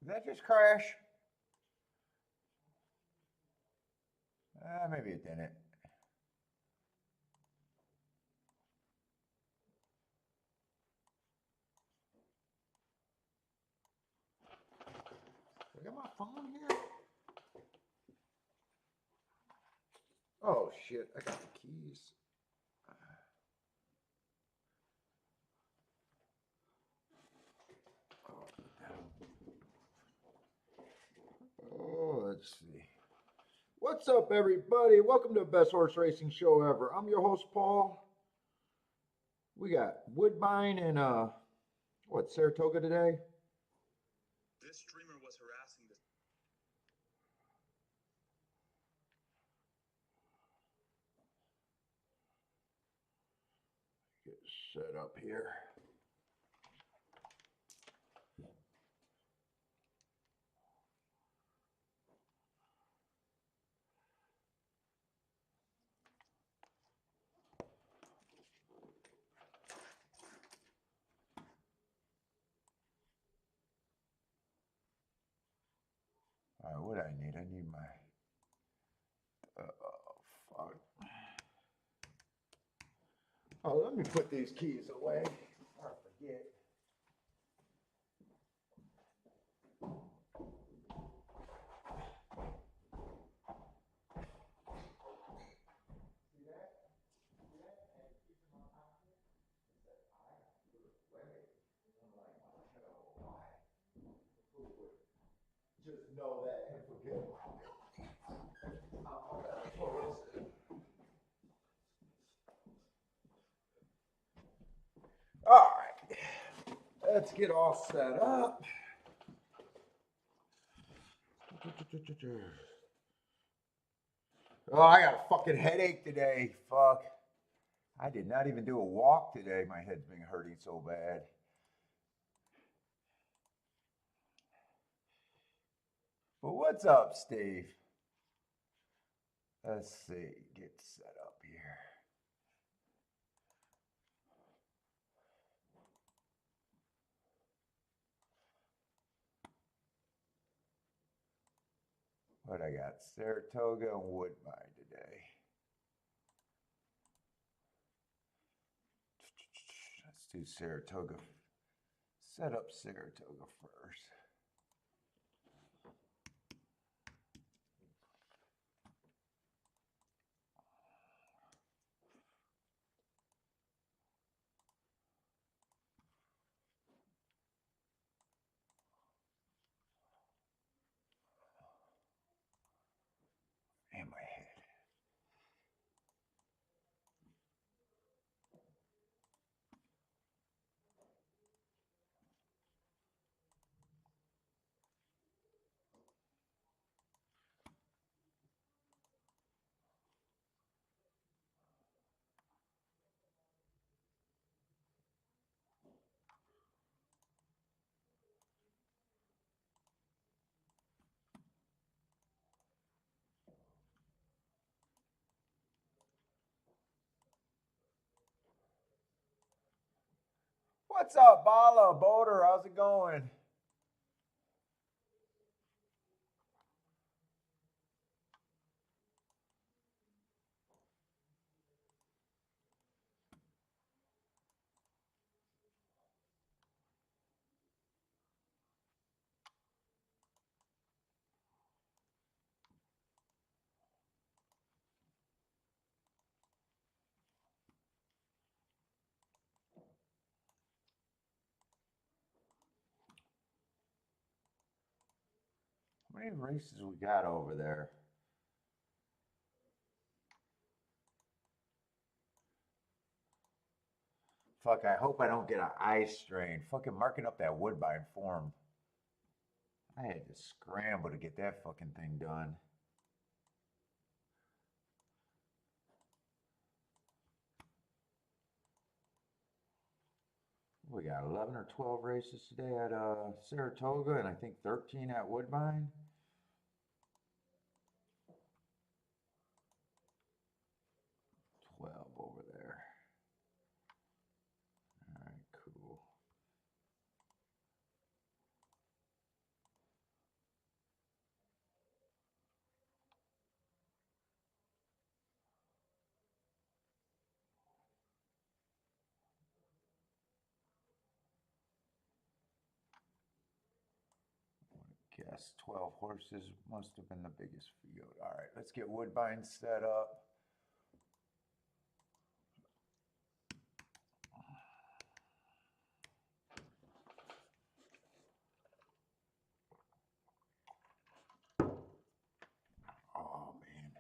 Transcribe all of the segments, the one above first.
Did that just crash? Maybe it didn't. I got my phone here. Oh shit! I got the keys. Oh, let's see. What's up, everybody? Welcome to the best horse racing show ever. I'm your host, Paul. We got Woodbine and Saratoga today. This streamer was harassing this. Get set up here. All right, what do I need? I need my. Fuck. Oh, let me put these keys away. I forget. Just know that and forget. All right, let's get all set up. Oh, I got a fucking headache today. Fuck. I did not even do a walk today. My head's been hurting so bad. But what's up, Steve? Let's see. Get set up here. What I got? Saratoga and Woodbine today. Let's do Saratoga. Set up Saratoga first. And my head. What's up, Bala, Boater? How's it going? How many races we got over there? Fuck, I hope I don't get an eye strain. Fucking marking up that Woodbine form. I had to scramble to get that fucking thing done. We got 11 or 12 races today at Saratoga and I think 13 at Woodbine. Over there. All right, cool. guess 12 horses must have been the biggest field. All right, let's get Woodbine set up. Oh, man.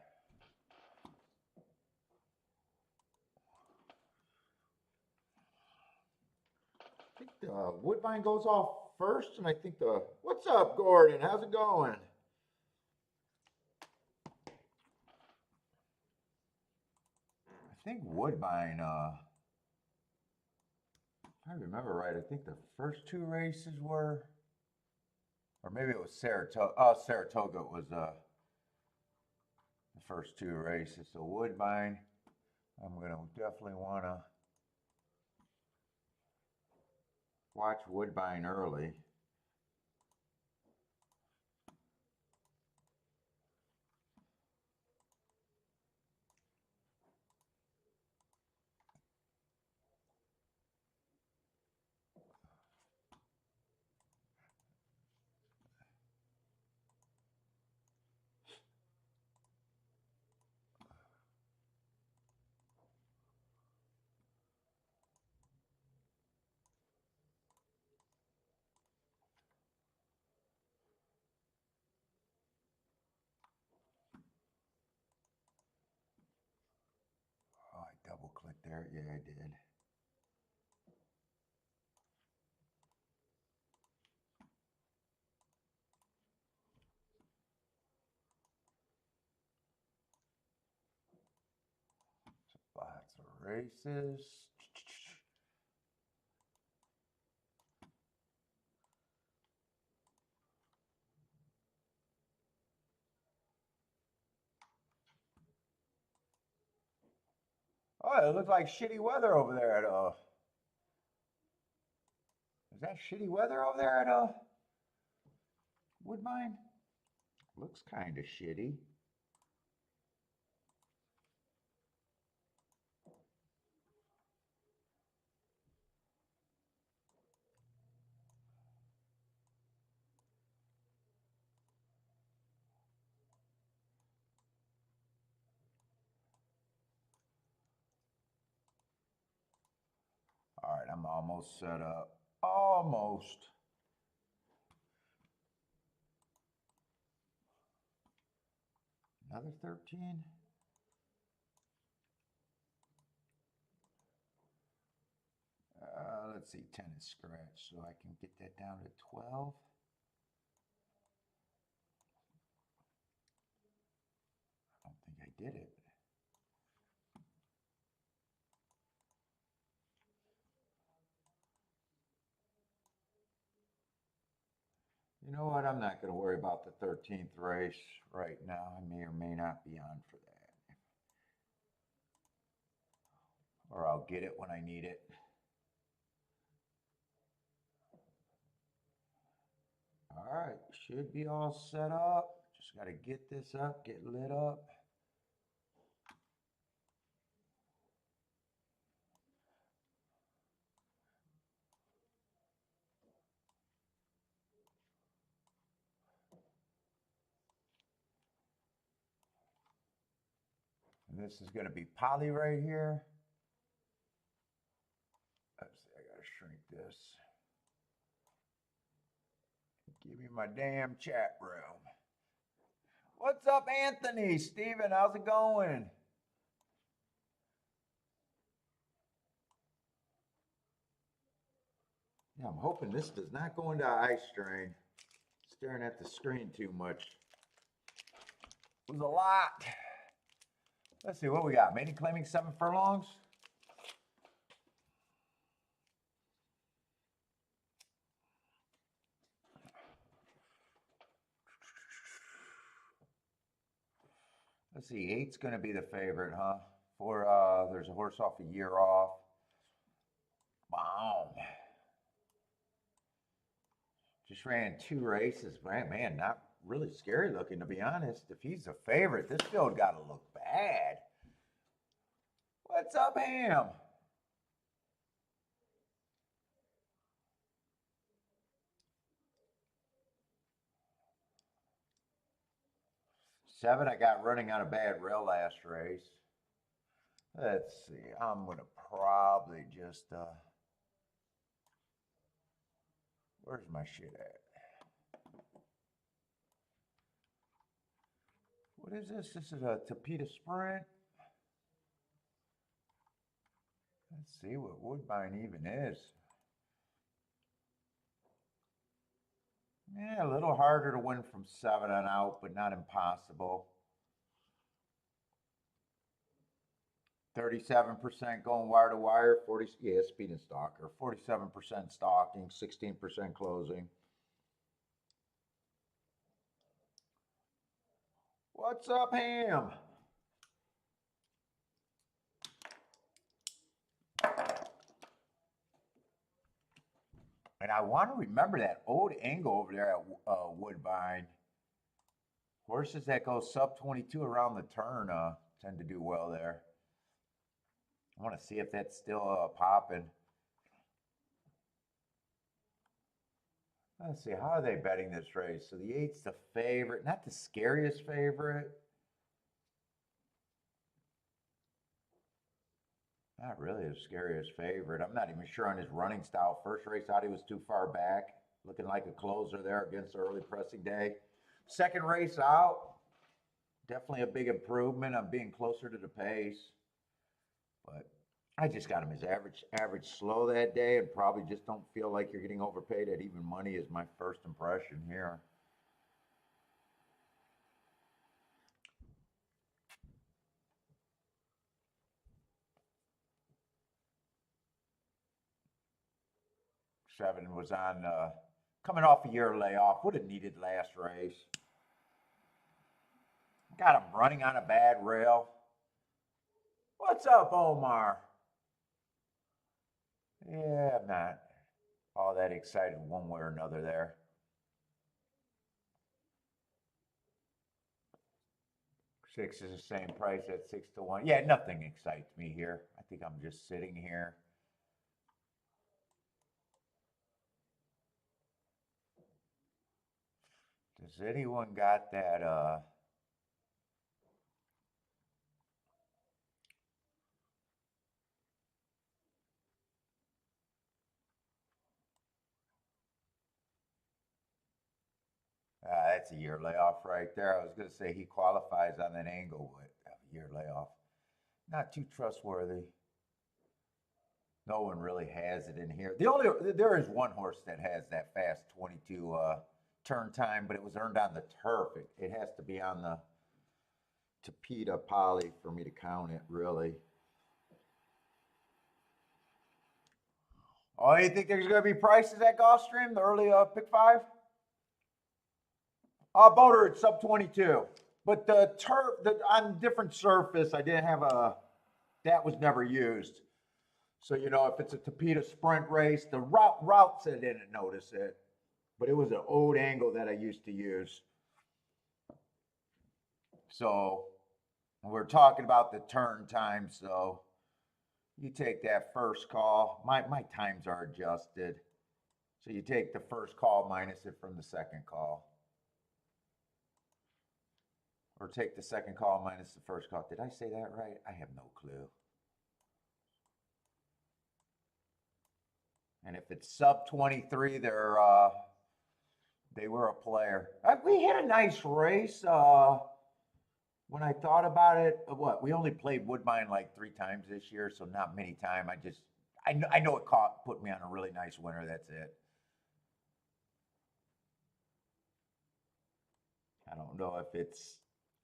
I think the Woodbine goes off first, and I think what's up, Gordon? How's it going? I think Woodbine, if I remember right, I think the first two races were, or maybe it was Saratoga. Oh, Saratoga was the first two races. So Woodbine, I'm going to definitely want to watch Woodbine early. Oh, I double clicked there. Yeah, I did. Lots of races. Oh, it looks like shitty weather over there at is that shitty weather over there at Woodbine? Looks kind of shitty. All right, I'm almost set up. Almost. Another 13. Let's see, 10 is scratch, so I can get that down to 12. I don't think I did it. You know what? I'm not going to worry about the 13th race right now. I may or may not be on for that. Or I'll get it when I need it. All right, should be all set up. Just got to get this up, get lit up. And this is going to be poly right here. Let's see, I got to shrink this. Give me my damn chat room. What's up, Anthony? Steven, how's it going? Yeah, I'm hoping this does not go into eye strain. Staring at the screen too much. It was a lot. Let's see what we got. Maiden claiming 7 furlongs. Let's see, 8's going to be the favorite, huh? There's a horse off a year off. Wow. Just ran 2 races. Man, not really scary looking, to be honest. If he's a favorite, this field got to look bad. What's up, Ham? 7 I got running on a bad rail last race. Let's see. I'm going to probably just, where's my shit at? What is this? This is a Tapeta Sprint. Let's see what Woodbine even is. Yeah, a little harder to win from 7 on out, but not impossible. 37% going wire to wire, 40, yeah, speed and stalker. 47% stalking, 16% closing. What's up, Ham? And I want to remember that old angle over there at Woodbine. Horses that go sub 22 around the turn tend to do well there. I want to see if that's still popping. Let's see, how are they betting this race? So the 8's the favorite, not the scariest favorite. Not really the scariest favorite. I'm not even sure on his running style. First race out, he was too far back, looking like a closer there against the early pressing day. Second race out, definitely a big improvement on being closer to the pace. But I just got him as average slow that day, and probably just don't feel like you're getting overpaid at even money is my first impression here. Seven was on coming off a year layoff. Would have needed last race. Got him running on a bad rail. What's up, Omar? Yeah, I'm not all that excited one way or another there. Six is the same price at 6 to 1. Yeah, nothing excites me here. I think I'm just sitting here. Does anyone got that that's a year layoff right there. I was going to say he qualifies on that angle, but a year layoff. Not too trustworthy. No one really has it in here. There is one horse that has that fast 22 turn time, but it was earned on the turf. It has to be on the Tapeta Poly for me to count it, really. Oh, you think there's going to be prices at Gulfstream, the early pick 5? Boater at sub 22. But the turf, on different surface, I didn't have that was never used. So, you know, if it's a Tapeta sprint race, the routes I didn't notice it. But it was an old angle that I used to use. So, we're talking about the turn time, so you take that first call. My times are adjusted. So you take the first call minus it from the second call. Or take the second call minus the first call. Did I say that right? I have no clue. And if it's sub 23, they were a player. We had a nice race. When I thought about it, we only played Woodbine like 3 times this year, so not many times. I know it put me on a really nice winner. That's it. I don't know if it's.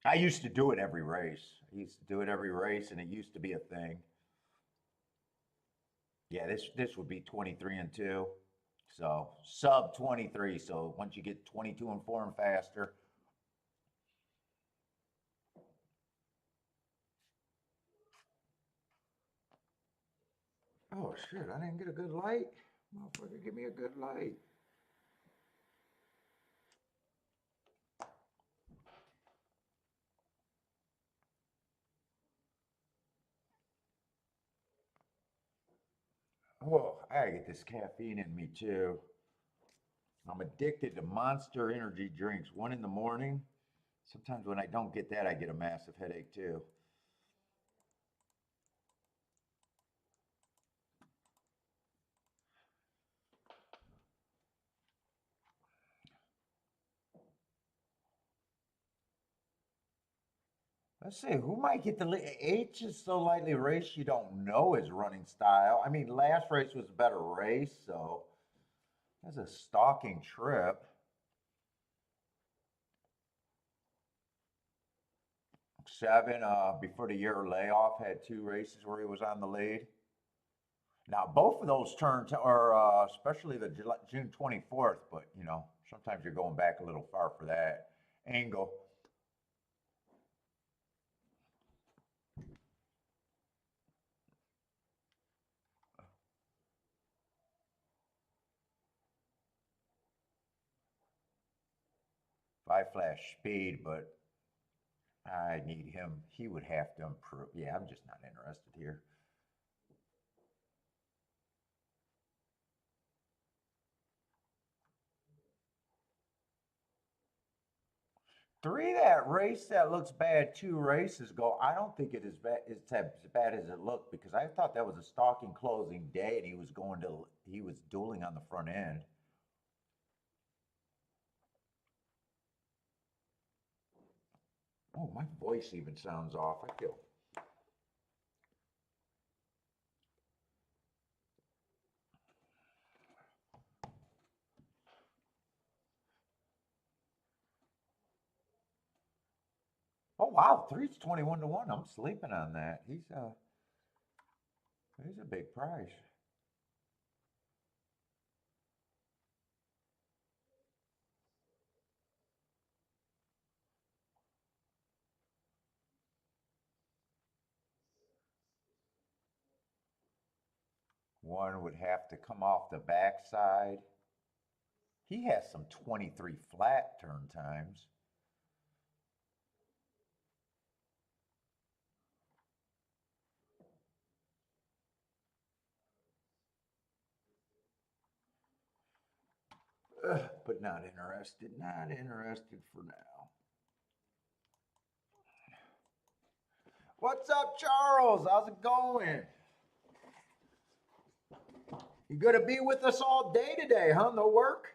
I used to do it every race. I used to do it every race, and it used to be a thing. Yeah, this would be 23 and 2. So sub 23. So once you get 22 and 4 and faster. Oh shit, I didn't get a good light. Motherfucker, give me a good light. Oh, I gotta get this caffeine in me too. I'm addicted to Monster energy drinks. 1 in the morning, Sometimes when I don't get that, I get a massive headache too. Let's see, who might get the lead? H is so lightly raced, you don't know his running style. I mean, last race was a better race, so that's a stalking trip. 7, before the year layoff, had 2 races where he was on the lead. Now, both of those turns are, especially the June 24th, but you know, sometimes you're going back a little far for that angle. If I flash speed, but I need him. He would have to improve. Yeah, I'm just not interested here. 3, that race that looks bad 2 races ago, I don't think it is bad. It's as bad as it looked because I thought that was a stalking closing day and he was dueling on the front end. Oh, my voice even sounds off. I feel. Oh wow, 3's 21-1. I'm sleeping on that. He's a big price. One would have to come off the backside. He has some 23 flat turn times. But not interested. Not interested for now. What's up, Charles? How's it going? You gonna be with us all day today, huh? No work?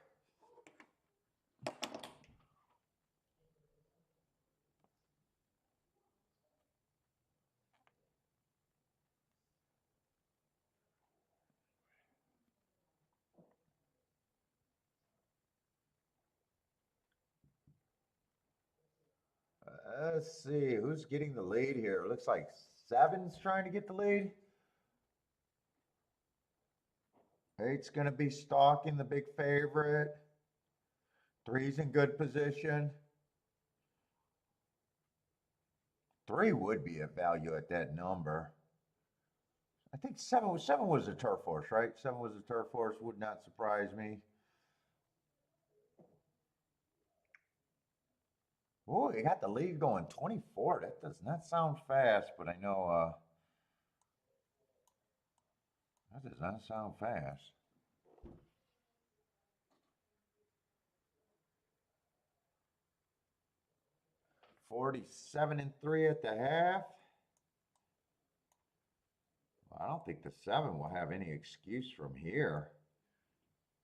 Let's see, who's getting the lead here? Looks like 7's trying to get the lead. 8's gonna be stalking the big favorite. 3's in good position. 3 would be a value at that number. I think 7 was a turf horse, right? 7 was a turf horse, would not surprise me. Oh, he got the lead going 24. That does not sound fast, but I know that does not sound fast. 47-3 at the half. Well, I don't think the 7 will have any excuse from here.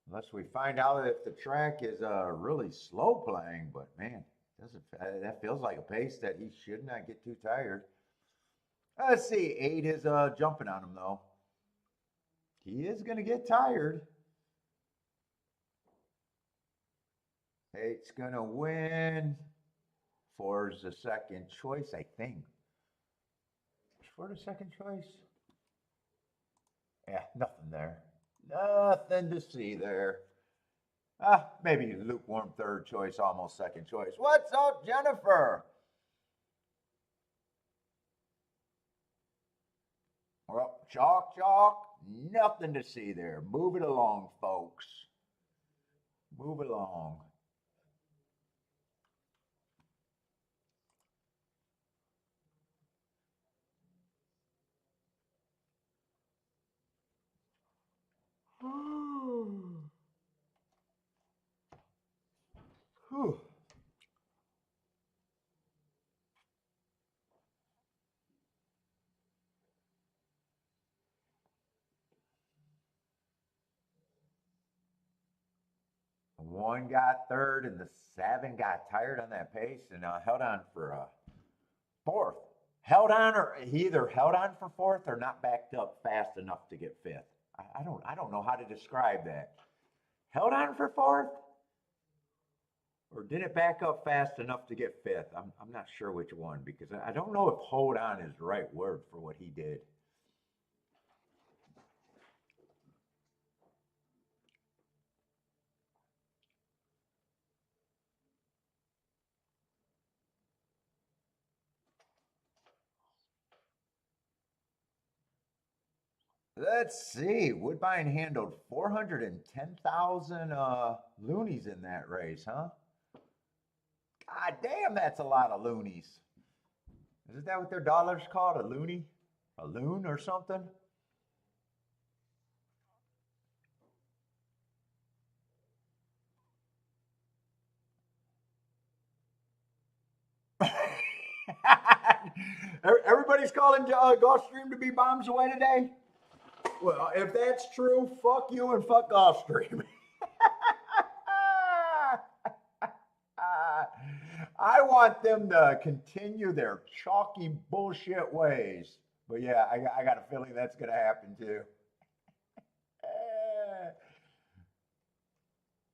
Unless we find out if the track is really slow playing, but man, that feels like a pace that he should not get too tired. Let's see, 8 is jumping on him though. He is going to get tired. 8's going to win. 4's the second choice, I think. Is 4 the second choice? Yeah, nothing there. Nothing to see there. Maybe lukewarm third choice, almost second choice. What's up, Jennifer? Well, chalk, chalk. Nothing to see there. Move it along, folks. Move it along. Whew. 1 got third, and the 7 got tired on that pace and held on for fourth. Held on, or he either held on for fourth or not backed up fast enough to get fifth. I don't know how to describe that. Held on for fourth, or did it back up fast enough to get fifth? I'm not sure which one, because I don't know if hold on is the right word for what he did. Let's see. Woodbine handled 410,000 loonies in that race, huh? God damn, that's a lot of loonies. Isn't that what their dollar's called? A loony? A loon or something? Everybody's calling Gulfstream to be bombs away today? Well, if that's true, fuck you and fuck Gulfstream. I want them to continue their chalky bullshit ways. But yeah, I got a feeling that's going to happen too.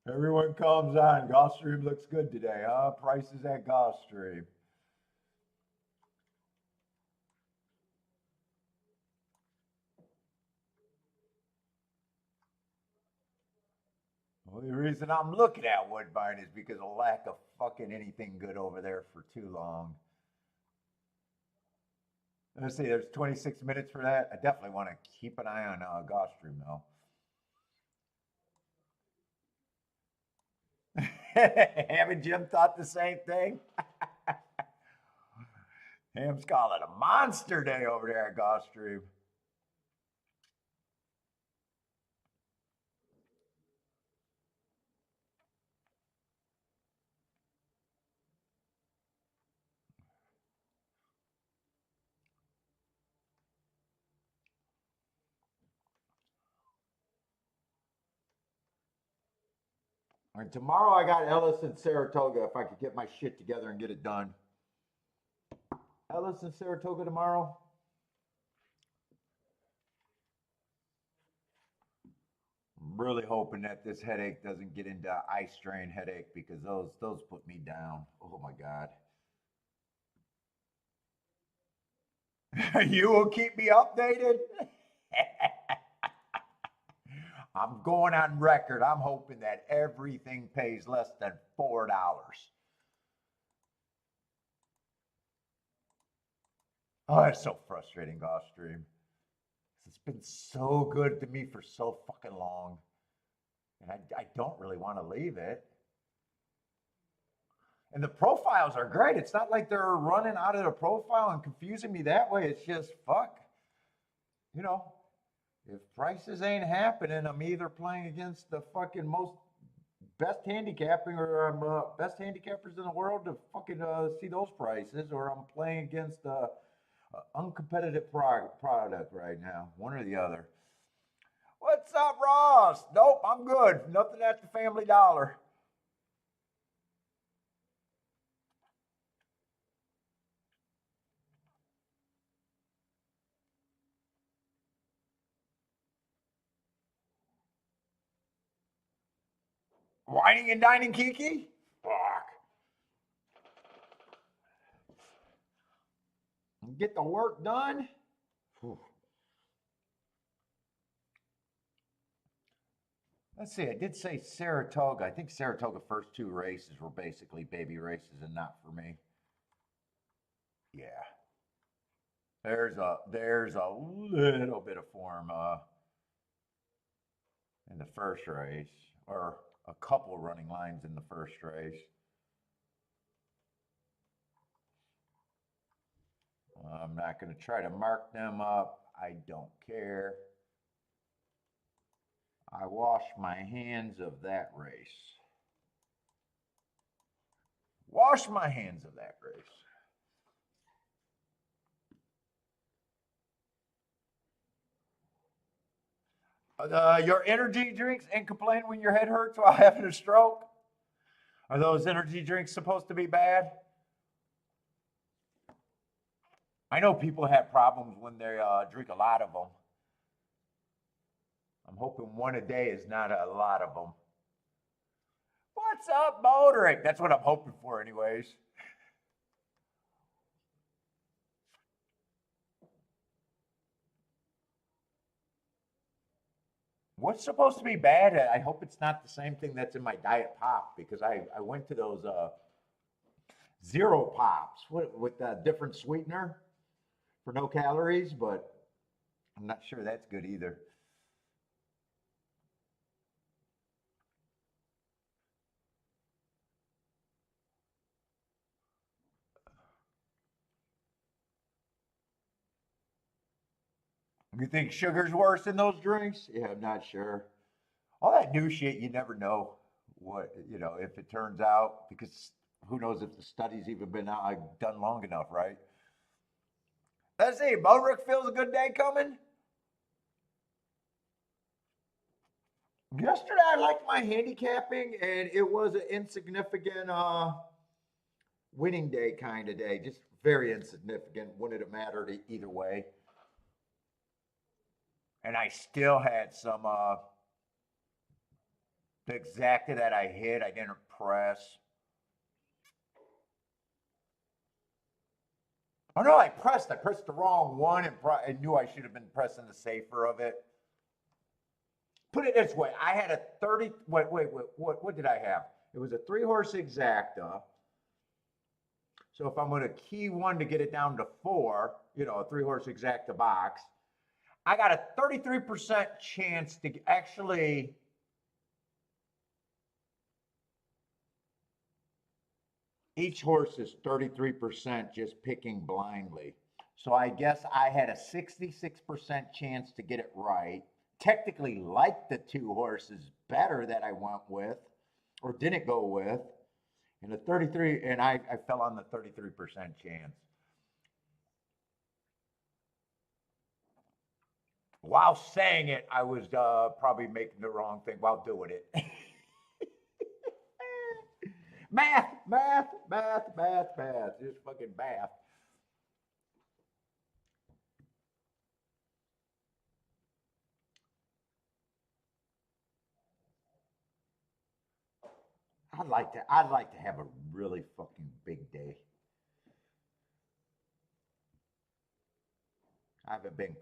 Everyone comes on. Gulfstream looks good today, huh? Prices at Gulfstream. Well, the reason I'm looking at Woodbine is because of lack of fucking anything good over there for too long. Let's see, there's 26 minutes for that. I definitely want to keep an eye on Gulfstream though. Haven't Jim thought the same thing? Ham's calling it a monster day over there at Gulfstream. And tomorrow I got Ellis and Saratoga if I could get my shit together and get it done. Ellis and Saratoga tomorrow. I'm really hoping that this headache doesn't get into eye strain headache, because those put me down. Oh my God. You will keep me updated? I'm going on record. I'm hoping that everything pays less than $4. Oh, it's so frustrating, Gulfstream. It's been so good to me for so fucking long. And I don't really want to leave it. And the profiles are great. It's not like they're running out of the profile and confusing me that way. It's just, fuck. You know, if prices ain't happening, I'm either playing against the fucking most best handicapping, or I'm best handicappers in the world to fucking see those prices, or I'm playing against uncompetitive product right now. One or the other. What's up, Ross? Nope, I'm good. Nothing at the Family Dollar. Whining and dining Kiki? Fuck. Get the work done? Whew. Let's see, I did say Saratoga. I think Saratoga first 2 races were basically baby races and not for me. Yeah. There's a little bit of form in the first race, or a couple running lines in the first race. I'm not going to try to mark them up. I don't care. I wash my hands of that race. Wash my hands of that race. Your energy drinks and complain when your head hurts while having a stroke? Are those energy drinks supposed to be bad? I know people have problems when they drink a lot of them. I'm hoping one a day is not a lot of them. What's up, motoring? That's what I'm hoping for, anyways. What's supposed to be bad? I hope it's not the same thing that's in my diet pop because I went to those zero pops with a different sweetener for no calories, but I'm not sure that's good either. You think sugar's worse in those drinks? Yeah, I'm not sure. All that new shit, you never know what, if it turns out, because who knows if the study's even been done long enough, right? Let's see, Modric feels a good day coming. Yesterday, I liked my handicapping, and it was an insignificant winning day kind of day. Just very insignificant. Wouldn't have mattered either way. And I still had some the exacta that I hit. I didn't press. Oh no, I pressed. I pressed the wrong one, and I knew I should have been pressing the safer of it. Put it this way: I had a 30. Wait. What did I have? It was a 3-horse exacta. So if I'm going to key one to get it down to 4, a 3-horse exacta box, I got a 33% chance to actually. Each horse is 33% just picking blindly. So I guess I had a 66% chance to get it right. Technically, like the 2 horses better that I went with or didn't go with. And the 33, and I fell on the 33% chance. While saying it, I was probably making the wrong thing while doing it. Math. Just fucking math. I'd like to have a really fucking big day. I haven't been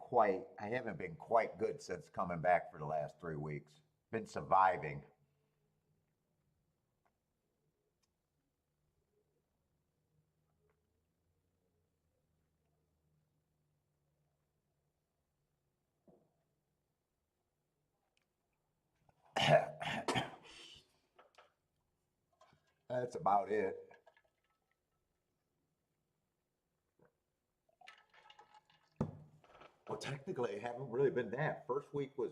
quite good since coming back for the last 3 weeks. Been surviving. That's about it. Well, technically, I haven't really been that. First week was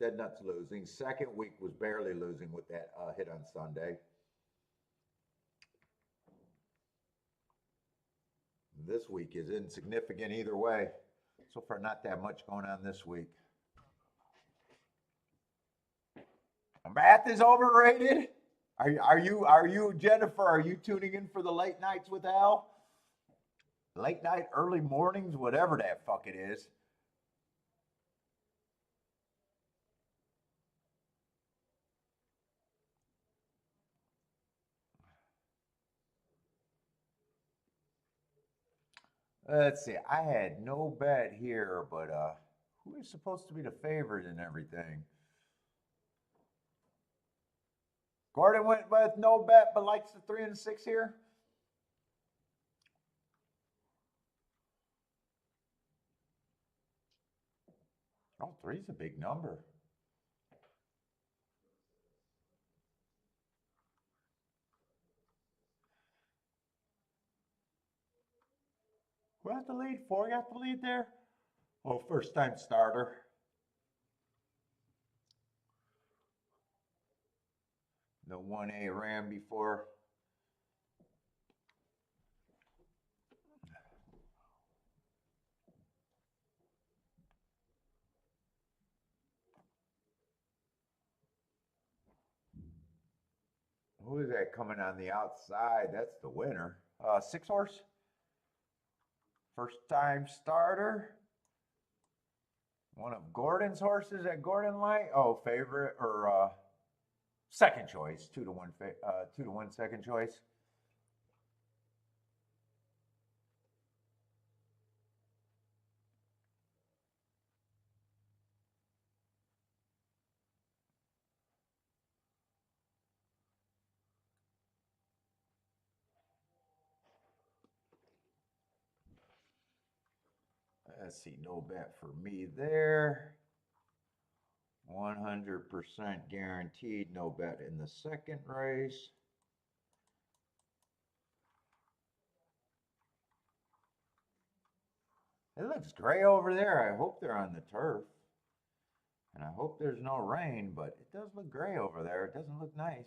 dead nuts losing. Second week was barely losing with that hit on Sunday. This week is insignificant either way. So far, not that much going on this week. Math is overrated. Are you Jennifer? Are you tuning in for the late nights with Al? Late night, early mornings, whatever that fuck it is. Let's see. I had no bet here, but who is supposed to be the favorite and everything? Gordon went with no bet, but likes the 3 and 6 here. Oh, three's a big number. Who got the lead? 4 got the lead there? Oh, first time starter. The 1A ran before. Who's that coming on the outside? That's the winner. 6 horse. First time starter. One of Gordon's horses at Gordon Light. Oh, favorite or second choice. 2-1. 2-1 second choice. Let's see, no bet for me there. 100% guaranteed, no bet in the second race. It looks gray over there. I hope they're on the turf. And I hope there's no rain, but it does look gray over there. It doesn't look nice.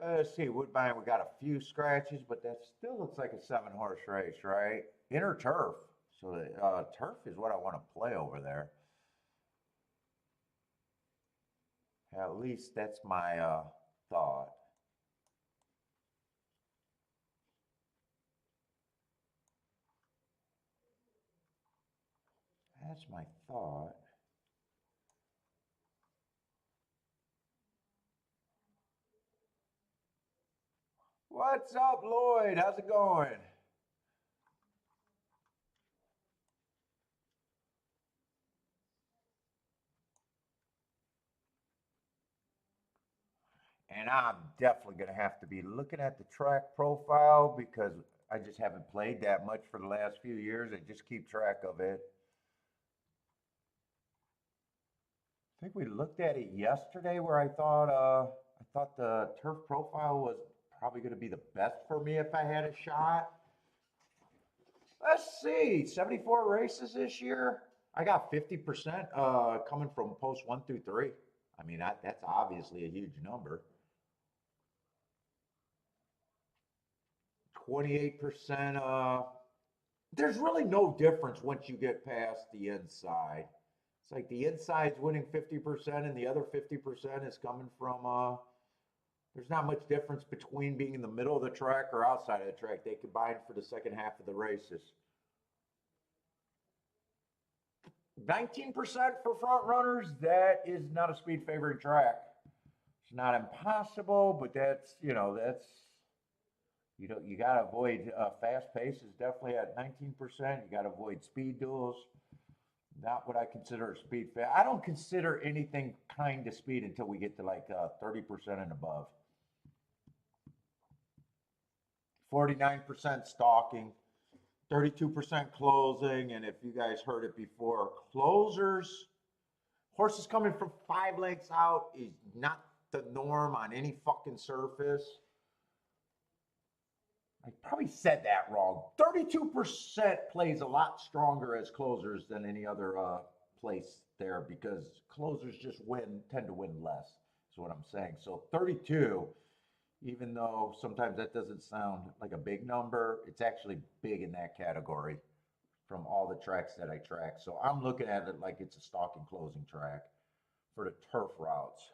Let's see, Woodbine, we got a few scratches, but that still looks like a 7-horse race, right? Inner turf. So the turf is what I want to play over there. At least that's my thought. That's my thought. What's up, Lloyd? How's it going? And I'm definitely going to have to be looking at the track profile because I just haven't played that much for the last few years. I just keep track of it. I think we looked at it yesterday where I thought the turf profile was probably going to be the best for me if I had a shot. Let's see, 74 races this year. I got 50% coming from post 1 through 3. I mean, that's obviously a huge number. 28%. There's really no difference once you get past the inside. It's like the inside's winning 50% and the other 50% is coming from, there's not much difference between being in the middle of the track or outside of the track. They combine for the second half of the races. 19% for front runners. That is not a speed favoring track. It's not impossible, but that's, that's, you got to avoid fast paces. Definitely at 19%. You got to avoid speed duels. Not what I consider a speed fast. I don't consider anything kind of speed until we get to like 30% and above. 49% stalking, 32% closing, and if you guys heard it before, closers, horses coming from 5 lengths out is not the norm on any fucking surface. I probably said that wrong. 32% plays a lot stronger as closers than any other place there because closers just tend to win less, is what I'm saying. So 32, even though sometimes that doesn't sound like a big number, it's actually big in that category from all the tracks that I track. So I'm looking at it like it's a stalking closing track for the turf routes.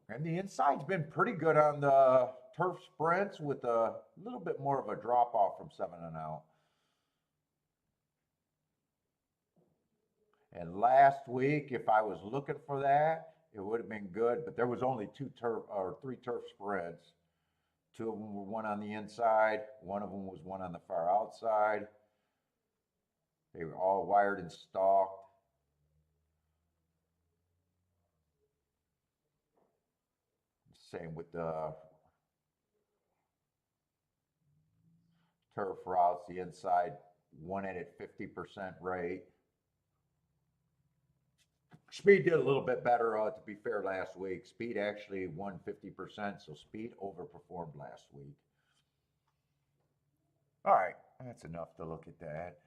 And the inside's been pretty good on the turf sprints with a little bit more of a drop off from 7 and out. And last week, if I was looking for that, it would have been good, but there was only 3 turf sprints. 2 of them were one on the inside, one of them was one on the far outside. They were all wired and stalked. Same with the turf routes, the inside won it at 50% rate. Speed did a little bit better, to be fair, last week. Speed actually won 50%, so Speed overperformed last week. All right, that's enough to look at that.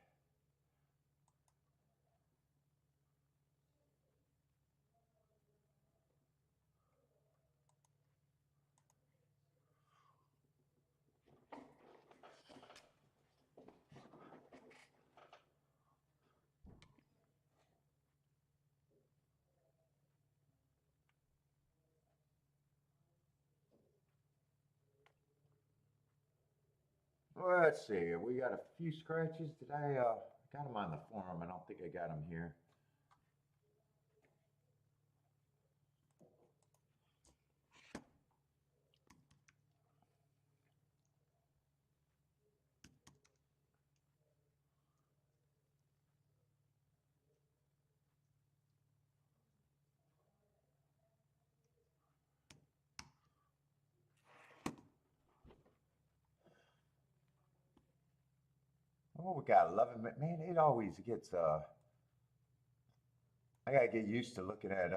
Let's see. We got a few scratches. Did I got them on the forum? I don't think I got them here. Oh, we got 11 minutes. Man, it always gets, I gotta get used to looking at,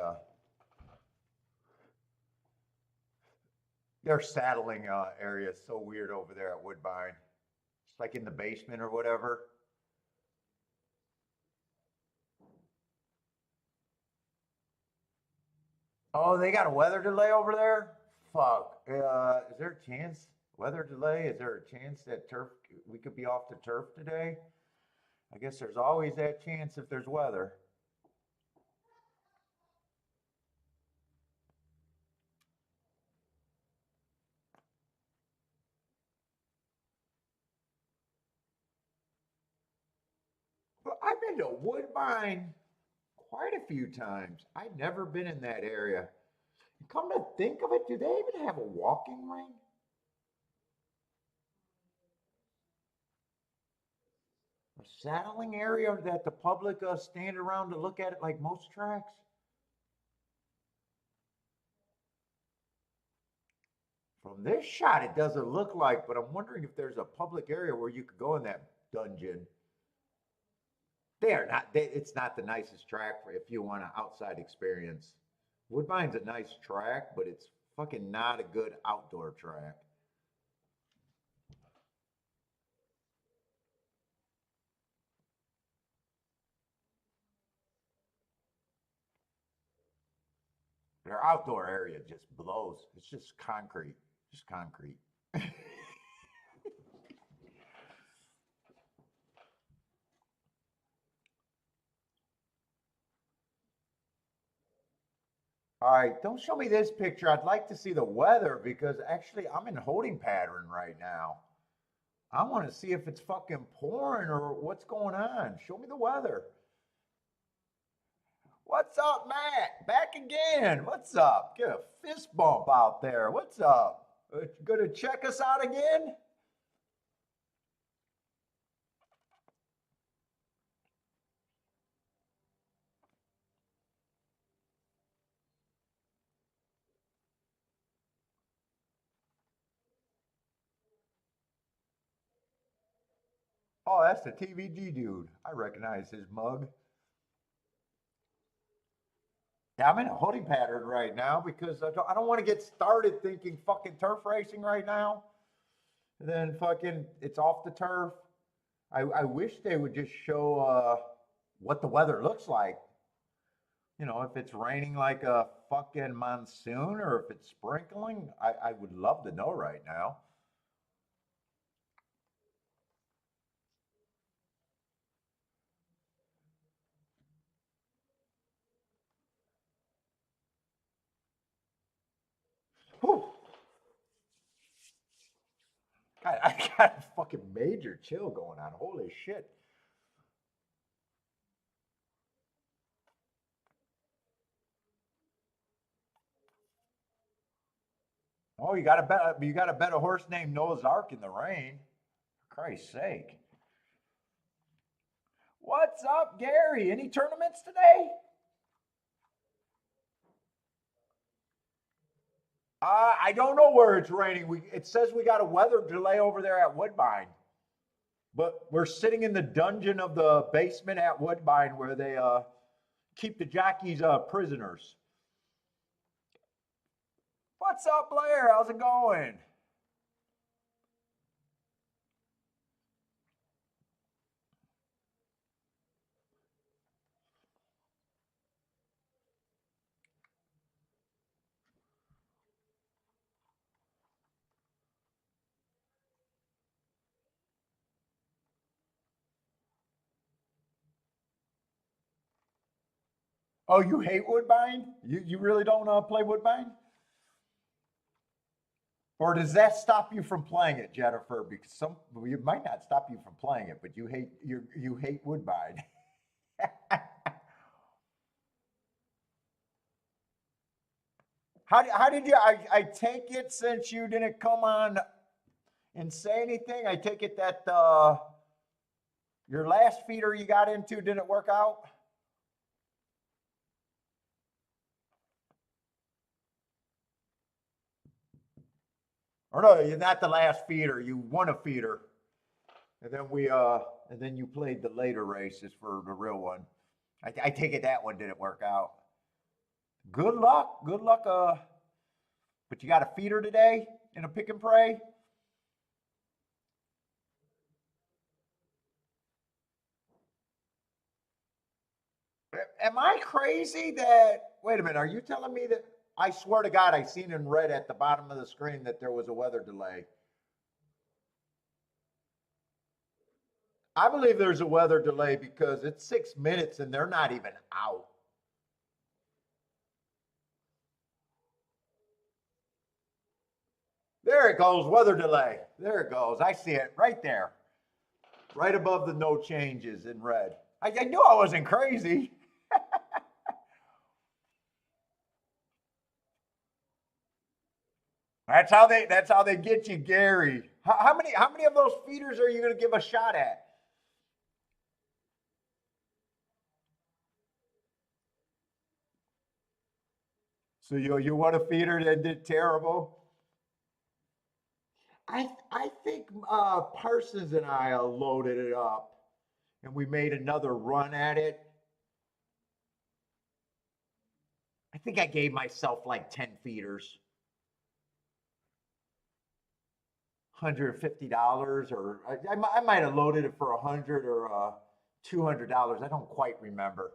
their saddling area is so weird over there at Woodbine. It's like in the basement or whatever. Oh, they got a weather delay over there? Fuck. Is there a chance? Weather delay? Is there a chance that we could be off the turf today? I guess there's always that chance if there's weather. But I've been to Woodbine quite a few times. I've never been in that area. Come to think of it, do they even have a walking ring? A saddling area that the public stand around to look at it like most tracks? From this shot, it doesn't look like, but I'm wondering if there's a public area where you could go in that dungeon. They are not, it's not the nicest track for if you want an outside experience. Woodbine's a nice track, but it's fucking not a good outdoor track. Their outdoor area just blows. It's just concrete. Just concrete. All right, don't show me this picture. I'd like to see the weather because actually I'm in holding pattern right now. I want to see if it's fucking pouring or what's going on. Show me the weather. What's up, Matt? Back again. What's up? Get a fist bump out there. What's up? Gonna check us out again? Oh, that's the TVG dude. I recognize his mug. Yeah, I'm in a holding pattern right now because I don't want to get started thinking fucking turf racing right now. And then fucking it's off the turf. I wish they would just show what the weather looks like. You know, if it's raining like a fucking monsoon or if it's sprinkling, I would love to know right now. Whew. God, I got a fucking major chill going on. Holy shit. Oh, you got to bet a horse named Noah's Ark in the rain. For Christ's sake. What's up, Gary? Any tournaments today? I don't know where it's raining. It says we got a weather delay over there at Woodbine, but we're sitting in the dungeon of the basement at Woodbine where they keep the jockeys prisoners. What's up, Blair? How's it going? Oh, you hate Woodbine? You really don't play Woodbine? Or does that stop you from playing it, Jennifer? Because it might not stop you from playing it, but you hate Woodbine. How did you? I take it, since you didn't come on and say anything, I take it that your last feeder you got into didn't work out. Or no, you're not the last feeder. You won a feeder, and then you played the later races for the real one. I take it that one didn't work out. Good luck. Good luck. But you got a feeder today in a pick and pray. Am I crazy that? Wait a minute. Are you telling me that? I swear to God, I seen in red at the bottom of the screen that there was a weather delay. I believe there's a weather delay because it's 6 minutes and they're not even out. There it goes, weather delay. There it goes. I see it right there. Right above the no changes in red. I knew I wasn't crazy. That's how they get you, Gary. How many of those feeders are you going to give a shot at? So you want a feeder that did terrible? I think Parsons and I loaded it up, and we made another run at it. I think I gave myself like 10 feeders, $150, or I might have loaded it for 100 or $200. I don't quite remember.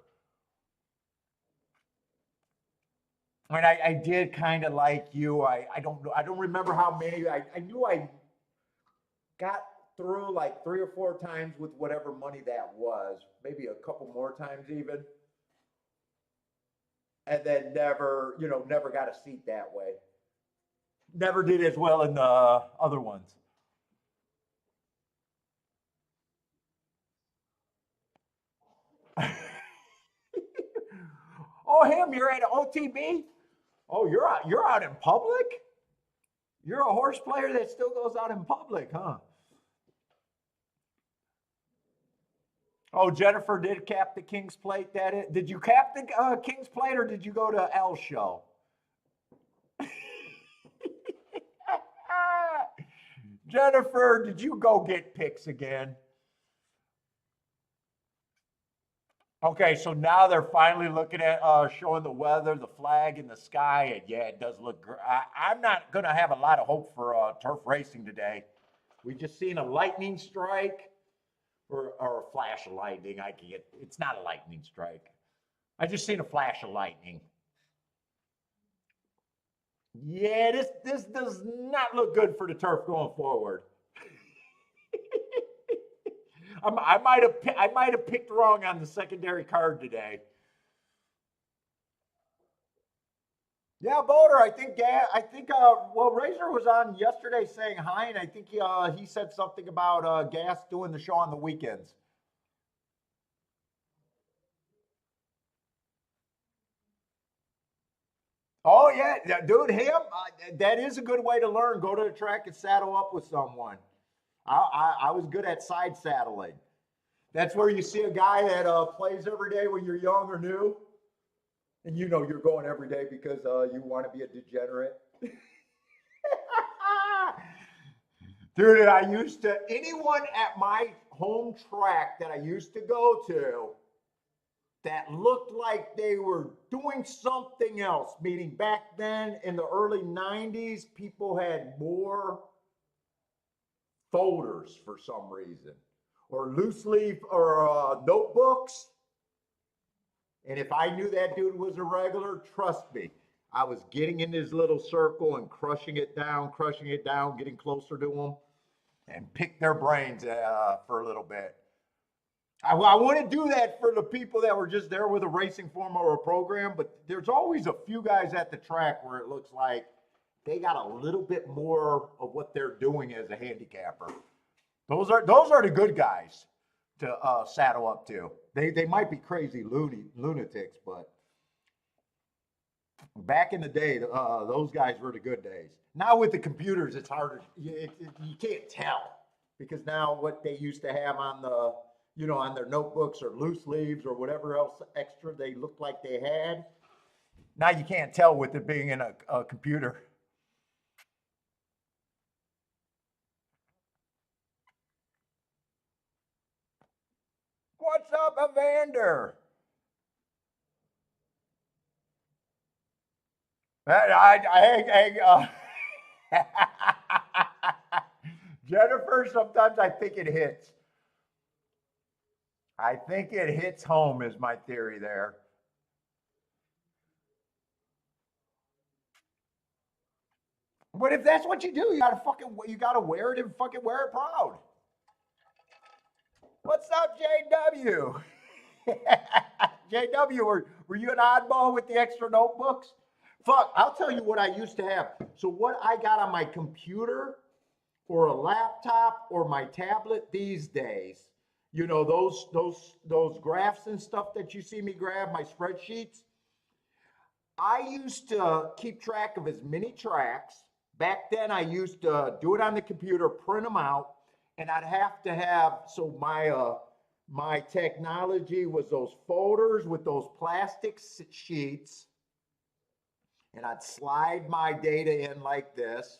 I mean, I did kind of like you. I don't know. I don't remember how many. I knew I got through like 3 or 4 times with whatever money that was, maybe a couple more times even, and then never got a seat that way. Never did as well in the other ones. Oh, him, you're at OTB? Oh, you're out in public? You're a horse player that still goes out in public, huh? Oh, Jennifer did cap the King's Plate. Did you cap the King's Plate, or did you go to L's show? Jennifer, did you go get picks again? Okay, so now they're finally looking at showing the weather, the flag in the sky, and yeah, it does look great. I'm not going to have a lot of hope for turf racing today. We just seen a lightning strike, or a flash of lightning. It's not a lightning strike. I just seen a flash of lightning. Yeah, this does not look good for the turf going forward. I might have picked wrong on the secondary card today. Yeah, Boulder. I think. Well, Razor was on yesterday saying hi, and I think he said something about Gas doing the show on the weekends. Oh yeah, dude, him. That is a good way to learn. Go to the track and saddle up with someone. I was good at side saddling. That's where you see a guy that plays every day when you're young or new, and you're going every day because you want to be a degenerate. Dude, anyone at my home track that I used to go to that looked like they were doing something else, meaning back then in the early 90s, people had more folders for some reason, or loose leaf, or notebooks. And if I knew that dude was a regular, trust me, I was getting in his little circle and crushing it down, getting closer to him, and pick their brains for a little bit. I want to do that for the people that were just there with a racing form or a program, but there's always a few guys at the track where it looks like they got a little bit more of what they're doing as a handicapper. Those are the good guys to saddle up to. They might be crazy lunatics, but back in the day, those guys were the good days. Now with the computers, it's harder. You can't tell because now what they used to have on the, on their notebooks or loose leaves or whatever else extra they looked like they had. Now you can't tell with it being in a computer. What's up, Evander? Jennifer, sometimes I think it hits. I think it hits home is my theory there. But if that's what you do, you gotta wear it and fucking wear it proud. What's up, JW? JW, were you an oddball with the extra notebooks? Fuck, I'll tell you what I used to have. So what I got on my computer or a laptop or my tablet these days, those graphs and stuff that you see me grab, my spreadsheets, I used to keep track of as many tracks. Back then I used to do it on the computer, print them out, and I'd have to have, so my technology was those folders with those plastic sheets, and I'd slide my data in like this,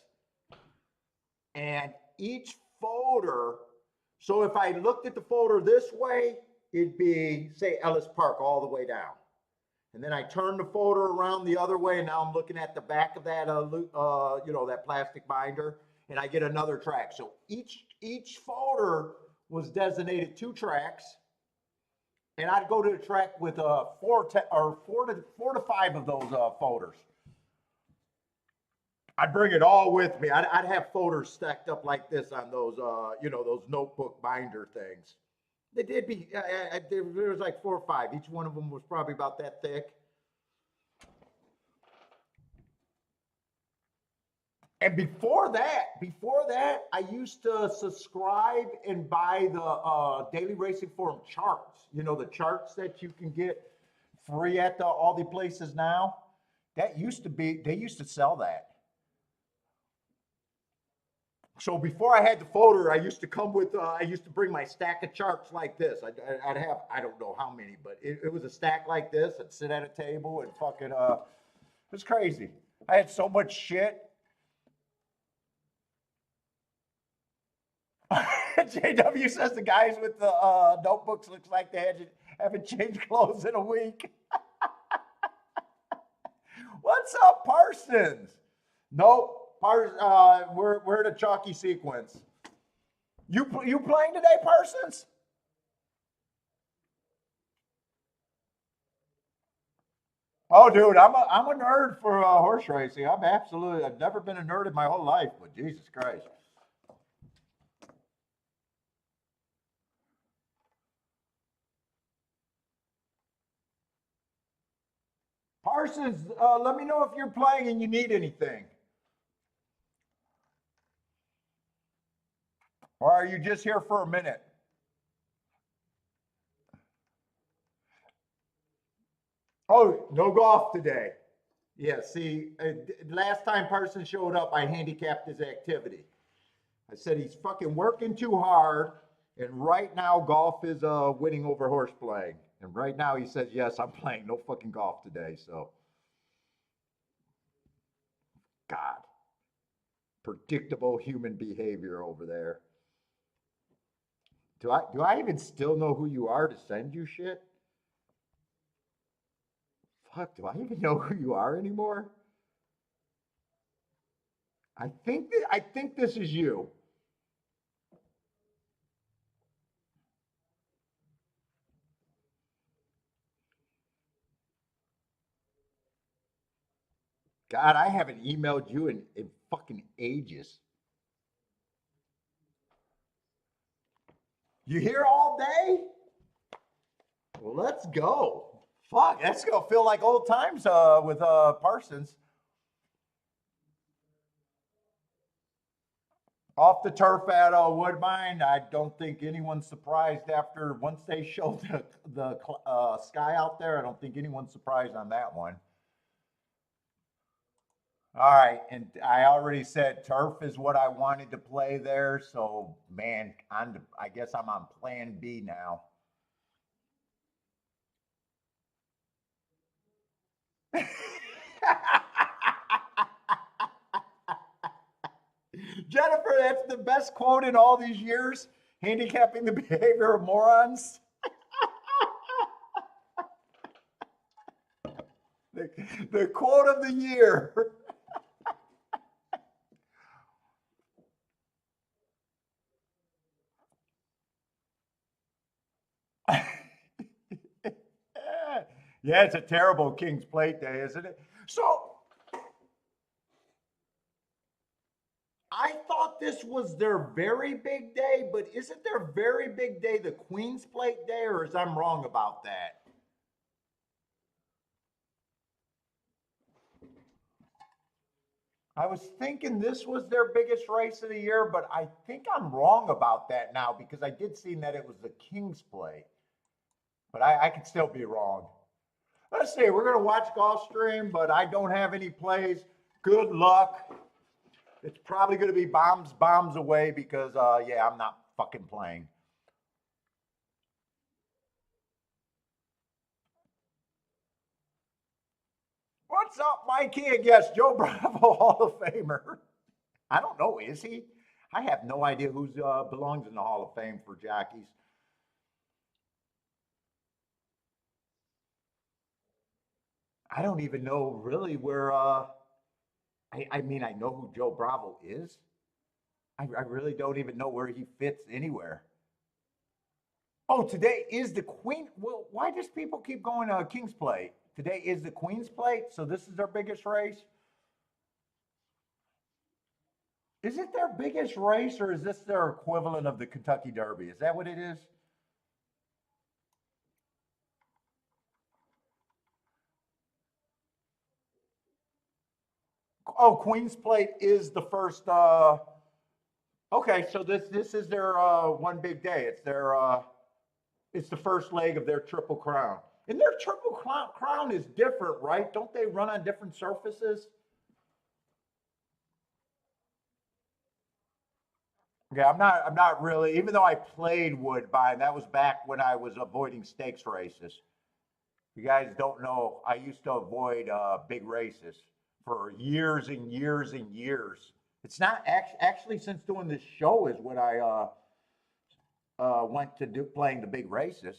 and each folder, so if I looked at the folder this way, it'd be, say, Ellis Park all the way down. And then I turn the folder around the other way, and now I'm looking at the back of that, that plastic binder, and I get another track. So each folder was designated 2 tracks, and I'd go to the track with 4 to 5 of those folders. I'd bring it all with me. I'd have folders stacked up like this on those, those notebook binder things. They did be, there was like 4 or 5. Each one of them was probably about that thick. And before that, I used to subscribe and buy the Daily Racing Forum charts. The charts that you can get free at all the places now. That used to be, they used to sell that. So before I had the folder, I used to come with, I used to bring my stack of charts like this. I'd have, I don't know how many, but it was a stack like this. I'd sit at a table and fucking, it was crazy. I had so much shit. JW says the guys with the notebooks looks like they haven't changed clothes in a week. What's up, Parsons? Nope. We're in a chalky sequence. You playing today, Parsons? Oh, dude, I'm a nerd for horse racing. I've never been a nerd in my whole life, but Jesus Christ. Parsons, let me know if you're playing and you need anything. Or are you just here for a minute? Oh, no golf today. Yeah, see, last time Parsons showed up, I handicapped his activity. I said he's fucking working too hard, and right now golf is winning over horse playing. And right now he says, yes, I'm playing no fucking golf today, so. God. Predictable human behavior over there. Do I even still know who you are to send you shit? Fuck, do I even know who you are anymore? I think this is you. God, I haven't emailed you in fucking ages. You here all day? Well, let's go. Fuck, that's gonna feel like old times with Parsons. Off the turf at Woodbine, I don't think anyone's surprised after once they showed the sky out there. I don't think anyone's surprised on that one. All right, and I already said turf is what I wanted to play there. So man, I guess I'm on Plan B now. Jennifer, that's the best quote in all these years. Handicapping the behavior of morons. The, the quote of the year. Yeah, it's a terrible King's Plate day, isn't it? So I thought this was their very big day, but isn't their very big day the Queen's Plate day, or is I'm wrong about that? I was thinking this was their biggest race of the year, but I think I'm wrong about that now because I did see that it was the King's Plate. But I could still be wrong. Let's see, we're going to watch Gulfstream, but I don't have any plays. Good luck. It's probably going to be bombs away because, yeah, I'm not fucking playing. What's up, Mikey? And yes, Joe Bravo, Hall of Famer. I don't know, is he? I have no idea who belongs in the Hall of Fame for jockeys. I don't even know really where. I mean, I know who Joe Bravo is. I really don't even know where he fits anywhere. Oh, today is the Queen. Well, why does people keep going to King's Plate? Today is the Queen's Plate, so this is their biggest race. Is it their biggest race, or is this their equivalent of the Kentucky Derby? Is that what it is? Oh, Queen's Plate is the first. Okay, so this is their one big day. It's the first leg of their Triple Crown. And their Crown is different, right? Don't they run on different surfaces? Yeah, I'm not really. Even though I played Woodbine, that was back when I was avoiding stakes races. You guys don't know, I used to avoid big races for years and years and years. It's not actually since doing this show is when I went to do playing the big races.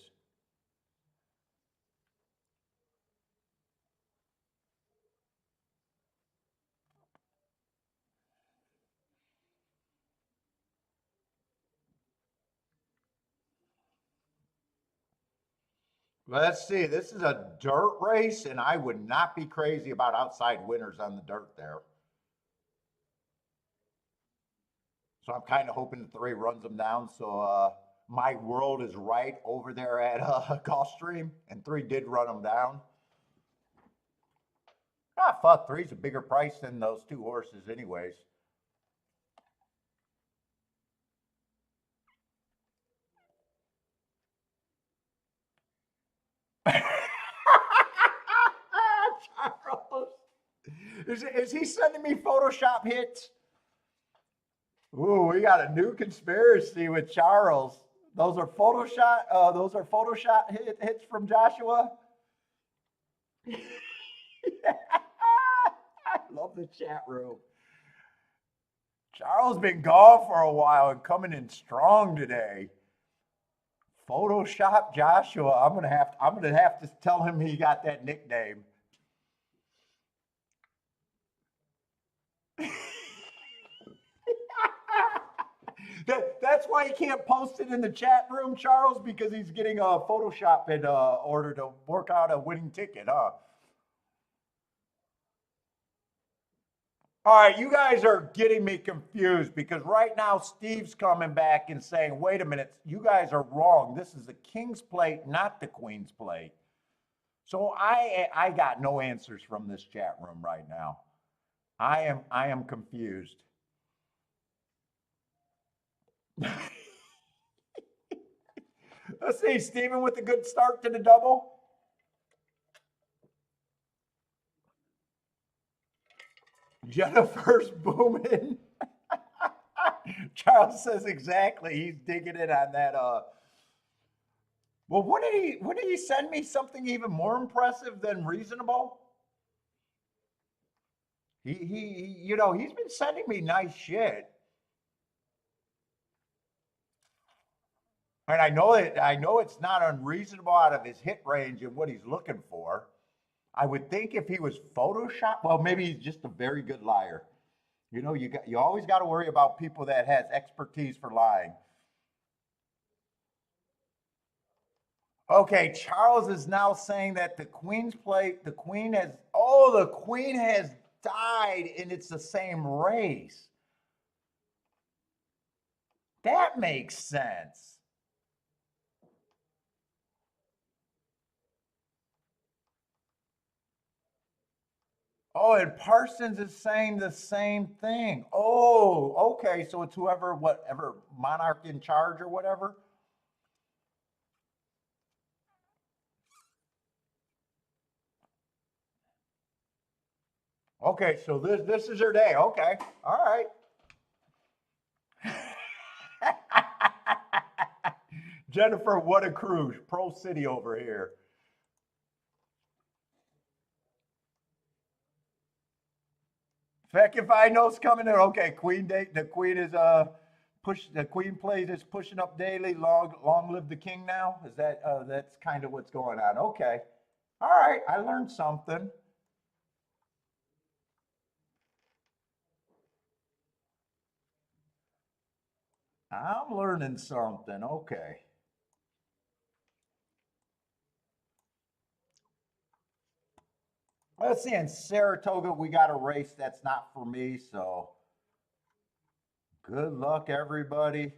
Let's see. This is a dirt race, and I would not be crazy about outside winners on the dirt there. So I'm kind of hoping the three runs them down. So my world is right over there at Gulfstream, and three did run them down. Ah, fuck, three's a bigger price than those two horses, anyways. Charles, is he sending me Photoshop hits? Ooh, we got a new conspiracy with Charles. Those are Photoshop. Hits from Joshua. I love the chat room. Charles been gone for a while and coming in strong today. Photoshop Joshua. I'm gonna have to tell him he got that nickname. That's why he can't post it in the chat room, Charles, because he's getting a Photoshop in order to work out a winning ticket, huh? All right, you guys are getting me confused because right now Steve's coming back and saying, wait a minute, you guys are wrong. This is the King's Plate, not the Queen's Plate. So I got no answers from this chat room right now. I am confused. Let's see, Steven with a good start to the double. Jennifer's booming. Charles says exactly. He's digging it on that. Well, what did he send me? Something even more impressive than reasonable? He's been sending me nice shit. And I know it's not unreasonable out of his hit range and what he's looking for. I would think if he was Photoshop, well, maybe he's just a very good liar. You always got to worry about people that has expertise for lying. Okay, Charles is now saying that the queen has died and it's the same race. That makes sense. Oh, and Parsons is saying the same thing. Oh, okay. So it's whatever monarch in charge or whatever. Okay, so this is her day. Okay, all right. Jennifer, what a cruise. Pro City over here. Heck, if I know it's coming in, okay. Queen date. The queen is the queen plays is pushing up daily. Long live the king. Now is that that's kind of what's going on. Okay, all right. I learned something. I'm learning something. Okay. Let's see. In Saratoga, we got a race that's not for me. So good luck, everybody.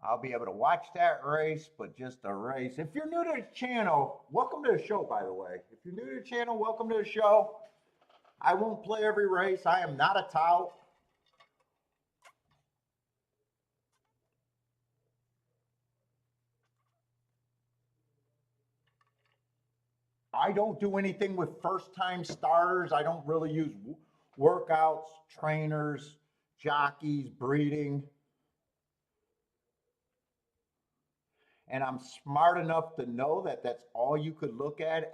I'll be able to watch that race, but just a race. If you're new to the channel, welcome to the show, by the way. If you're new to the channel, welcome to the show. I won't play every race. I am not a tout. I don't do anything with first-time starters. I don't really use workouts, trainers, jockeys, breeding. And I'm smart enough to know that that's all you could look at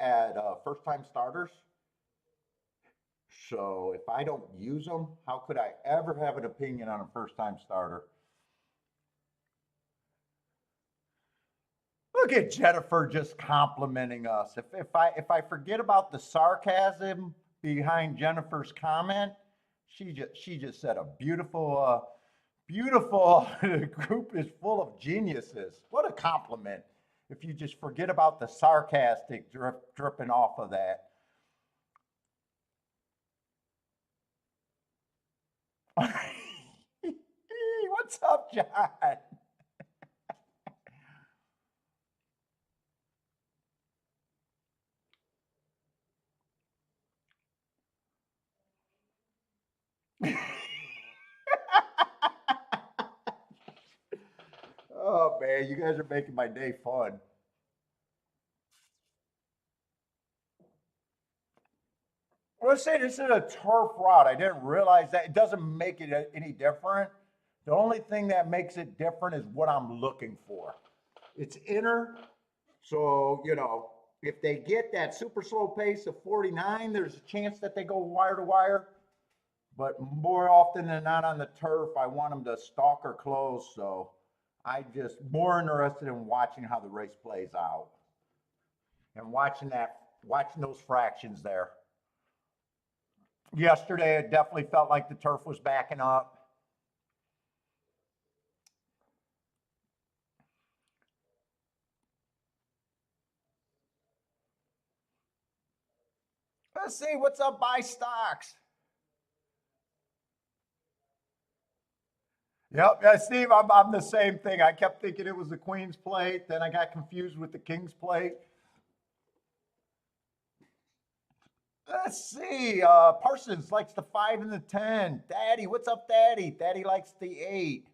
first-time starters. So if I don't use them, how could I ever have an opinion on a first-time starter? Look at Jennifer just complimenting us. If I forget about the sarcasm behind Jennifer's comment, she just said a beautiful group is full of geniuses. What a compliment. If you just forget about the sarcastic dripping off of that. What's up, John? Oh man, you guys are making my day fun. Let's say this is a turf route. I didn't realize that. It doesn't make it any different. The only thing that makes it different is what I'm looking for. It's inner, so if they get that super slow pace of 49, there's a chance that they go wire to wire. But more often than not on the turf, I want them to stalk or close. So I just more interested in watching how the race plays out and watching those fractions there. Yesterday, it definitely felt like the turf was backing up. Let's see what's up by stocks. Yep, yeah, Steve, I'm the same thing. I kept thinking it was the Queen's plate, then I got confused with the King's plate. Let's see. Parsons likes the 5 and the 10. Daddy, what's up, Daddy? Daddy likes the 8.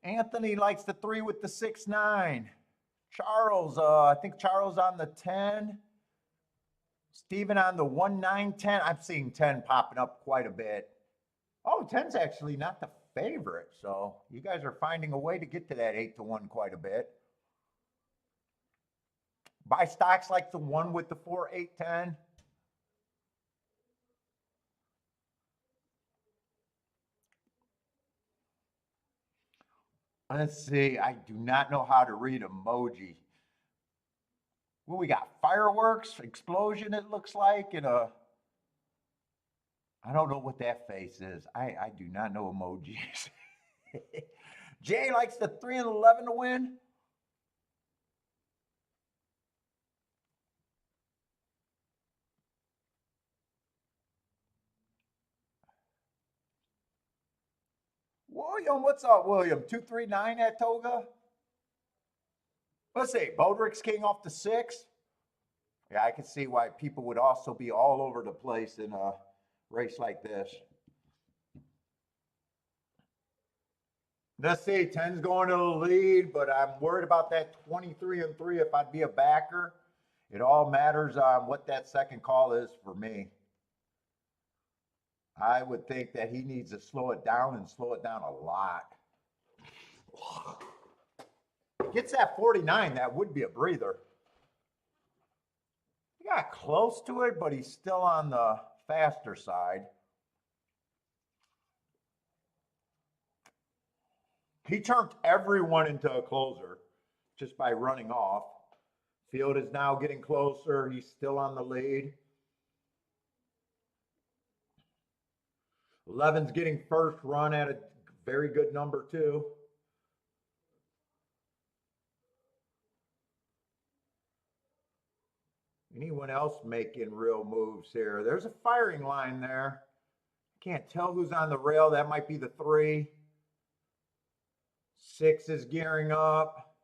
Anthony likes the 3 with the 6-9. Charles, I think Charles on the 10. Steven on the 1-9-10. I'm seeing 10 popping up quite a bit. Oh, 10's actually not the favorite. So you guys are finding a way to get to that 8-1 quite a bit. Buy stocks like the 1 with the 4-8-10. Let's see. I do not know how to read emoji. Well, we got fireworks, explosion, it looks like, and I don't know what that face is. I do not know emojis. Jay likes the 3 and 11 to win. William, what's up, William? 239 at Toga. Let's see. Bodrick's king off the 6. Yeah, I can see why people would also be all over the place in a race like this. Let's see, 10's going to the lead, but I'm worried about that 23 and 3 if I'd be a backer. It all matters on what that second call is for me. I would think that he needs to slow it down and slow it down a lot. Gets that 49, that would be a breather. He got close to it, but he's still on the faster side. He turned everyone into a closer just by running off. Field is now getting closer. He's still on the lead. 11's getting first run at a very good number, too. Anyone else making real moves here? There's a firing line there. Can't tell who's on the rail. That might be the 3. 6 is gearing up.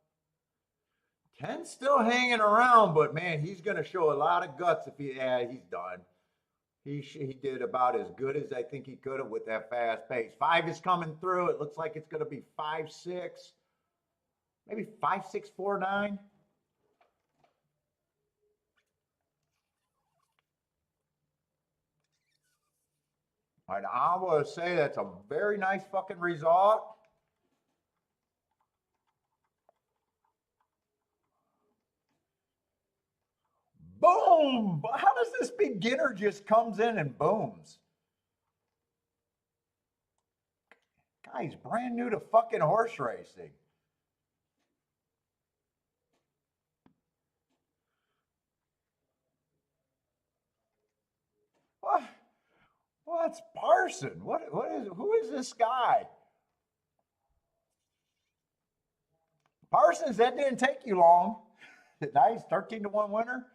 10's still hanging around, but man, he's going to show a lot of guts if he's done. He did about as good as I think he could have with that fast pace. 5 is coming through. It looks like it's going to be 5-6, maybe 5-6-4-9. All right, I will say that's a very nice fucking result. Boom! How does this beginner just comes in and booms? Guy's brand new to fucking horse racing. What? What's Parson? Who is this guy? Parsons, that didn't take you long. Nice, 13-1 winner.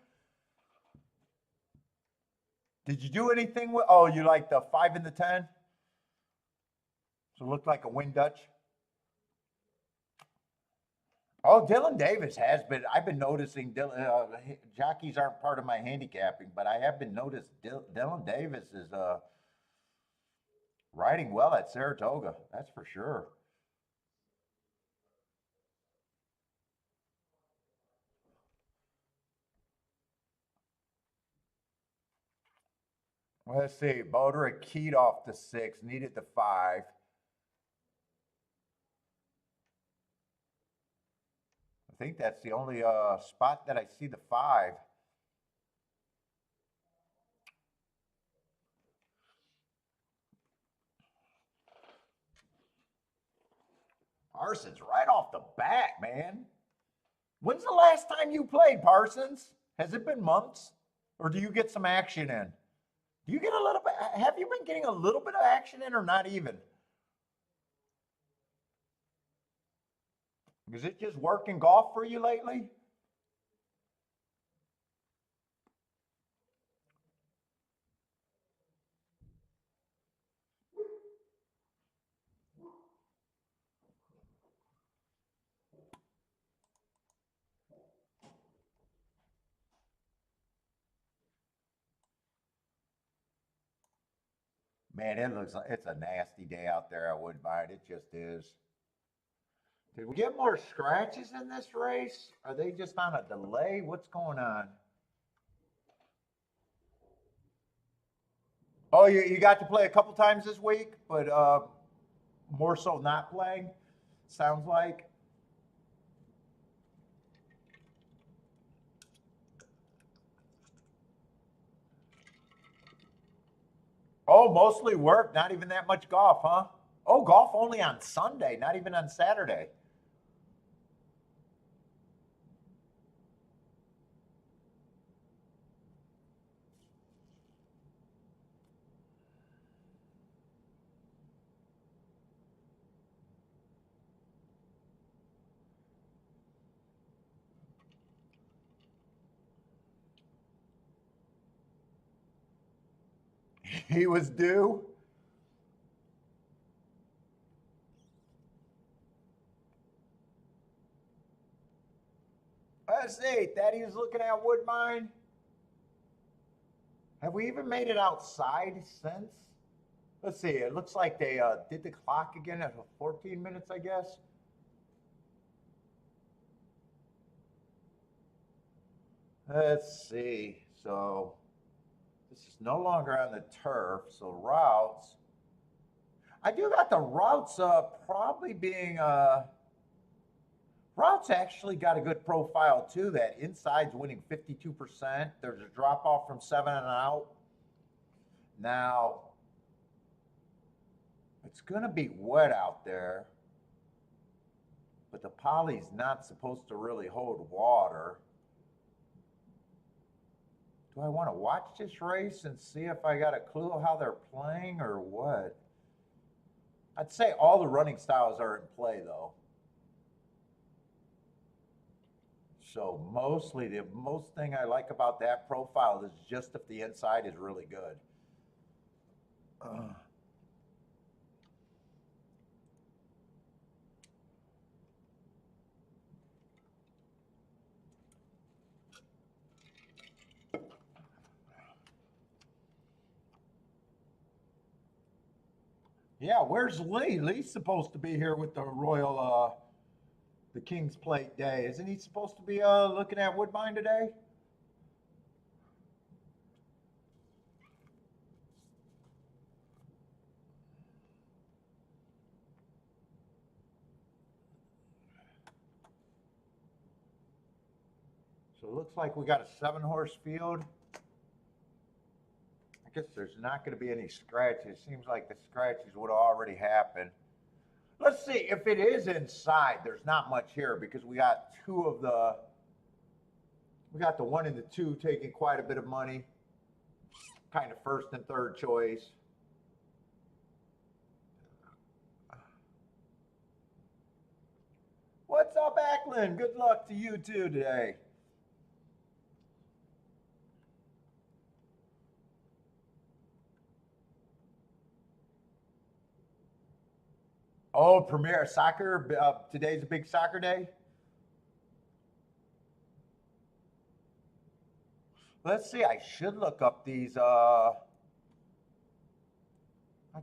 Did you do anything with, oh, you like the 5 and the 10? So it looked like a win Dutch. Oh, Dylan Davis has been, I've been noticing, jockeys aren't part of my handicapping, but I have been noticed Dylan Davis is riding well at Saratoga, that's for sure. Let's see, Boderick keyed off the 6, needed the 5. I think that's the only spot that I see the 5. Parsons right off the bat, man. When's the last time you played, Parsons? Has it been months? Or do you get some action in? Do you get a little bit? Have you been getting a little bit of action in or not even? Is it just working golf for you lately? Man, it looks like it's a nasty day out there at Woodbine. It just is. Did we get more scratches in this race? Are they just on a delay? What's going on? Oh, you got to play a couple times this week, but more so not playing, sounds like. Oh, mostly work, not even that much golf, huh? Oh, golf only on Sunday, not even on Saturday. He was due. Let's see. Daddy was looking at Woodbine. Have we even made it outside since? Let's see. It looks like they did the clock again at 14 minutes, I guess. Let's see. So this is no longer on the turf. So routes. I do got the routes probably being routes actually got a good profile too. That inside's winning 52%. There's a drop off from 7 and out. Now it's gonna be wet out there, but the poly's not supposed to really hold water. Do I want to watch this race and see if I got a clue how they're playing or what? I'd say all the running styles are in play though. So mostly the most thing I like about that profile is just if the inside is really good. Yeah, where's Lee? Lee's supposed to be here with the Royal, the King's Plate Day. Isn't he supposed to be looking at Woodbine today? So it looks like we got a 7-horse field. I guess there's not going to be any scratches. Seems like the scratches would have already happened. Let's see if it is inside. There's not much here because we got we got the 1 and the 2 taking quite a bit of money, kind of first and third choice. What's up, Ackland? Good luck to you too today. Oh, Premier Soccer. Today's a big soccer day. Let's see. I should look up these. I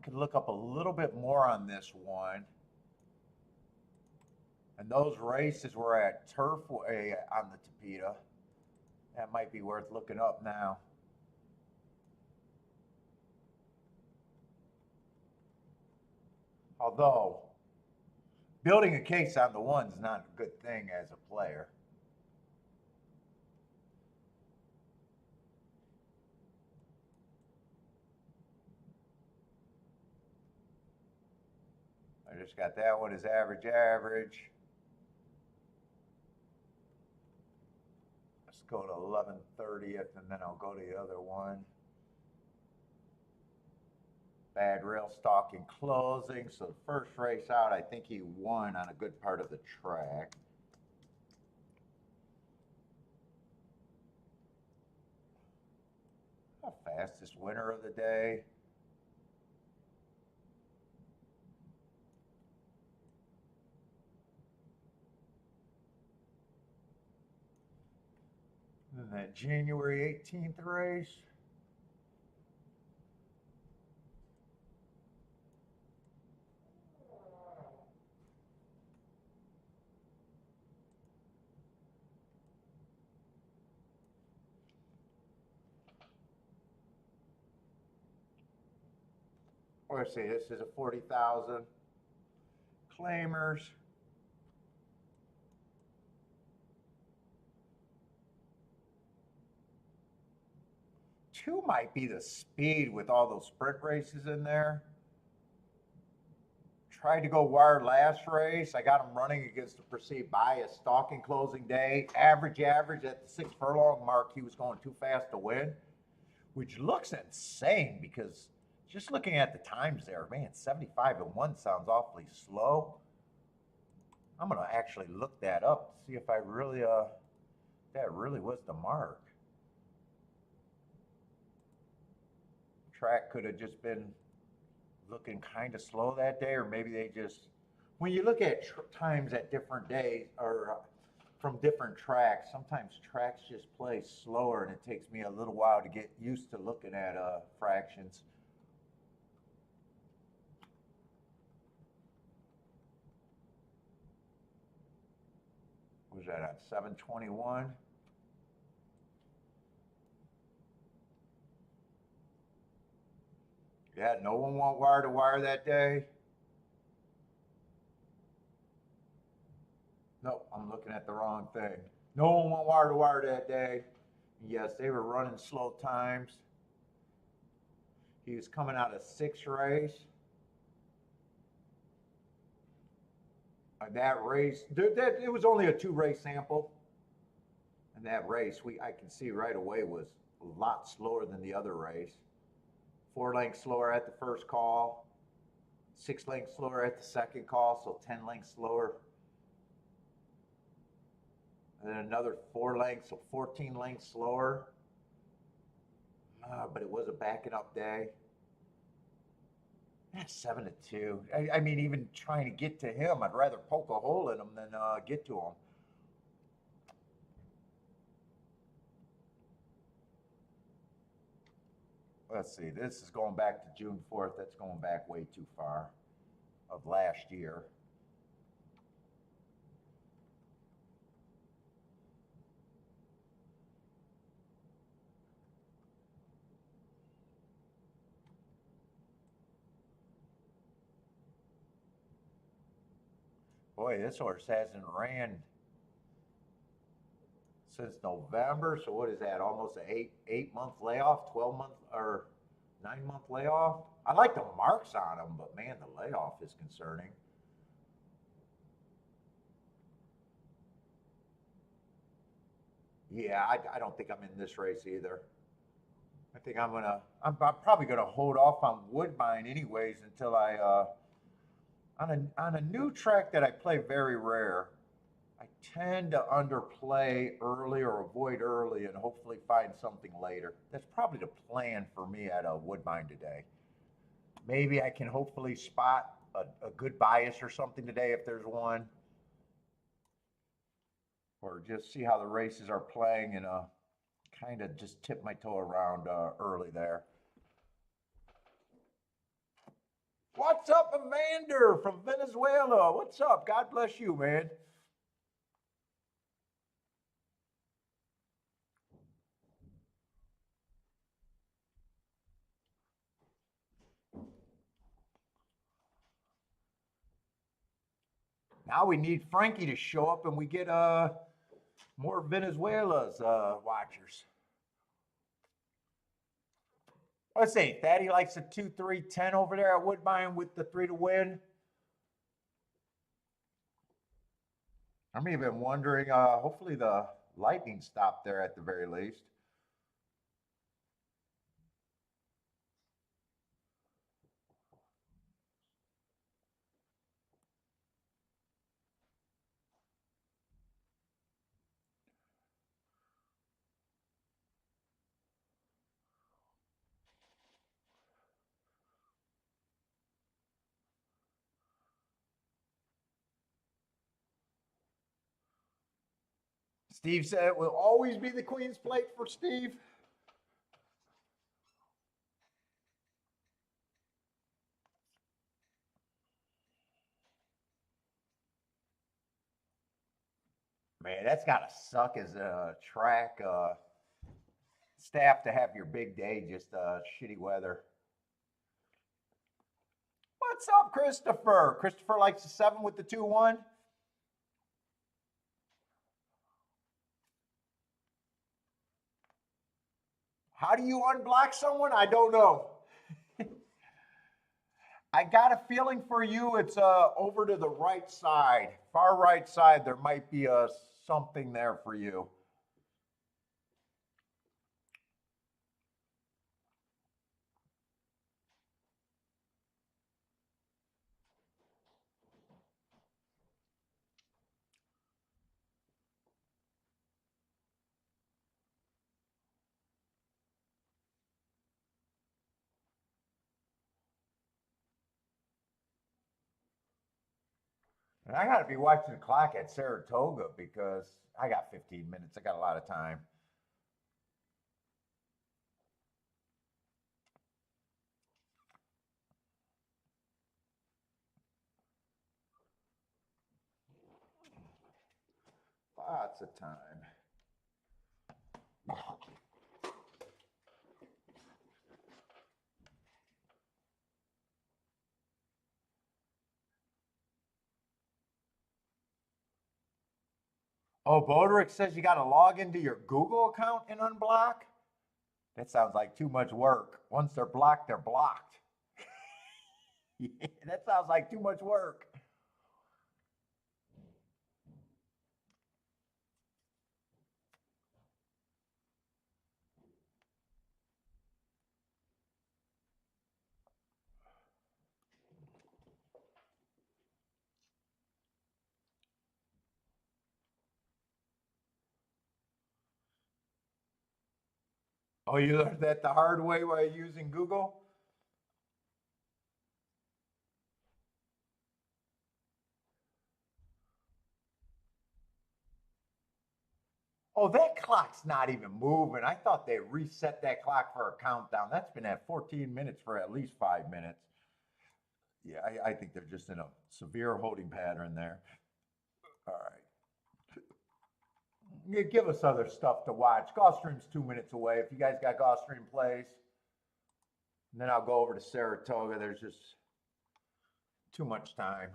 could look up a little bit more on this one. And those races were at Turfway on the Tapeta. That might be worth looking up now. Although, building a case on the one's not a good thing as a player. I just got that one as average. Let's go to 11/30th and then I'll go to the other one. Bad rail stalking closing. So the first race out, I think he won on a good part of the track. The fastest winner of the day. And that January 18th race. Let's see, this is a 40,000. Claimers. Two might be the speed with all those sprint races in there. Tried to go wire last race. I got him running against the perceived bias. Stalking closing day. Average at the 6 furlong mark, he was going too fast to win, which looks insane because just looking at the times there, man, 75 and 1 sounds awfully slow. I'm going to actually look that up to see if I really, that really was the mark. Track could have just been looking kind of slow that day, or maybe they just, when you look at times at different days or from different tracks, sometimes tracks just play slower and it takes me a little while to get used to looking at fractions. What was that at 721? Yeah, no one went wire to wire that day. Nope, I'm looking at the wrong thing. No one went wire to wire that day. Yes, they were running slow times. He was coming out of 6th race. That race, it was only a 2-race sample. And that race, I can see right away, was a lot slower than the other race. 4 lengths slower at the first call, 6 lengths slower at the second call, so 10 lengths slower. And then another 4 lengths, so 14 lengths slower. But it was a backing up day. That's 7-2. I mean, even trying to get to him, I'd rather poke a hole in him than get to him. Let's see, this is going back to June 4th. That's going back way too far of last year. Boy, this horse hasn't ran since November. So what is that? Almost an 8-month layoff, 12-month or 9-month layoff. I like the marks on him, but man, the layoff is concerning. Yeah, I don't think I'm in this race either. I think I'm probably gonna hold off on Woodbine anyways until I on a new track that I play very rare. I tend to underplay early or avoid early and hopefully find something later. That's probably the plan for me at Woodbine today. Maybe I can hopefully spot a good bias or something today if there's one. Or just see how the races are playing and kind of just tip my toe around early there. What's up, Evander from Venezuela? What's up? God bless you, man. Now we need Frankie to show up and we get more Venezuela's watchers. Let's see, Thaddy likes a 2-3-10 over there at Woodbine with the 3 to win. I'm even wondering, hopefully the lightning stopped there at the very least. Steve said it will always be the Queen's Plate for Steve. Man, that's got to suck as a track staff to have your big day, just shitty weather. What's up, Christopher? Christopher likes the 7 with the 2-1. How do you unblock someone? I don't know. I got a feeling for you, it's over to the right side, far right side. There might be something there for you. And I got to be watching the clock at Saratoga because I got 15 minutes. I got a lot of time. Lots of time. Oh, Boderick says you got to log into your Google account and unblock? That sounds like too much work. Once they're blocked, they're blocked. Yeah, that sounds like too much work. Oh, you learned that the hard way while using Google? Oh, that clock's not even moving. I thought they reset that clock for a countdown. That's been at 14 minutes for at least 5 minutes. Yeah, I think they're just in a severe holding pattern there. All right. Give us other stuff to watch. Gulfstream's 2 minutes away. If you guys got Gulfstream plays, and then I'll go over to Saratoga. There's just too much time.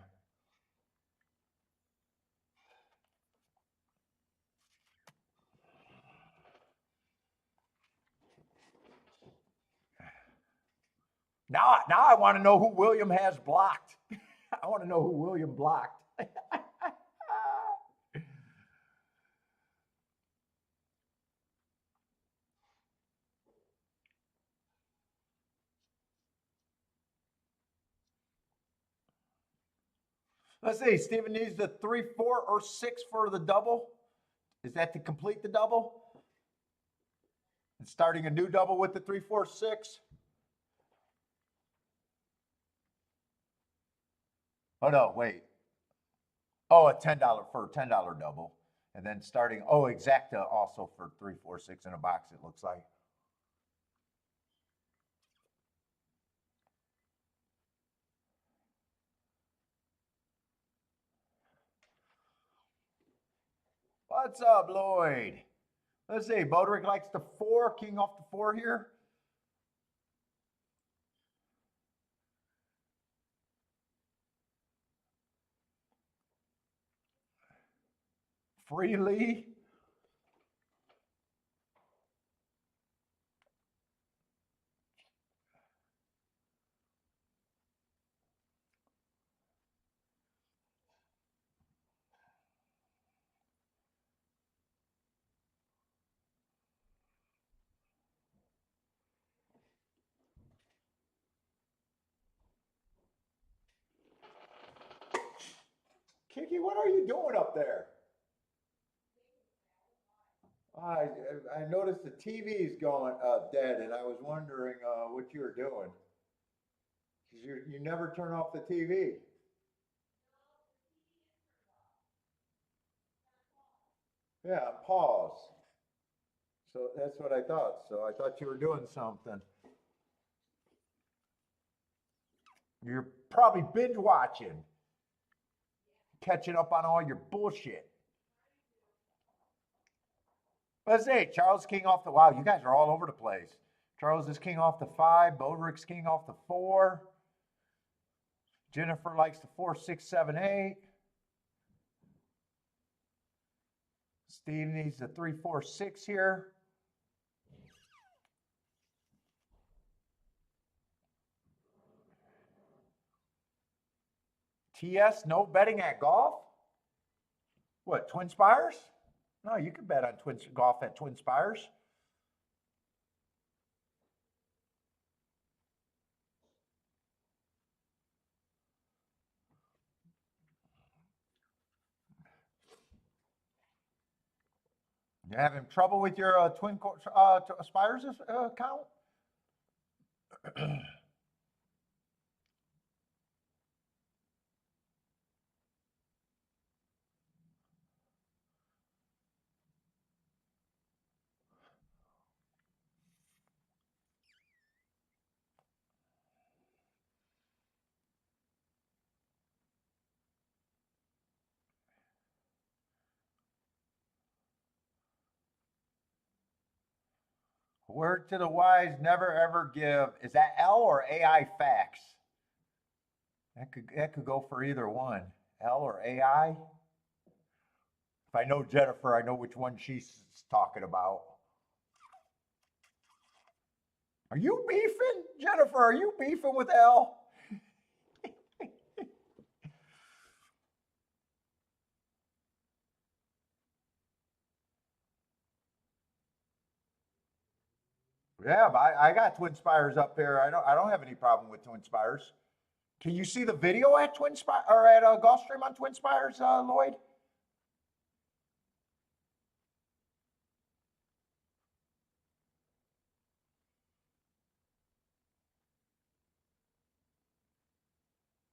Now I want to know who William has blocked. I want to know who William blocked. Let's see. Steven needs the 3, 4, or 6 for the double. Is that to complete the double? And starting a new double with the 3, 4, 6? Oh no, wait. Oh, a $10 for a $10 double. And then starting, oh, exacta also for 3, 4, 6 in a box, it looks like. What's up, Lloyd? Let's see. Boderick likes the 4, king off the 4 here. Freely. Kiki, what are you doing up there? I noticed the TV's going dead, and I was wondering what you were doing. Because you never turn off the TV. Yeah, pause. So that's what I thought. So I thought you were doing something. You're probably binge watching, catching up on all your bullshit. Let's see. Charles King off the, wow, you guys are all over the place. Charles is king off the 5. Boderick's king off the 4. Jennifer likes the 4, 6, 7, 8. Steve needs the 3, 4, 6 here. TS, no betting at golf? What, Twin Spires? No, you can bet on golf at Twin Spires. You having trouble with your Twin Spires account? Word to the wise, never ever give. Is that L or AI facts? That could go for either one. L or AI? If I know Jennifer, I know which one she's talking about. Are you beefing? Jennifer, are you beefing with L? Yeah, but I got Twin Spires up there. I don't have any problem with Twin Spires. Can you see the video at Twin Spire or at Gulfstream on Twin Spires, Lloyd?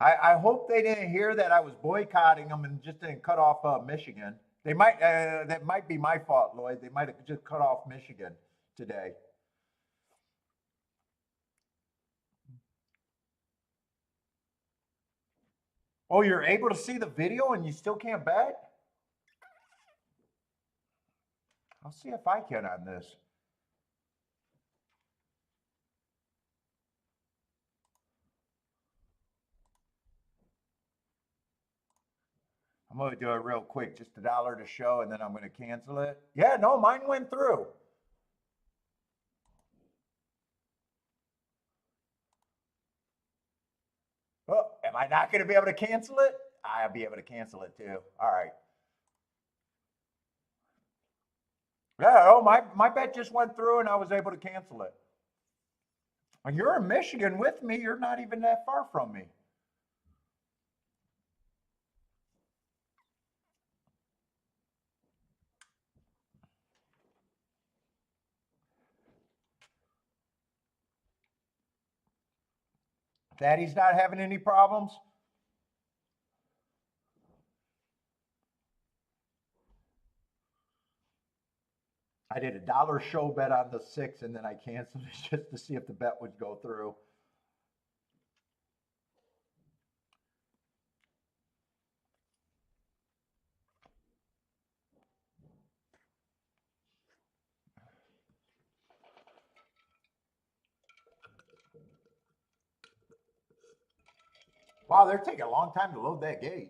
I hope they didn't hear that I was boycotting them and just didn't cut off Michigan. They might that might be my fault, Lloyd. They might have just cut off Michigan today. Oh, you're able to see the video and you still can't bet? I'll see if I can on this. I'm going to do it real quick, just $1 to show, and then I'm going to cancel it. Yeah, no, mine went through. Oh, am I not going to be able to cancel it? I'll be able to cancel it too. All right. Yeah, oh, my bet just went through and I was able to cancel it. And you're in Michigan with me. You're not even that far from me. Daddy's not having any problems? I did $1 show bet on the 6 and then I canceled it just to see if the bet would go through. Wow, they're taking a long time to load that gate.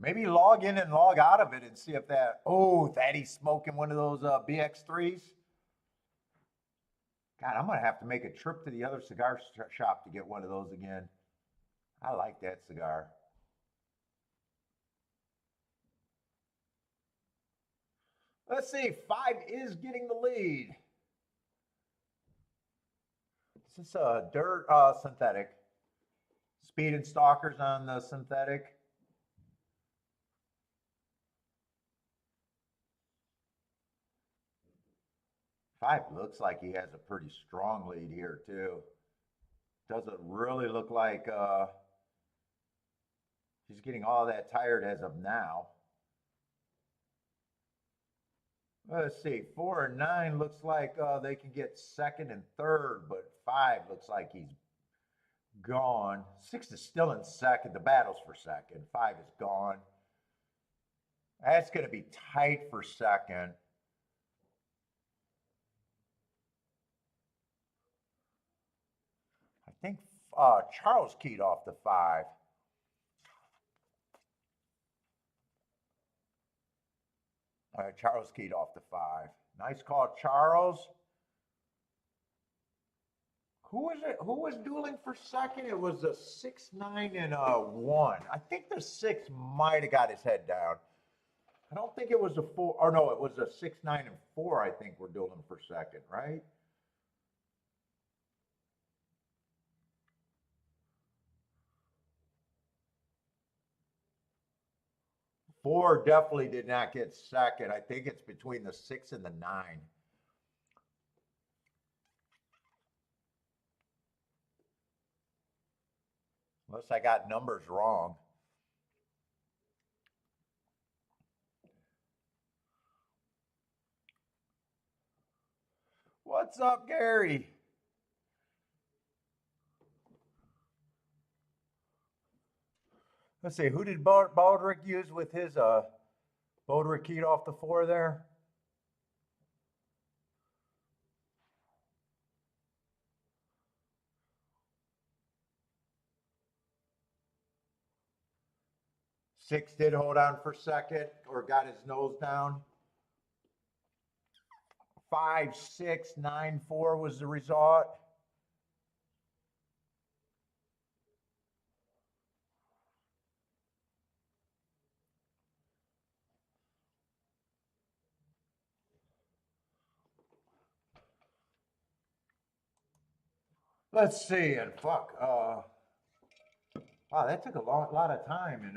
Maybe log in and log out of it and see if that. Oh, Thaddeus smoking one of those BX3s. God, I'm gonna have to make a trip to the other cigar shop to get one of those again. I like that cigar. Let's see, 5 is getting the lead. This is a dirt synthetic. Speed and Stalkers on the synthetic. 5 looks like he has a pretty strong lead here too. Doesn't really look like he's getting all that tired as of now. Let's see, 4 and 9 looks like they can get second and third, but 5 looks like he's gone. 6 is still in second. The battle's for second. 5 is gone. That's going to be tight for second. I think Charles keyed off the 5. All right, Charles keyed off the 5. Nice call, Charles. Who was it? Who was dueling for second? It was a 6, 9, and a 1. I think the 6 might have got his head down. I don't think it was a 4. Or no, it was a 6, 9, and 4. I think we're dueling for second, right? Four definitely did not get second. I think it's between the 6 and the 9. Unless I got numbers wrong. What's up, Gary? Let's see, who did Baldrick use with his Baldrick keyed off the 4 there? Six did hold on for second or got his nose down. 5, 6, 9, 4 was the result. Let's see, and fuck, wow, that took a lot of time. And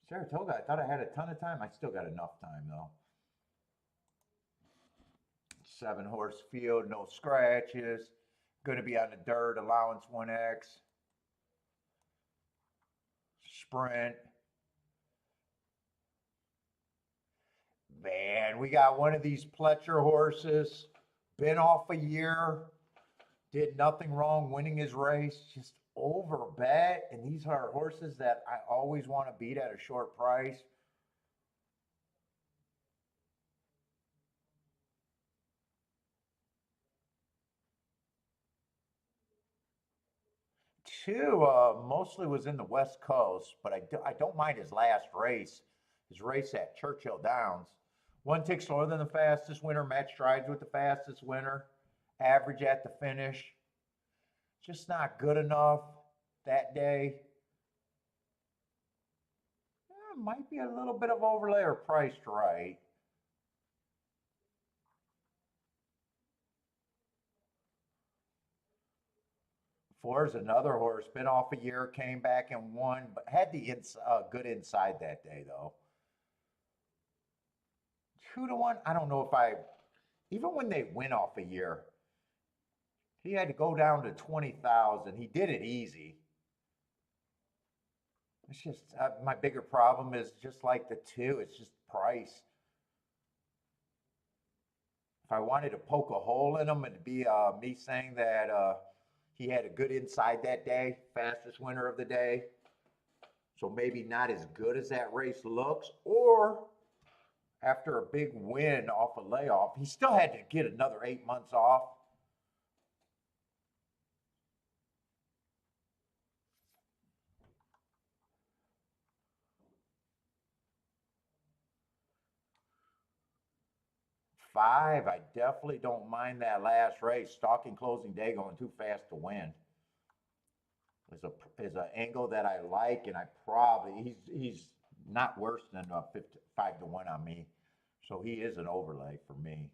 Saratoga, I thought I had a ton of time. I still got enough time though. 7-horse field, no scratches. Going to be on the dirt, allowance 1X. Sprint. Man, we got one of these Pletcher horses. Been off a year. Did nothing wrong winning his race. Just over bet. And these are horses that I always want to beat at a short price. Two mostly was in the West Coast, but I don't mind his last race, his race at Churchill Downs. One tick slower than the fastest winner, match strides with the fastest winner, average at the finish. Just not good enough that day. Might be a little bit of overlay or priced right. Four is another horse, been off a year, came back and won, but had the good inside that day though. 2-1, I don't know if even when they win off a year, he had to go down to 20,000. He did it easy. It's just my bigger problem is just like the 2, it's just price. If I wanted to poke a hole in him, it'd be me saying that he had a good inside that day, fastest winner of the day. So maybe not as good as that race looks, or after a big win off a layoff, he still had to get another 8 months off. Five, I definitely don't mind that last race. Stalking closing day going too fast to win is an angle that I like, and I probably he's not worse than 5-1 on me, so he is an overlay for me.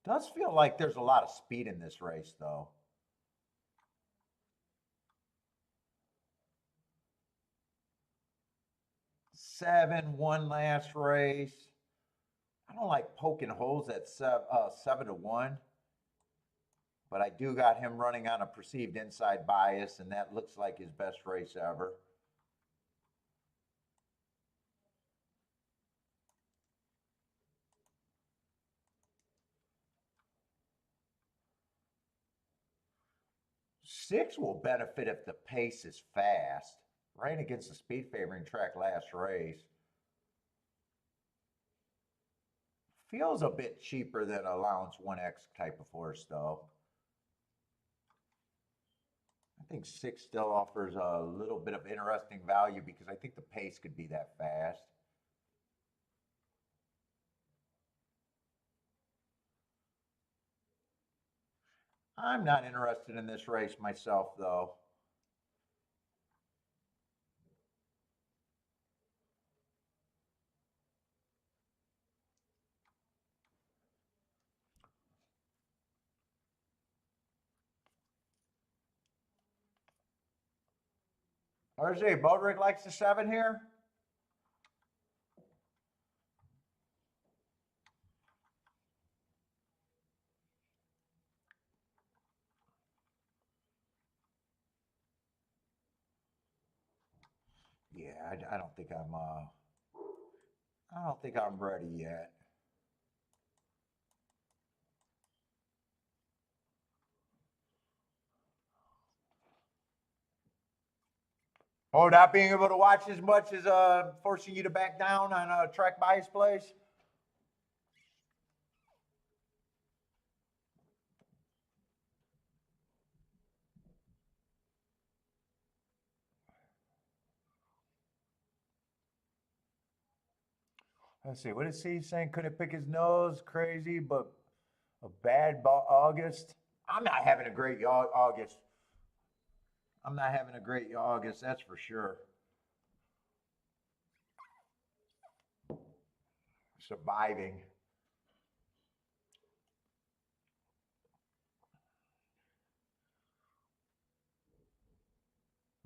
Does feel like there's a lot of speed in this race though. 7, one last race. I don't like poking holes at 7-1, but I do got him running on a perceived inside bias, and that looks like his best race ever. 6 will benefit if the pace is fast. Right against the speed favoring track last race. Feels a bit cheaper than allowance 1X type of horse, though. I think 6 still offers a little bit of interesting value because I think the pace could be that fast. I'm not interested in this race myself, though. RJ Bodrick likes the 7 here. Yeah, I don't think I'm ready yet. Oh, not being able to watch as much as forcing you to back down on track bias plays? Let's see, what is he saying? Couldn't pick his nose, crazy, but a bad August. I'm not having a great August. I'm not having a great August, that's for sure. Surviving.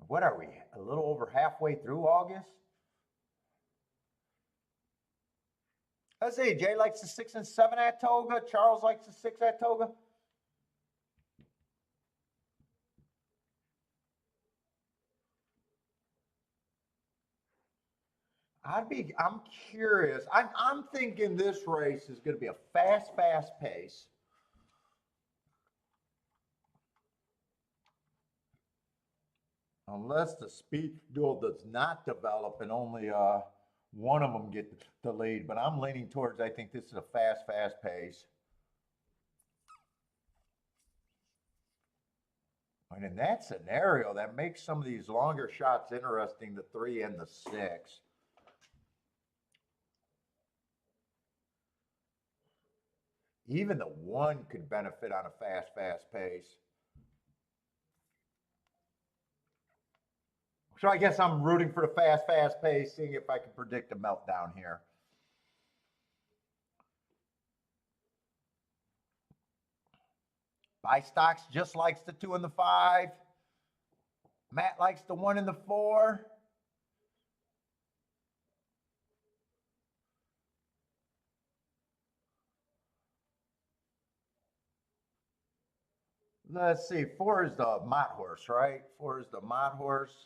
What are we? A little over halfway through August? Let's see, Jay likes the 6 and 7 at Toga. Charles likes the 6 at Toga. I'm curious. I'm thinking this race is going to be a fast pace. Unless the speed duel does not develop and only one of them get the lead. But I'm leaning towards, I think this is a fast pace. And in that scenario, that makes some of these longer shots interesting, the 3 and the 6. Even the 1 could benefit on a fast pace. So I guess I'm rooting for the fast pace, seeing if I can predict a meltdown here. Buy stocks just likes the 2 and the 5. Matt likes the 1 and the 4. Let's see, 4 is the Mott horse, right? 4 is the Mott horse.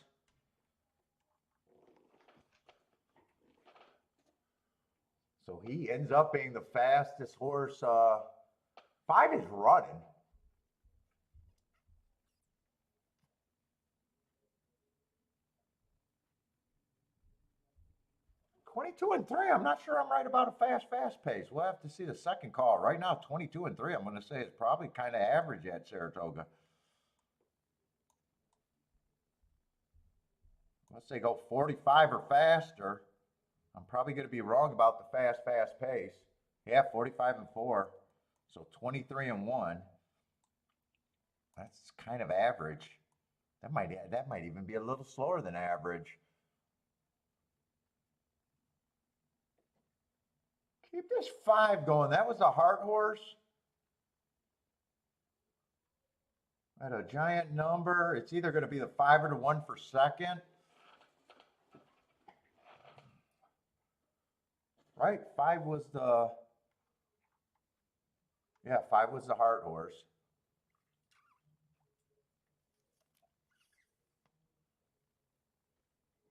So he ends up being the fastest horse. 5 is running. $22 and 3. I'm not sure I'm right about a fast pace. We'll have to see the second call. Right now, 22 and 3. I'm going to say it's probably kind of average at Saratoga. Let's say go 45 or faster. I'm probably going to be wrong about the fast pace. Yeah, 45 and 4. So 23 and 1. That's kind of average. That might even be a little slower than average. Keep this 5 going. That was a heart horse. At a giant number. It's either going to be the 5 or the 1 for second. Right? 5 was the... Yeah, 5 was the heart horse.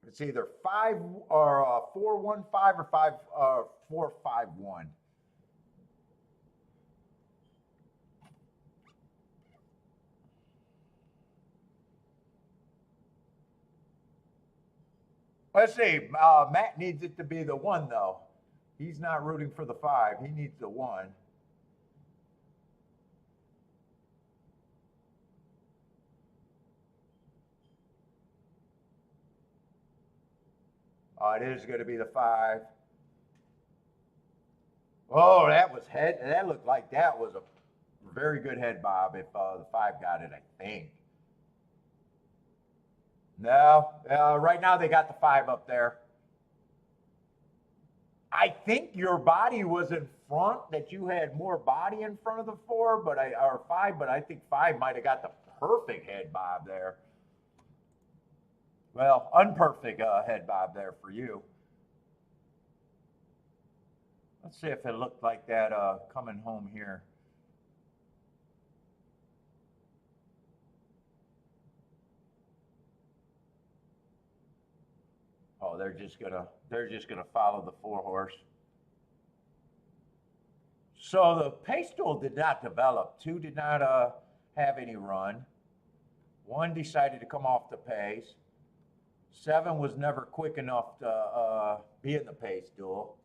It's either 5 or 4-1-5 or 4-5-1. Let's see. Matt needs it to be the 1, though. He's not rooting for the 5. He needs the 1. It is going to be the 5. Oh, that was head. That looked like that was a very good head bob if the 5 got it, I think. No, right now they got the 5 up there. I think your body was in front, that you had more body in front of the 4, or 5, but I think 5 might have got the perfect head bob there. Well, unperfect head bob there for you. Let's see if it looked like that coming home here. Oh, they're just gonna follow the 4 horse. So the pace duel did not develop. 2 did not have any run. 1 decided to come off the pace. 7 was never quick enough to be in the pace duel.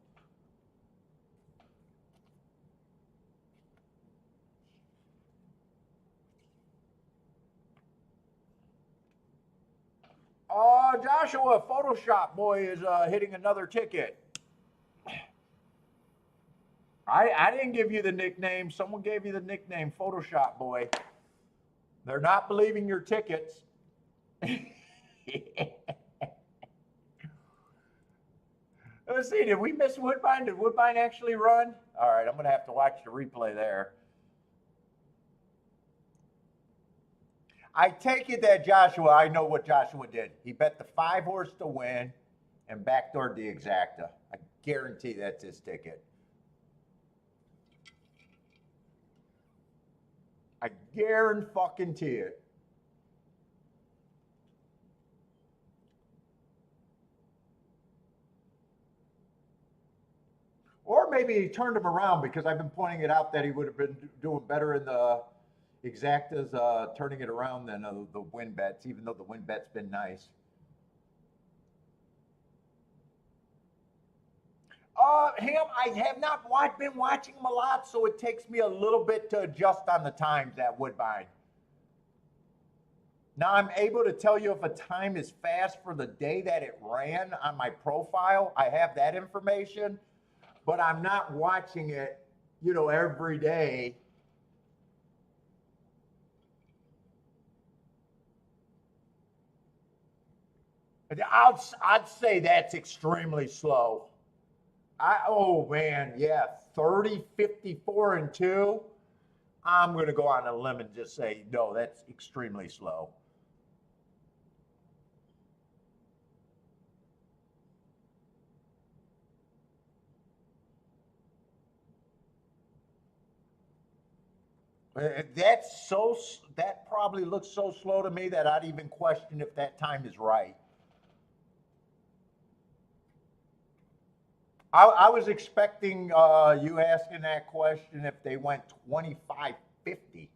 Joshua, Photoshop boy is hitting another ticket. I didn't give you the nickname. Someone gave you the nickname, Photoshop boy. They're not believing your tickets. Let's see, did we miss Woodbine? Did Woodbine actually run? All right, I'm going to have to watch the replay there. I take it that Joshua, I know what Joshua did. He bet the 5 horse to win and backdoored the exacta. I guarantee that's his ticket. I guarantee it. Or maybe he turned him around, because I've been pointing it out that he would have been doing better in the exactas, turning it around than the win bets, even though the win bet's been nice. Him, I have not been watching him a lot, so it takes me a little bit to adjust on the times at Woodbine. Now, I'm able to tell you if a time is fast for the day that it ran on my profile. I have that information, but I'm not watching it, every day. I'd say that's extremely slow. Oh man, yeah, 30, 54, and 2. I'm going to go on a limb and just say, no, that's extremely slow. That probably looks so slow to me that I'd even question if that time is right. I was expecting you asking that question if they went 25-50.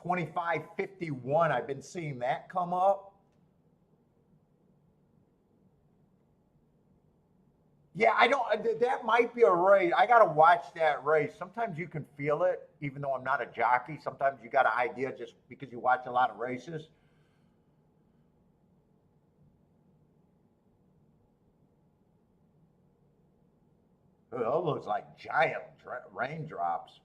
25-51. I've been seeing that come up. Yeah, I don't. That might be a race. I got to watch that race. Sometimes you can feel it, even though I'm not a jockey. Sometimes you got an idea just because you watch a lot of races. Those looks like giant raindrops.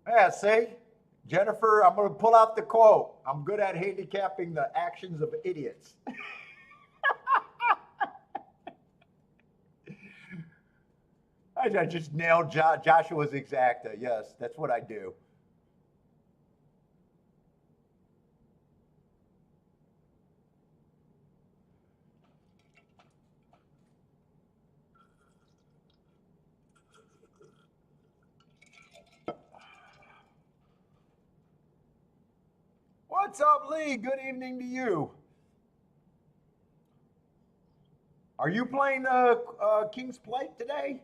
Yeah, see? Jennifer, I'm going to pull out the quote. I'm good at handicapping the actions of idiots. I just nailed Joshua's exacta. Yes, that's what I do. What's up, Lee? Good evening to you. Are you playing the King's Plate today?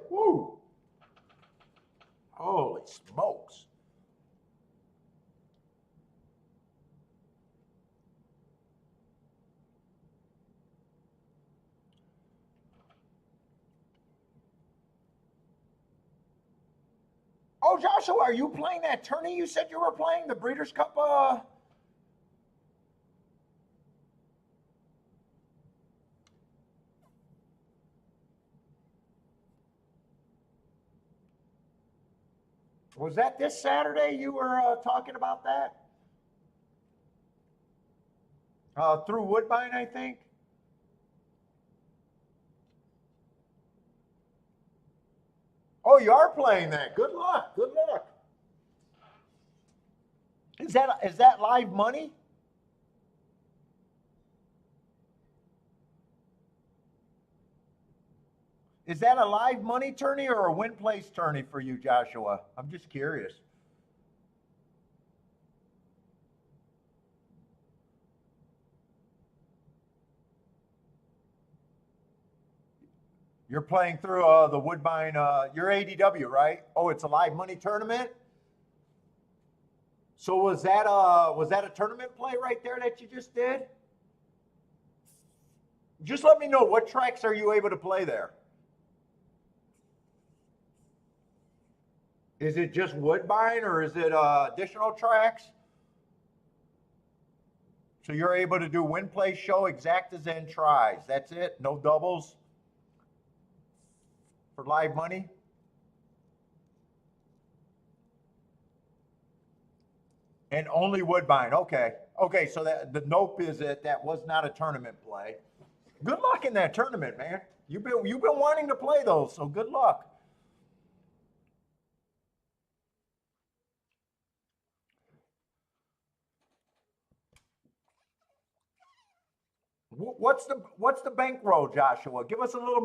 Woo! Holy smokes. Oh, Joshua, are you playing that tourney you said you were playing? The Breeders' Cup? Was that this Saturday you were talking about that? Through Woodbine, I think. Oh, you are playing that. Good luck. Good luck. Is that live money? Is that a live money tourney or a win place tourney for you, Joshua? I'm just curious. You're playing through the Woodbine. You're ADW, right? Oh, it's a live money tournament. So was that a tournament play right there that you just did? Just let me know, what tracks are you able to play there? Is it just Woodbine or is it additional tracks? So you're able to do win, play, show, exactas, and tries. That's it? No doubles for live money? And only Woodbine. Okay. Okay, so the nope is it. That was not a tournament play. Good luck in that tournament, man. You've been wanting to play those, so good luck. What's the bankroll, Joshua? Give us a little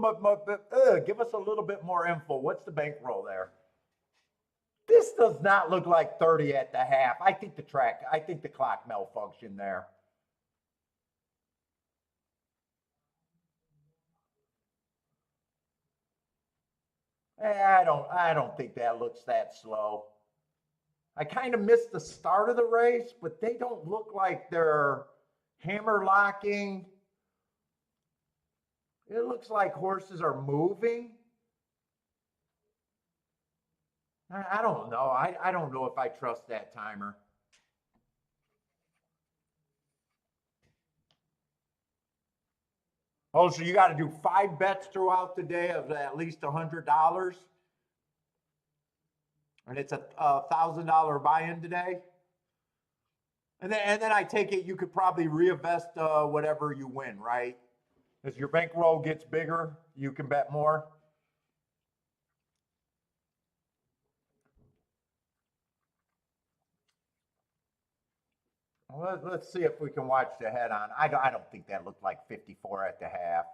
give us a little bit more info. What's the bankroll there? This does not look like 30 at the half. I think the clock malfunctioned there. I don't think that looks that slow. I kind of missed the start of the race, but they don't look like they're hammer locking. It looks like horses are moving. I don't know. I don't know if I trust that timer. Oh, so you got to do 5 bets throughout the day of at least $100, and it's a $1,000 buy-in today. And then I take it you could probably reinvest whatever you win, right? As your bankroll gets bigger, you can bet more. Well, let's see if we can watch the head on. I don't think that looked like 54 at the half.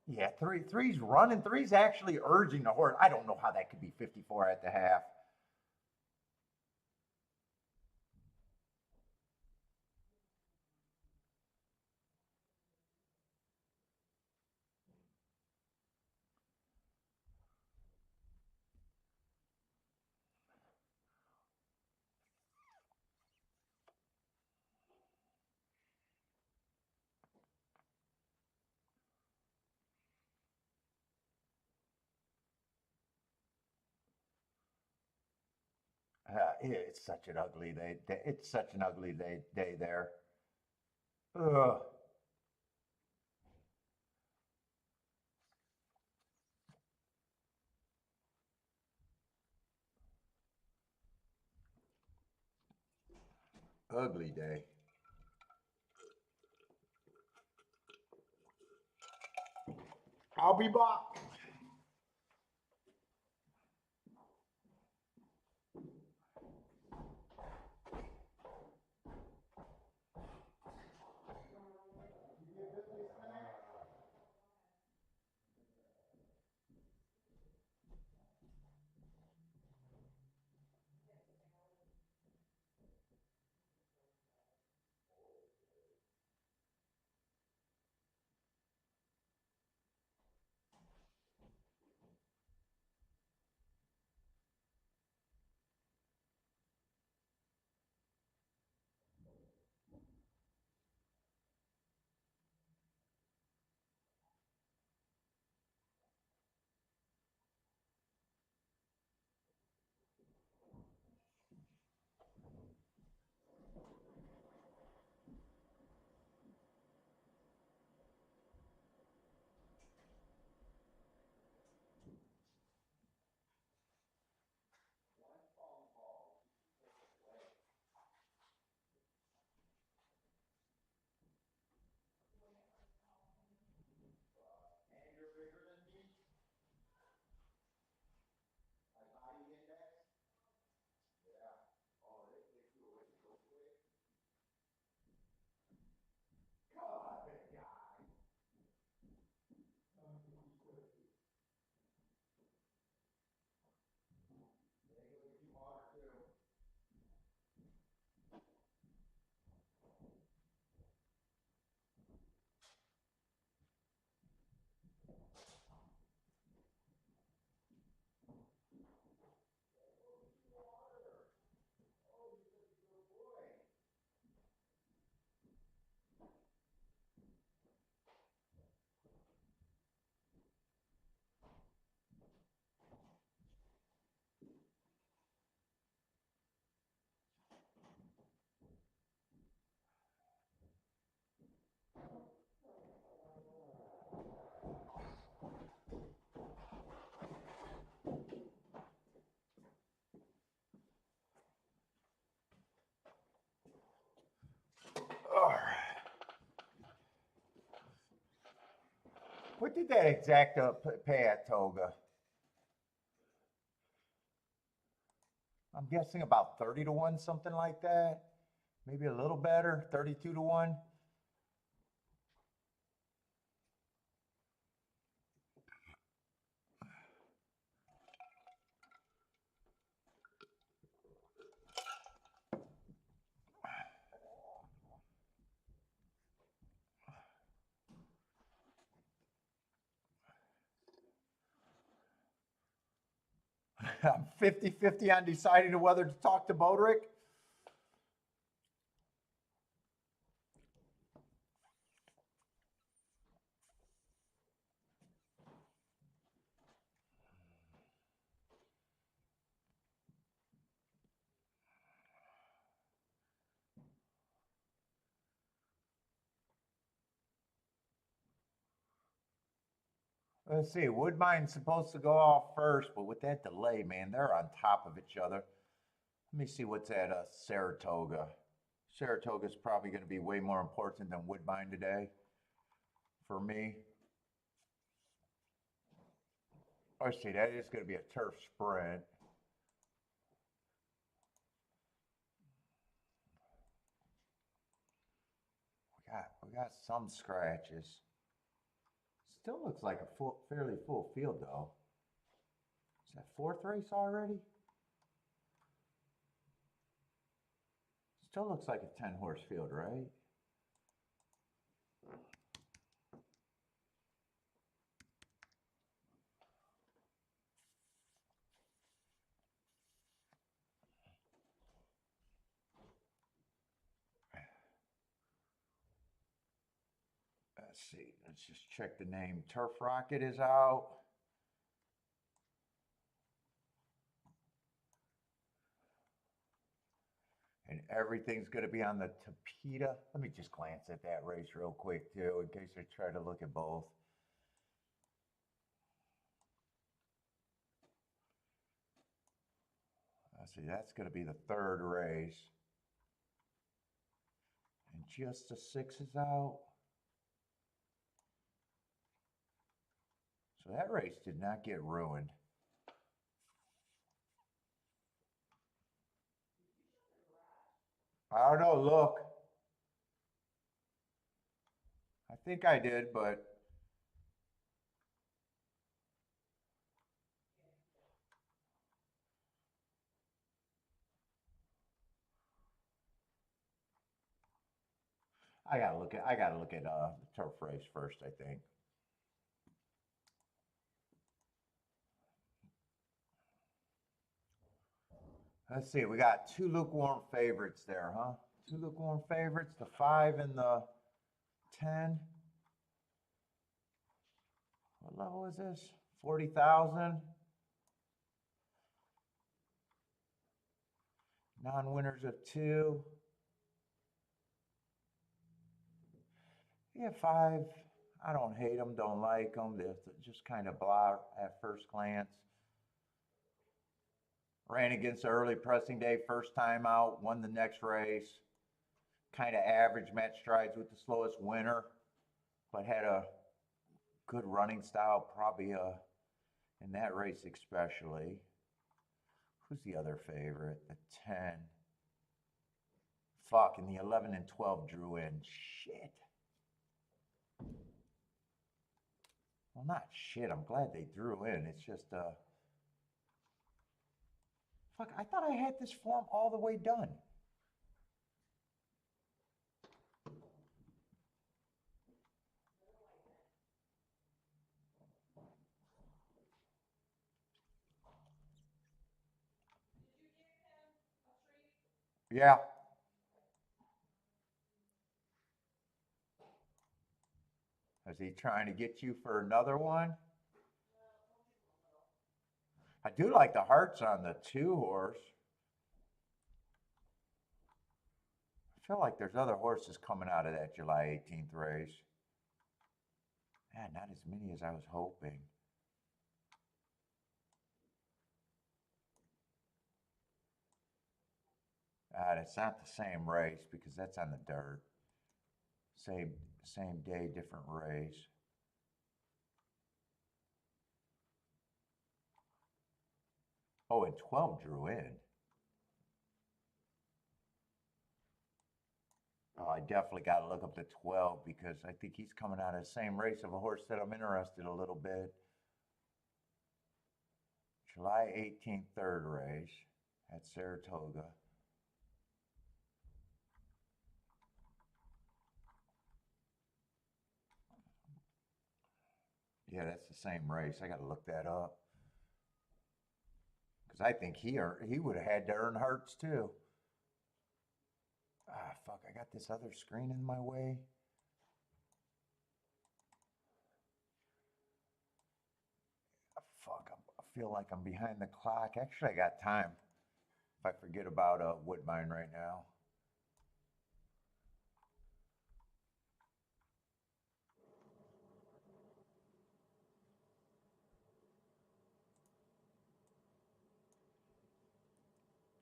Yeah, three's running. Three's actually urging the horse. I don't know how that could be 54 at the half. It's such an ugly day. It's such an ugly day there. Ugh, ugly day. I'll be back. What did that exacta pay at Toga? I'm guessing about 30 to 1, something like that. Maybe a little better, 32 to 1. I'm 50-50 on deciding whether to talk to Bodrick. Let's see, Woodbine's supposed to go off first, but with that delay, man, they're on top of each other. Let me see what's at Saratoga. Saratoga's probably going to be way more important than Woodbine today for me. Let's see, that is going to be a turf sprint. We got some scratches. Still looks like a fairly full field though. Is that 4th race already? Still looks like a 10-horse field, right? Let's see, let's just check the name. Turf Rocket is out. And everything's going to be on the Tapeta. Let me just glance at that race real quick too, in case I try to look at both. Let's see, that's going to be the 3rd race. And just the 6 is out. So that race did not get ruined. I don't know, look. I think I did, but I gotta look at the turf race first, I think. Let's see, we got 2 lukewarm favorites there, huh? 2 lukewarm favorites, the 5 and the 10. What level is this? 40,000. Non-winners of 2. Yeah, 5. I don't hate them, don't like them. They're just kind of blah at first glance. Ran against the early pressing day, first time out, won the next race. Kind of average match strides with the slowest winner, but had a good running style, probably in that race especially. Who's the other favorite? The 10. Fuck, and the 11 and 12 drew in. Shit. Well, not shit. I'm glad they drew in. It's just, fuck, I thought I had this form all the way done. Yeah. Is he trying to get you for another one? I do like the hearts on the 2-horse. I feel like there's other horses coming out of that July 18th race. Man, not as many as I was hoping. It's not the same race because that's on the dirt. Same day, different race. Oh, and 12 drew in. Oh, I definitely got to look up the 12 because I think he's coming out of the same race of a horse that I'm interested a little bit. July 18th, third race at Saratoga. Yeah, that's the same race. I got to look that up because I think he would have had to earn Hertz too. Ah, fuck! I got this other screen in my way. Fuck! I feel like I'm behind the clock. Actually, I got time. If I forget about Woodbine right now.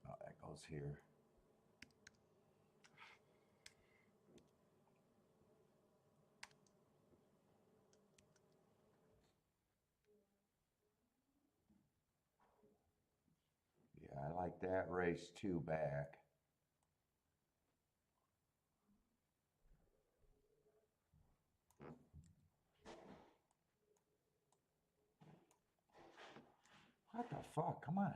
Oh, that goes here. Yeah, I like that race too back. What the fuck? Come on.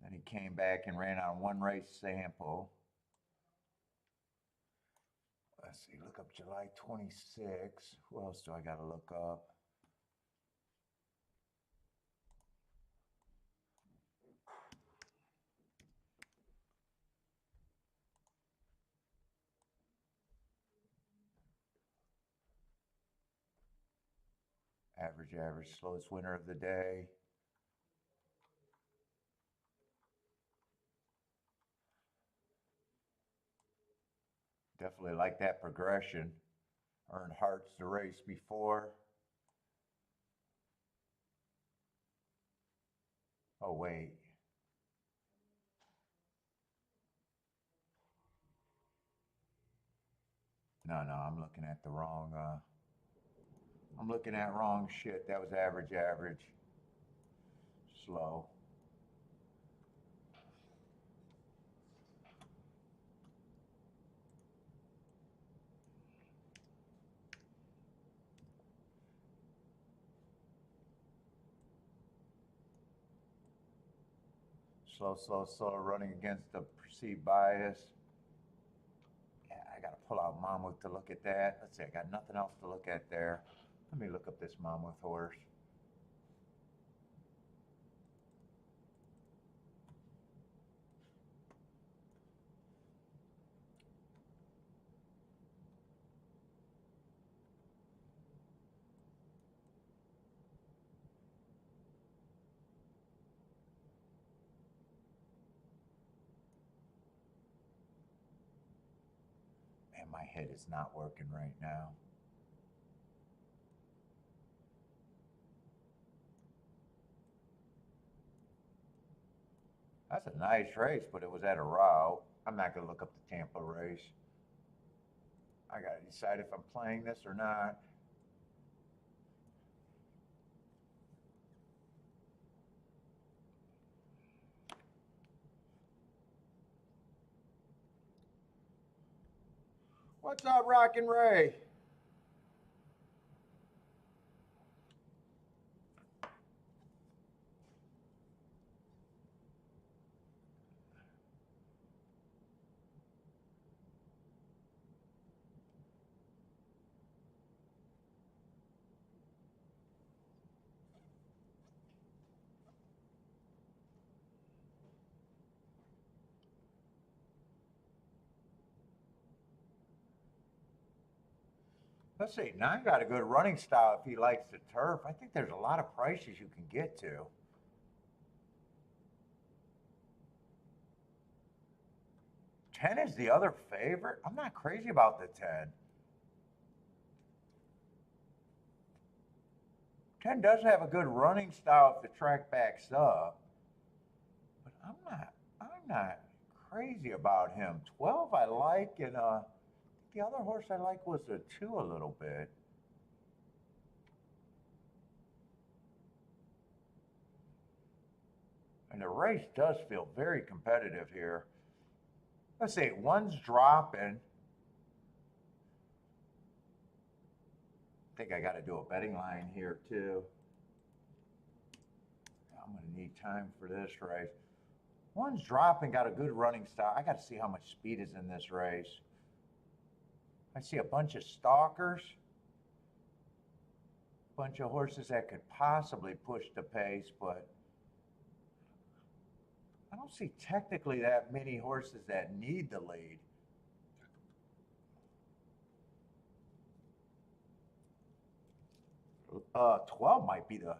Then he came back and ran on one race sample. Let's see, look up July 26. Who else do I got to look up? Average, slowest winner of the day. Definitely like that progression. Earned Hearts the race before. Oh, wait. No, I'm looking at the wrong, I'm looking at wrong shit. That was average. Slow. Slow, running against the perceived bias. Yeah, I got to pull out Monmouth to look at that. Let's see, I got nothing else to look at there. Let me look up this Monmouth horse. Man, my head is not working right now. That's a nice race, but it was at a route. I'm not going to look up the Tampa race. I got to decide if I'm playing this or not. What's up, Rockin' Ray? Let's see. Nine got a good running style if he likes the turf. I think there's a lot of prices you can get to. 10 is the other favorite. I'm not crazy about the 10. 10 does have a good running style if the track backs up. But I'm not crazy about him. 12 I like, and the other horse I like was a 2 a little bit. And the race does feel very competitive here. Let's see, one's dropping. I think I got to do a betting line here too. I'm going to need time for this race. One's dropping, got a good running style. I got to see how much speed is in this race. I see a bunch of stalkers, a bunch of horses that could possibly push the pace, but I don't see technically that many horses that need the lead. Uh, 12 might be the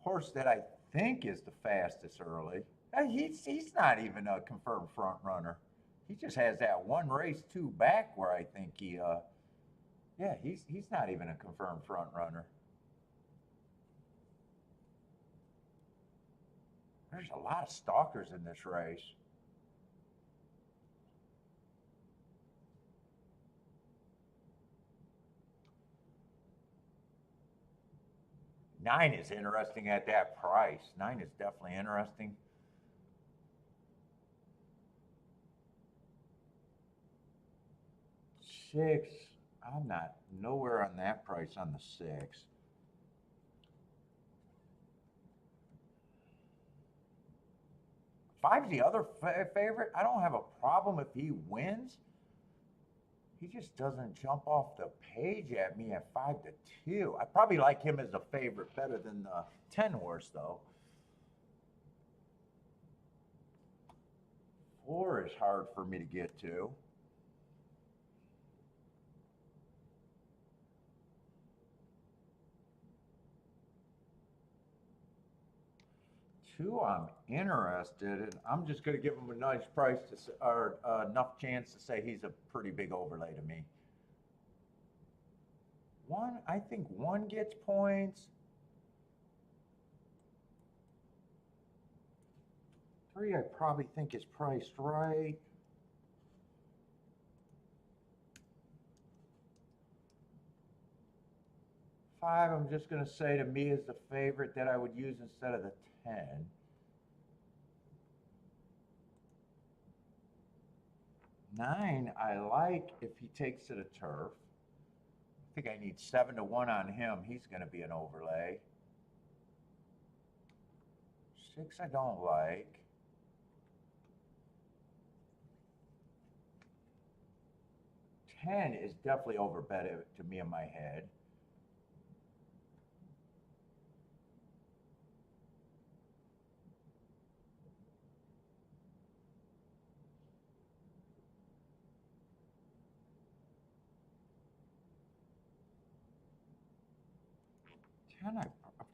horse that I think is the fastest early. He's not even a confirmed front runner. He just has that one race two back where I think yeah, he's not even a confirmed front runner. There's a lot of stalkers in this race. Nine is interesting at that price. Nine is definitely interesting. Six, I'm not nowhere on that price on the six. Five's the other favorite. I don't have a problem if he wins. He just doesn't jump off the page at me at 5-2. I probably like him as a favorite better than the 10 horse though. 4 is hard for me to get to. 2, I'm interested, and I'm just going to give him a nice price to, or enough chance to say he's a pretty big overlay to me. 1, I think 1 gets points. 3, I probably think is priced right. 5, I'm just going to say to me is the favorite that I would use instead of the 10. 9, I like if he takes to the turf. I think I need 7-1 on him. He's going to be an overlay. 6, I don't like. 10 is definitely overbetted to me in my head.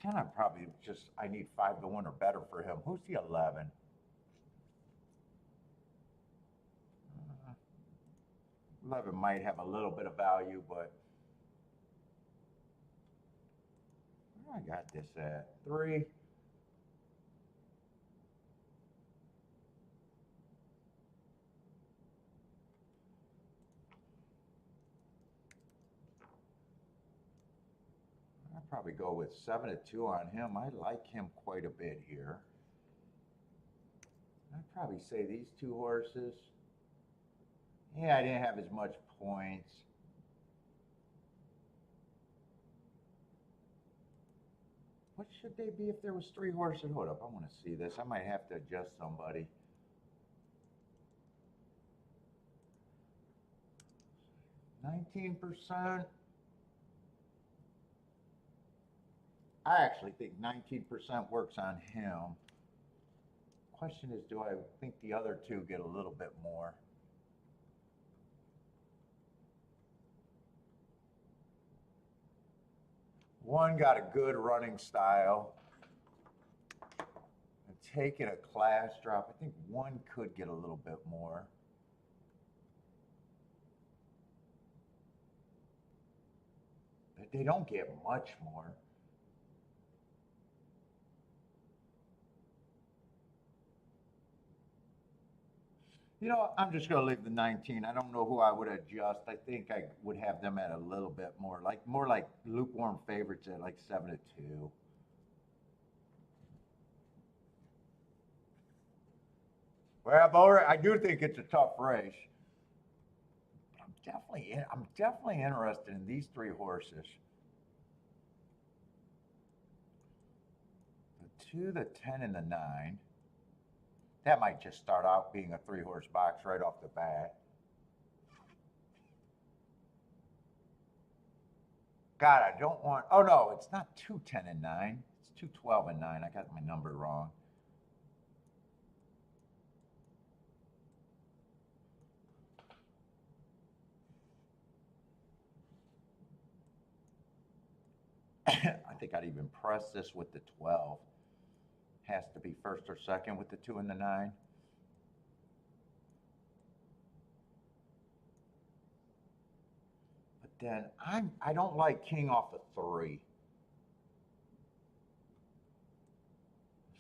10, I probably just, I need 5-1 or better for him. Who's the 11? 11 might have a little bit of value, but where I got this at? 3. I'd probably go with 7-2 on him. I like him quite a bit here. I'd probably say these 2 horses. Yeah, I didn't have as much points. What should they be if there was 3 horses? Hold up, I want to see this. I might have to adjust somebody. 19%. I actually think 19% works on him. Question is, do I think the other 2 get a little bit more? One got a good running style. And taking a class drop, I think 1 could get a little bit more. But they don't get much more. You know, I'm just going to leave the 19. I don't know who I would adjust. I think I would have them at a little bit more like lukewarm favorites at like 7-2. Well, Bower, I do think it's a tough race. I'm definitely interested in these three horses. The 2, the 10, and the 9. That might just start out being a 3-horse box right off the bat. God, I don't want. Oh no, it's not 2, 10, and 9. It's 2, 12, and 9. I got my number wrong. I think I'd even press this with the 12. Has to be first or second with the 2 and the 9. But then I don't like king off of 3.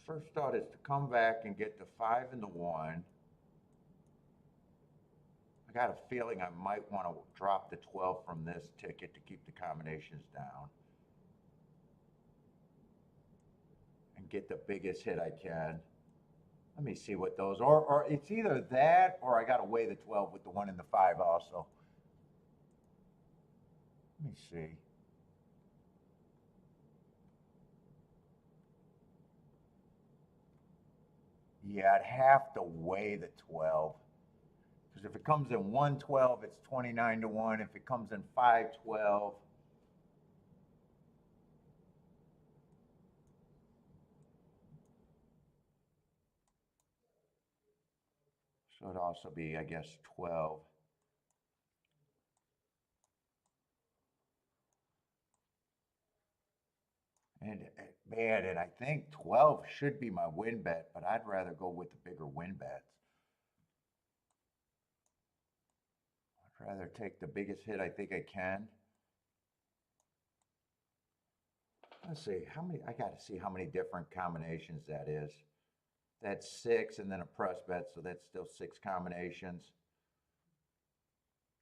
First thought is to come back and get the 5 and the 1. I got a feeling I might want to drop the 12 from this ticket to keep the combinations down. And get the biggest hit I can. Let me see what those are. Or it's either that or I got to weigh the 12 with the 1 and the 5 also. Let me see. Yeah, I'd have to weigh the 12. Because if it comes in 112, it's 29 to 1. If it comes in 512, so it'd also be, I guess, 12. And man, and I think 12 should be my win bet, but I'd rather go with the bigger win bets. I'd rather take the biggest hit I think I can. Let's see, how many, I got to see how many different combinations that is. That's 6 and then a press bet, so that's still 6 combinations.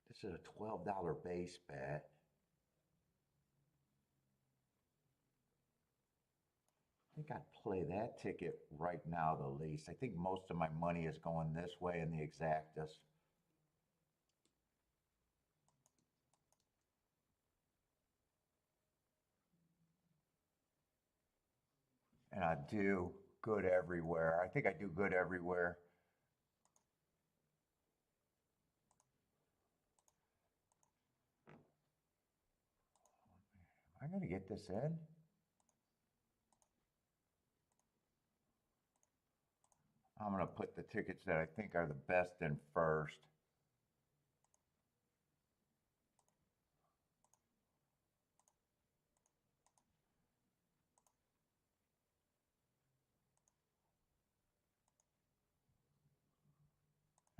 This is a $12 base bet. I think I'd play that ticket right now the least. I think most of my money is going this way in the exactus. And I do good everywhere. I think I do good everywhere. Am I going to get this in? I'm going to put the tickets that I think are the best in first.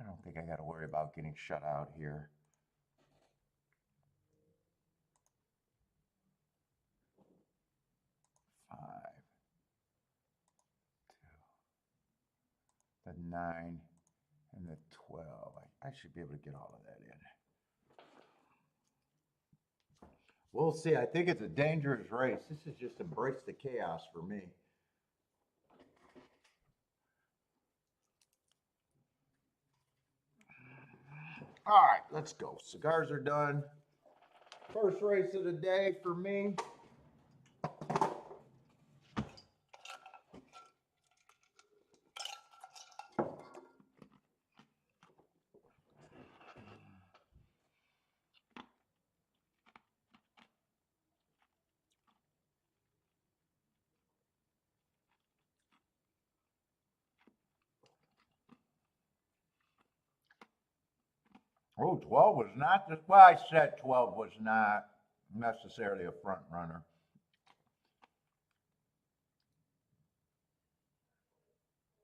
I don't think I got to worry about getting shut out here. Five, 2, the 9, and the 12. I should be able to get all of that in. We'll see. I think it's a dangerous race. This is just embrace the chaos for me. All right, let's go. Cigars are done. First race of the day for me. Oh, 12 was not just, well, I said 12 was not necessarily a front runner.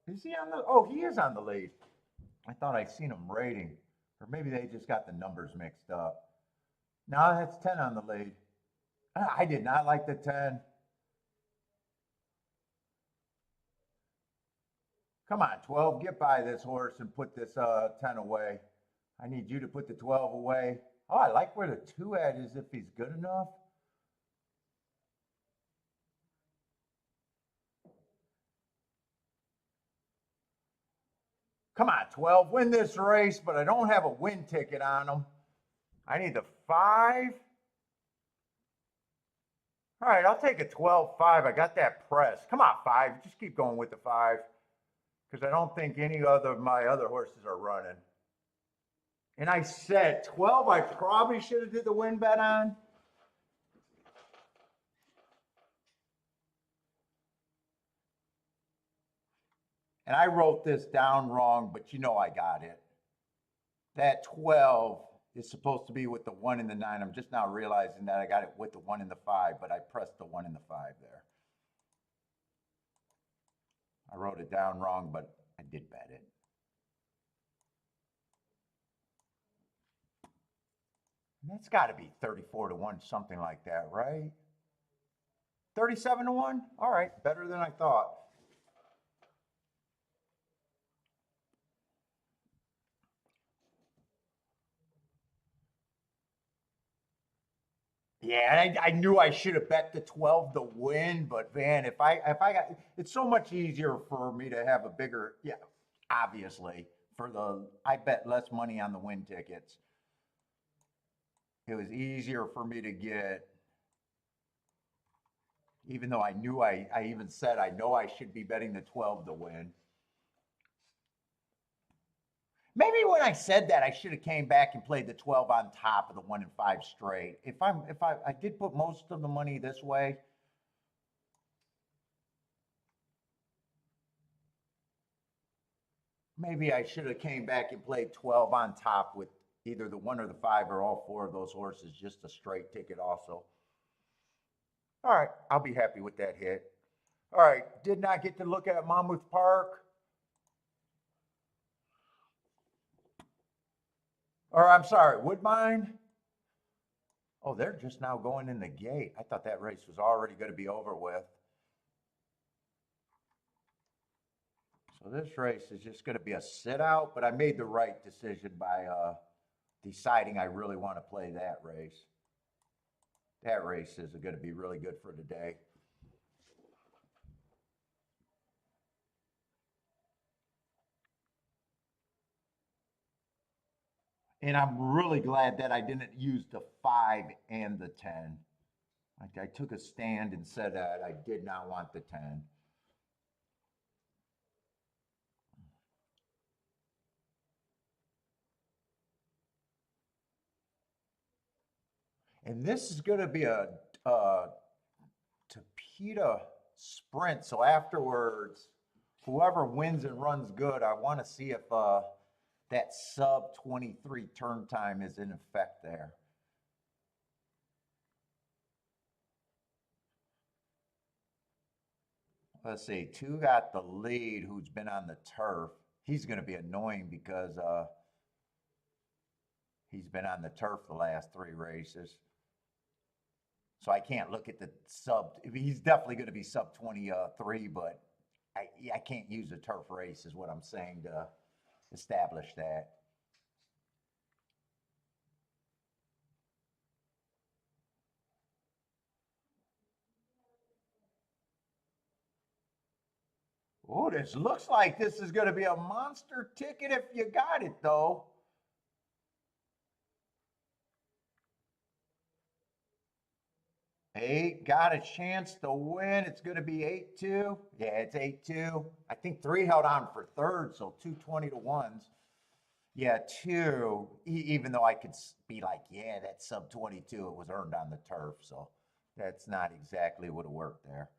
Is he on the, oh, he is on the lead. I thought I'd seen him rating, or maybe they just got the numbers mixed up. No, that's 10 on the lead. I did not like the 10. Come on, 12, get by this horse and put this 10 away. I need you to put the 12 away. Oh, I like where the 2 at is if he's good enough. Come on, 12, win this race, but I don't have a win ticket on them. I need the 5. All right, I'll take a 12-5. I got that press. Come on, 5. Just keep going with the 5. Because I don't think any other of my other horses are running. And I said 12, I probably should have did the win bet on. And I wrote this down wrong, but you know I got it. That 12 is supposed to be with the 1 and the 9. I'm just now realizing that I got it with the 1 and the 5, but I pressed the 1 and the 5 there. I wrote it down wrong, but I did bet it. And that's got to be 34-1, something like that, right? 37-1? All right, better than I thought. Yeah, I knew I should have bet the 12 to win, but man, if I got, it's so much easier for me to have a bigger, yeah, obviously for the, I bet less money on the win tickets. It was easier for me to get, even though I knew I even said I know I should be betting the 12 to win. Maybe when I said that, I should have came back and played the 12 on top of the 1 and 5 straight. If I did put most of the money this way. Maybe I should have came back and played 12 on top with either the 1 or the 5 or all 4 of those horses, just a straight ticket also. All right, I'll be happy with that hit. All right, did not get to look at Monmouth Park. Or I'm sorry, Woodbine. Oh, they're just now going in the gate. I thought that race was already going to be over with. So this race is just going to be a sit out, but I made the right decision by deciding I really want to play that race. That race is going to be really good for today. And I'm really glad that I didn't use the 5 and the 10. I took a stand and said that I did not want the 10. And this is going to be a Tapeta sprint. So afterwards, whoever wins and runs good, I want to see if that sub 23 turn time is in effect there. Let's see, 2 got the lead who's been on the turf. He's going to be annoying because he's been on the turf the last 3 races. So I can't look at the sub. He's definitely going to be sub 23, but I can't use a turf race is what I'm saying to establish that. Oh, this looks like this is going to be a monster ticket if you got it, though. Eight got a chance to win. It's going to be 8-2. Yeah, it's 8-2. I think 3 held on for third, so 2 20-1s. Yeah, 2, even though I could be like, yeah, that sub 22, it was earned on the turf, so that's not exactly what it worked there.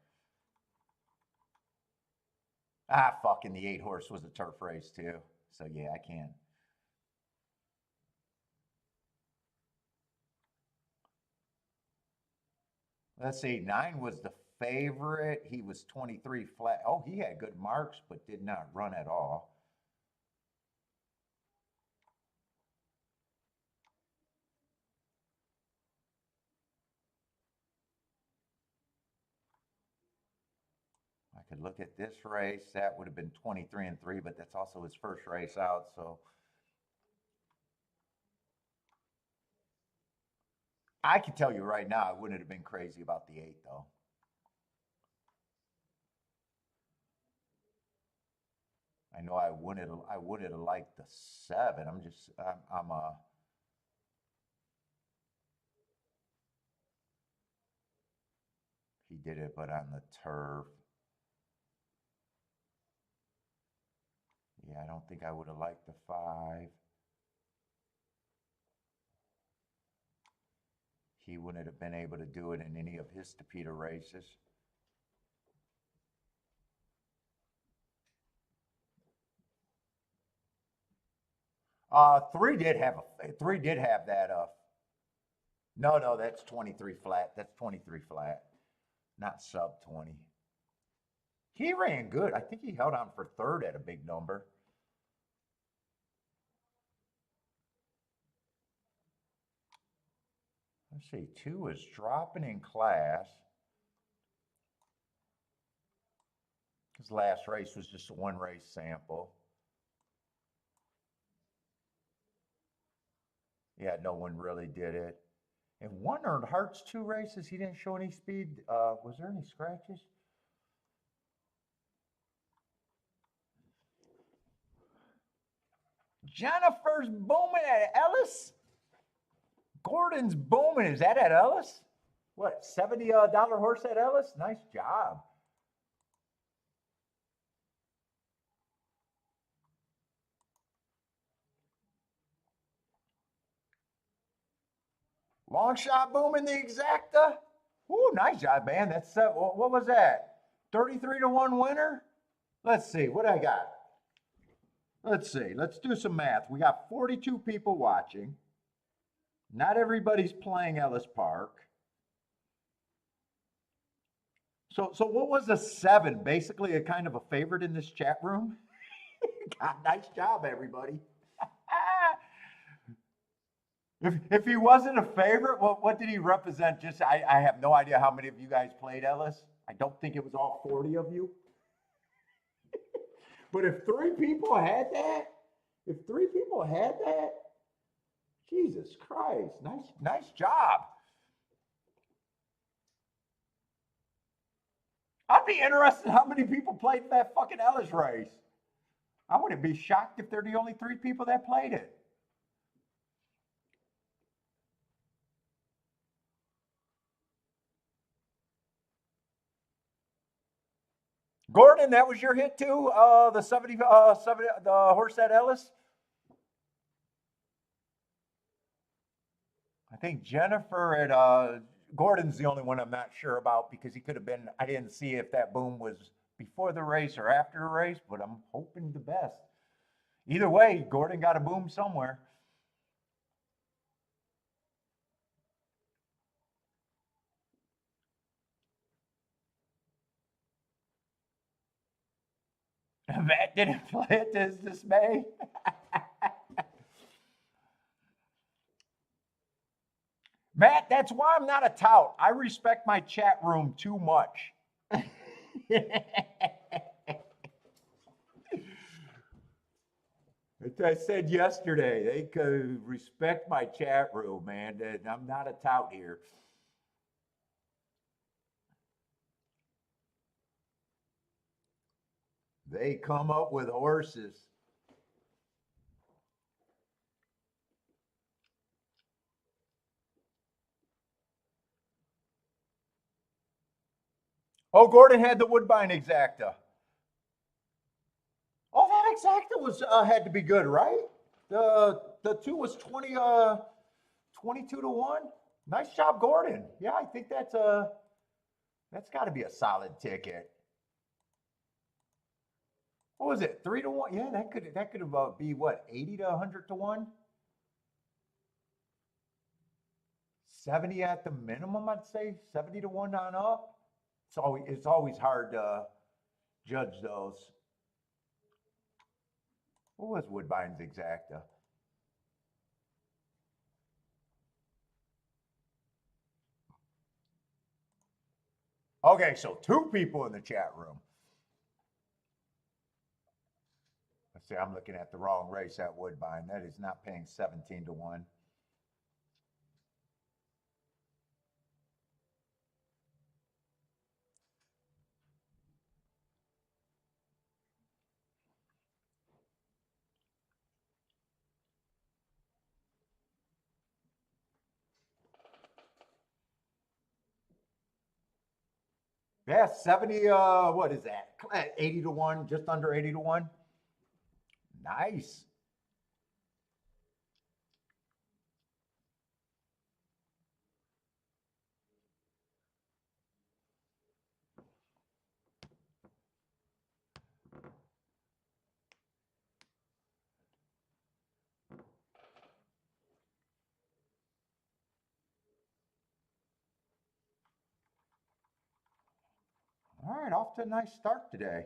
Ah, fucking the 8 horse was a turf race too. So yeah, I can't. Let's see, 9 was the favorite. He was 23 flat. Oh, he had good marks, but did not run at all. I could look at this race. That would have been 23-3, but that's also his first race out. So I can tell you right now, I wouldn't have been crazy about the 8 though. I know I would have liked the 7. I'm he did it, but on the turf. Yeah, I don't think I would have liked the 5. He wouldn't have been able to do it in any of his Tapeta races. Three did have that. No, that's 23 flat. That's 23 flat, not sub 20. He ran good. I think he held on for third at a big number. Let's see, 2 is dropping in class. His last race was just a 1 race sample. Yeah, no one really did it. And 1 earned Hearts 2 races. He didn't show any speed. Was there any scratches? Jennifer's booming at Ellis. Gordon's booming. Is that at Ellis? What, $70 horse at Ellis? Nice job. Long shot booming the exacta. Ooh, nice job, man. That's what was that? 33 to 1 winner? Let's see. What I got? Let's see. Let's do some math. We got 42 people watching. Not everybody's playing Ellis Park. So what was a 7? Basically a kind of a favorite in this chat room? God, nice job, everybody. If he wasn't a favorite, what did he represent? Just I have no idea how many of you guys played Ellis. I don't think it was all 40 of you. But if 3 people had that, Jesus Christ, nice job. I'd be interested in how many people played that fucking Ellis race. I wouldn't be shocked if they're the only 3 people that played it. Gordon, that was your hit too. The 70, the horse at Ellis. I think Jennifer at Gordon's the only one I'm not sure about because he could have been. I didn't see if that boom was before the race or after the race, but I'm hoping the best. Either way, Gordon got a boom somewhere. Matt didn't play it to his dismay. Matt, that's why I'm not a tout. I respect my chat room too much. I said yesterday, they could respect my chat room, man. I'm not a tout here. They come up with horses. Oh, Gordon had the Woodbine exacta. Oh, that exacta was had to be good, right? The 2 was 22 to 1. Nice job, Gordon. Yeah, I think that's got to be a solid ticket. What was it? 3 to 1? Yeah, that could be what, 80 to 100 to 1? 70 at the minimum, I'd say. 70 to 1 on up. It's always hard to judge those. What was Woodbine's exacta? Okay, so 2 people in the chat room. Let's see, I'm looking at the wrong race at Woodbine. That is not paying 17 to 1. Yeah, 70, what is that? 80 to 1, just under 80 to 1. Nice. All right, off to a nice start today.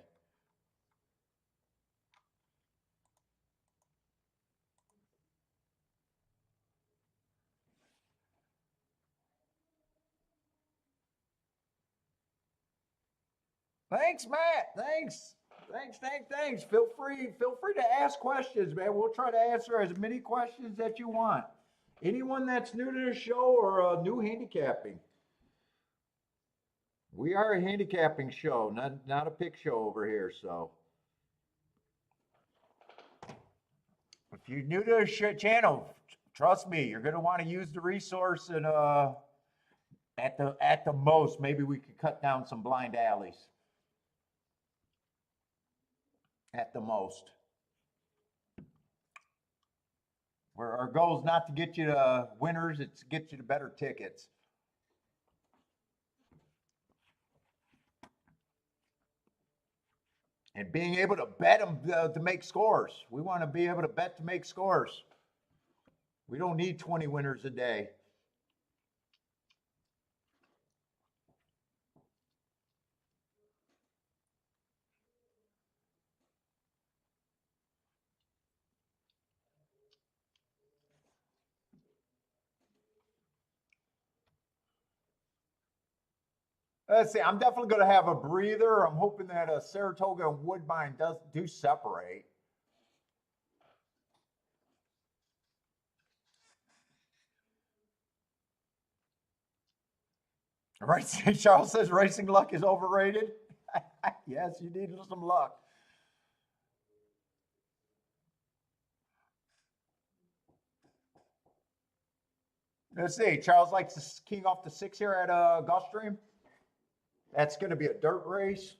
Thanks, Matt. Thanks. Thanks. Feel free to ask questions, man. We'll try to answer as many questions that you want. Anyone that's new to the show or new handicapping. We are a handicapping show, not a pick show over here. So if you're new to the channel, trust me, you're gonna want to use the resource, and at the most, maybe we could cut down some blind alleys. At the most. Where our goal is not to get you to winners, it's to get you to better tickets. And being able to bet them to make scores. We want to be able to bet to make scores. We don't need 20 winners a day. Let's see. I'm definitely going to have a breather. I'm hoping that Saratoga and Woodbine do separate. Right? Charles says racing luck is overrated. Yes, you need some luck. Let's see. Charles likes to keying off the 6 here at Gulfstream. That's going to be a dirt race.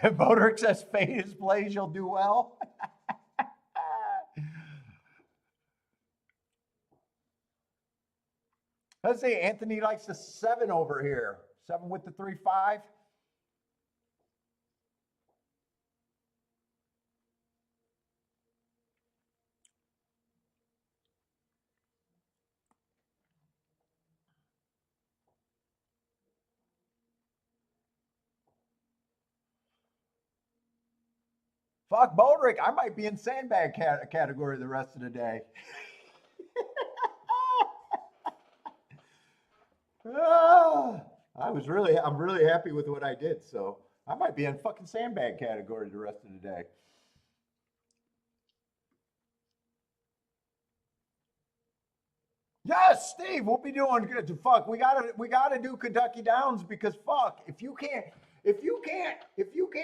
Modric says fade his plays, you'll do well. Let's see. Anthony likes the 7 over here. 7 with the 3-5. Fuck Modric. I might be in sandbag category the rest of the day. I'm really happy with what I did. So I might be in fucking sandbag category the rest of the day. Yes, Steve, we'll be doing good. Fuck, we gotta do Kentucky Downs because fuck, if you can't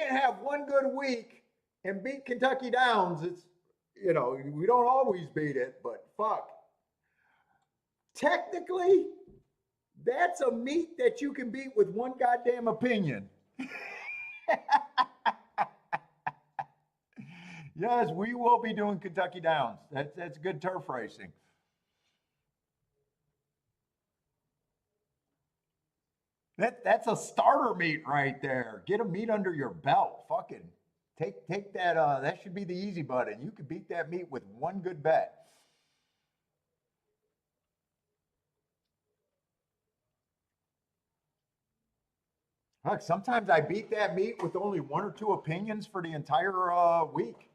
have one good week and beat Kentucky Downs, it's we don't always beat it, but fuck. Technically, that's a meet that you can beat with one goddamn opinion. Yes, we will be doing Kentucky Downs. That's good turf racing. That's a starter meet right there. Get a meet under your belt. Fucking take that. That should be the easy button. You could beat that meet with one good bet. Look, sometimes I beat that meet with only 1 or 2 opinions for the entire week.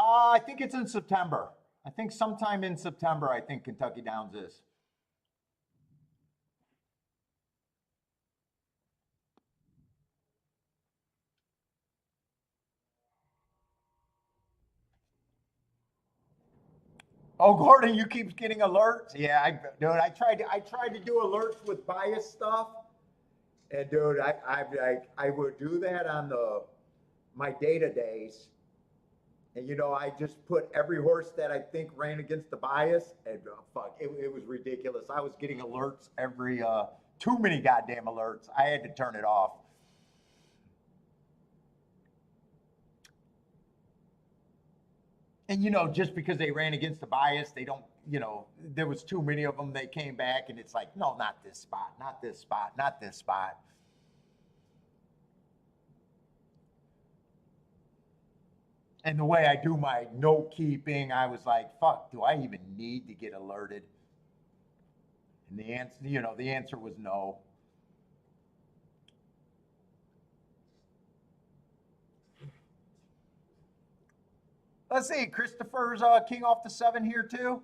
I think it's in September. I think sometime in September, I think Kentucky Downs is. Oh, Gordon, you keep getting alerts. Yeah, dude, I tried to do alerts with bias stuff, and dude, I would do that on my data days, and I just put every horse that I think ran against the bias, and fuck, it was ridiculous. I was getting alerts every too many goddamn alerts. I had to turn it off. And just because they ran against the bias, they don't, there was too many of them. They came back, and it's like, no, not this spot, not this spot, not this spot. And the way I do my note keeping, I was like, fuck, do I even need to get alerted? And the answer was no. Let's see, Christopher's king off the 7 here too.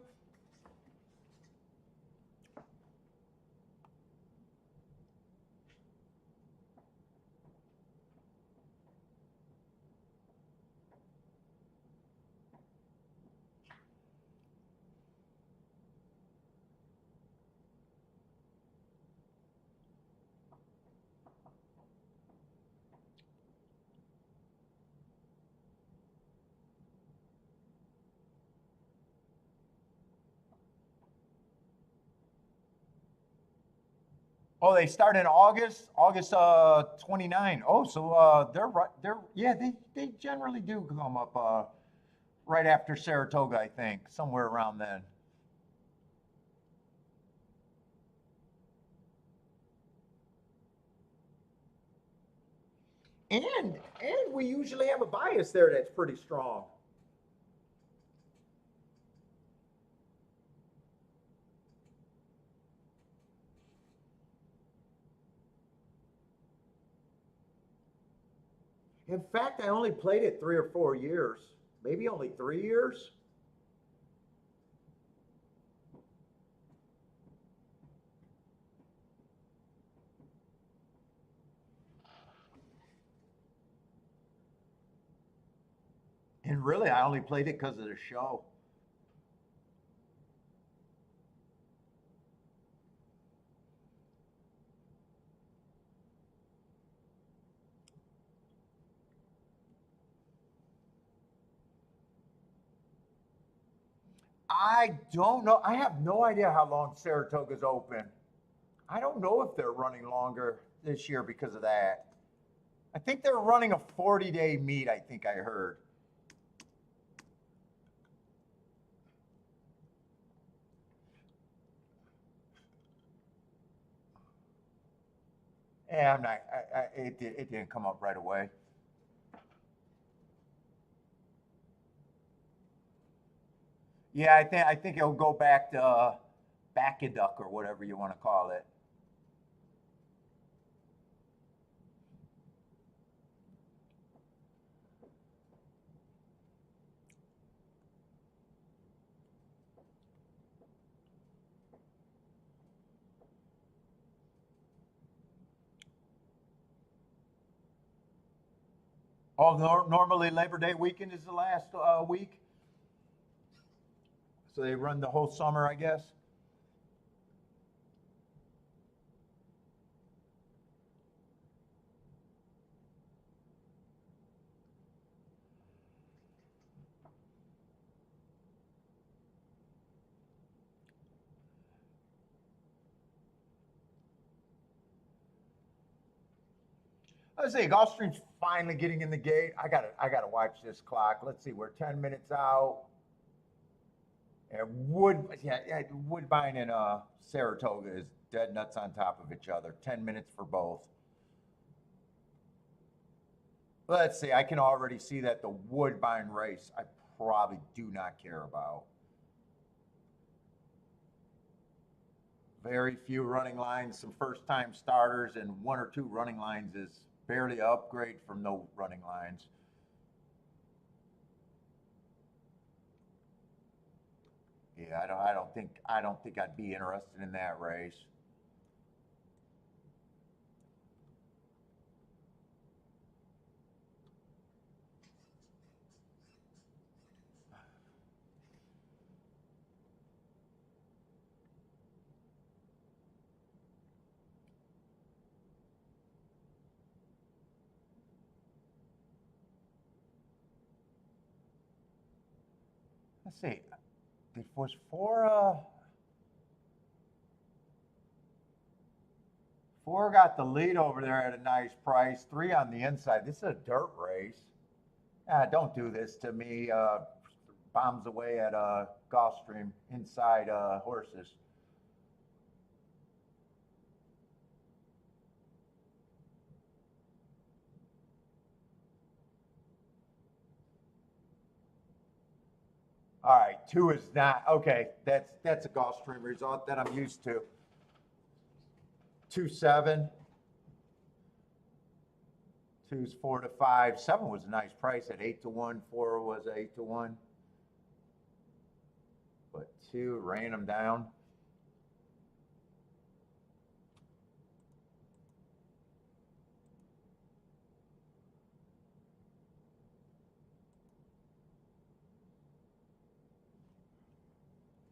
Oh, they start in August 29. Oh, so they're yeah, they generally do come up right after Saratoga, I think, somewhere around then. And we usually have a bias there that's pretty strong. In fact, I only played it 3 or 4 years, maybe only 3 years. And really, I only played it because of the show. I don't know. I have no idea how long Saratoga's open. I don't know if they're running longer this year because of that. I think they're running a 40-day meet, I think I heard. Yeah, I'm not. It didn't come up right away. Yeah, I think it'll go back to back a duck or whatever you want to call it. Oh, normally Labor Day weekend is the last week, so they run the whole summer, I guess. Let's see, Gulfstream's finally getting in the gate. I gotta watch this clock. Let's see, we're 10 minutes out. And Woodbine and Saratoga is dead nuts on top of each other. 10 minutes for both. Let's see. I can already see that the Woodbine race I probably do not care about. Very few running lines, some first-time starters, and 1 or 2 running lines is barely an upgrade from no running lines. Yeah, I don't think I'd be interested in that race. Let's see. It was four got the lead over there at a nice price. Three on the inside. This is a dirt race. Ah, don't do this to me. Bombs away at Gulfstream inside horses. All right, two is not okay. That's a Gulfstream result that I'm used to. 2-7. Two's 4-5. 7 was a nice price at 8-1. 4 was 8-1. But 2 ran them down.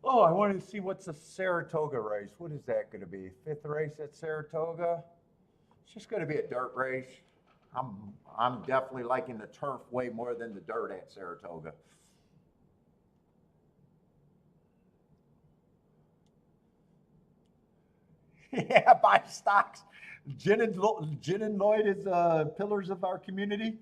Oh, I wanted to see what's the Saratoga race. What is that going to be? Fifth race at Saratoga? It's just going to be a dirt race. I'm definitely liking the turf way more than the dirt at Saratoga. Yeah, buy stocks. Jen and Lloyd is pillars of our community.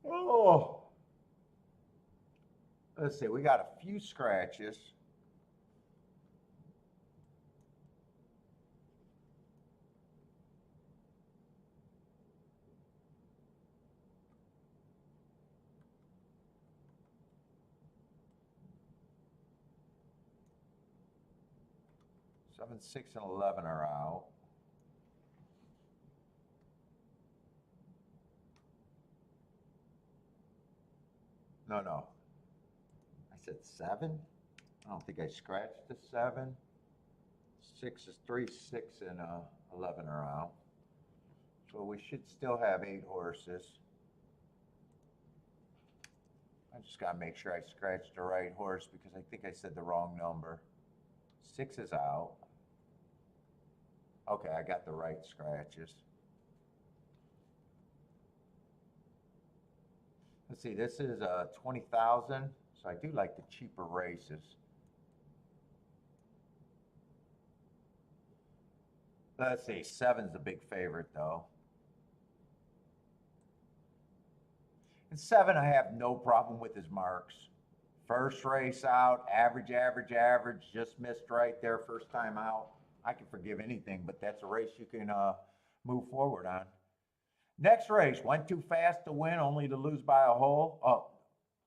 Oh, let's see. We got a few scratches. Seven, 6, and 11 are out. No, no. I said 7. I don't think I scratched the 7. 6 is 3, 6, and 11 are out. So we should still have 8 horses. I just got to make sure I scratched the right horse because I think I said the wrong number. 6 is out. Okay, I got the right scratches. Let's see, this is 20,000, so I do like the cheaper races. Let's see, 7's the big favorite though. And 7, I have no problem with his marks. First race out, average, average, average, just missed right there first time out. I can forgive anything, but that's a race you can move forward on. Next race, went too fast to win, only to lose by a hole. Oh,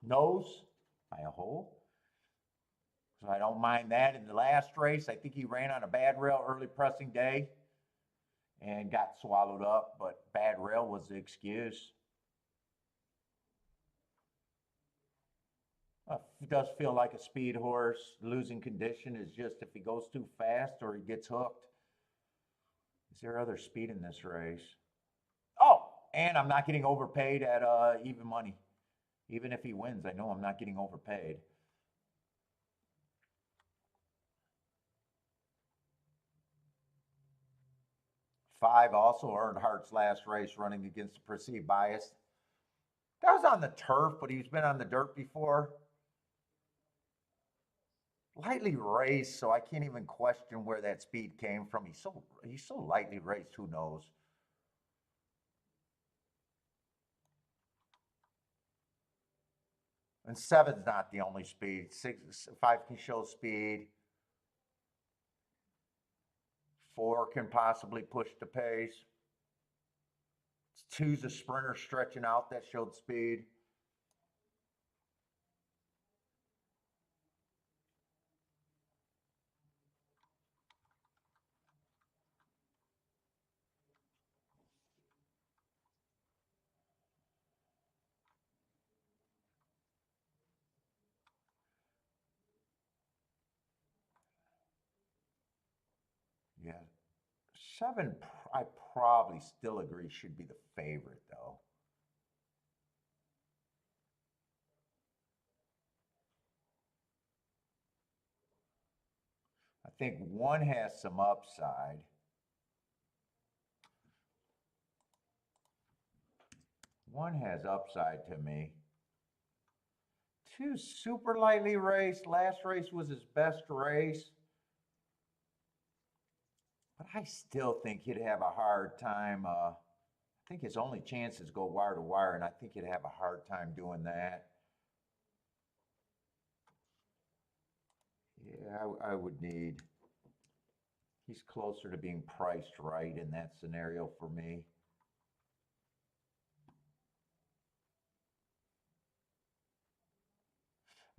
nose by a hole. So I don't mind that. In the last race, I think he ran on a bad rail early pressing day and got swallowed up, but bad rail was the excuse. It does feel like a speed horse. Losing condition is just if he goes too fast or he gets hooked. Is there other speed in this race? Oh, and I'm not getting overpaid at even money. Even if he wins, I know I'm not getting overpaid. Five also earned Hart's last race running against the perceived bias. That was on the turf, but he's been on the dirt before. Lightly raced, so I can't even question where that speed came from. He's so lightly raced. Who knows? And 7's not the only speed. 5 can show speed. 4 can possibly push the pace. 2's a sprinter stretching out that showed speed. 7, I probably still agree should be the favorite, though. I think 1 has some upside. One has upside to me. 2 super lightly raced. Last race was his best race. But I still think he'd have a hard time. I think his only chance is go wire to wire, and I think he'd have a hard time doing that. Yeah, I would need. He's closer to being priced right in that scenario for me.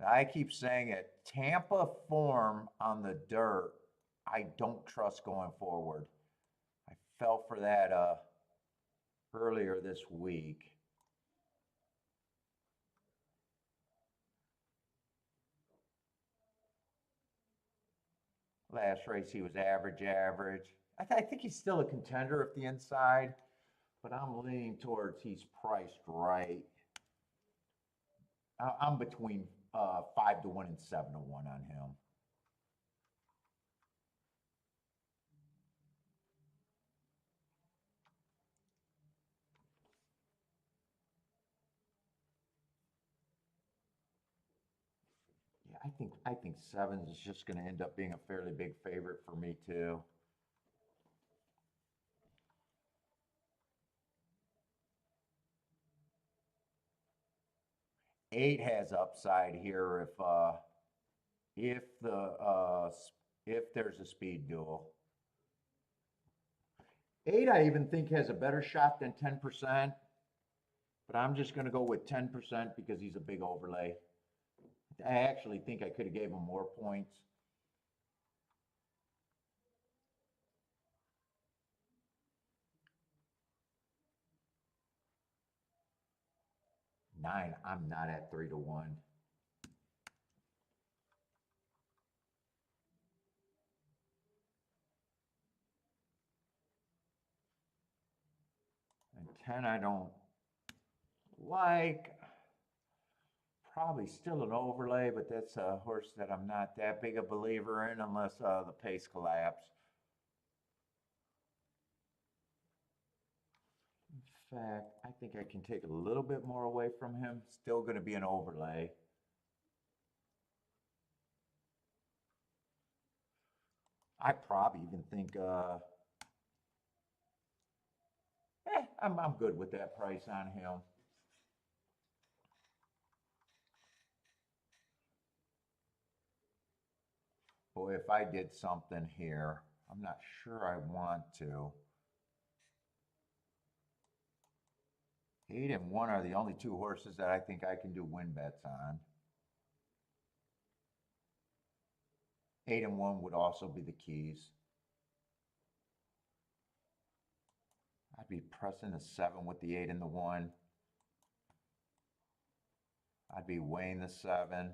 I keep saying it. Tampa form on the dirt, I don't trust going forward. I fell for that earlier this week. Last race he was average. I think he's still a contender at the inside, but I'm leaning towards he's priced right. I'm between 5 to 1 and 7 to 1 on him. Yeah, I think 7 is just going to end up being a fairly big favorite for me too. Eight has upside here if there's a speed duel. 8 I even think has a better shot than 10%, but I'm just going to go with 10% because he's a big overlay. I actually think I could have gave him more points. 9, I'm not at 3 to 1. And 10 I don't like. Probably still an overlay, but that's a horse that I'm not that big a believer in unless the pace collapse. In fact, I think I can take a little bit more away from him. Still going to be an overlay. I probably even think, I'm good with that price on him. Boy, if I did something here, I'm not sure I want to. 8 and 1 are the only 2 horses that I think I can do win bets on. 8 and 1 would also be the keys. I'd be pressing the 7 with the 8 and the 1. I'd be weighing the 7.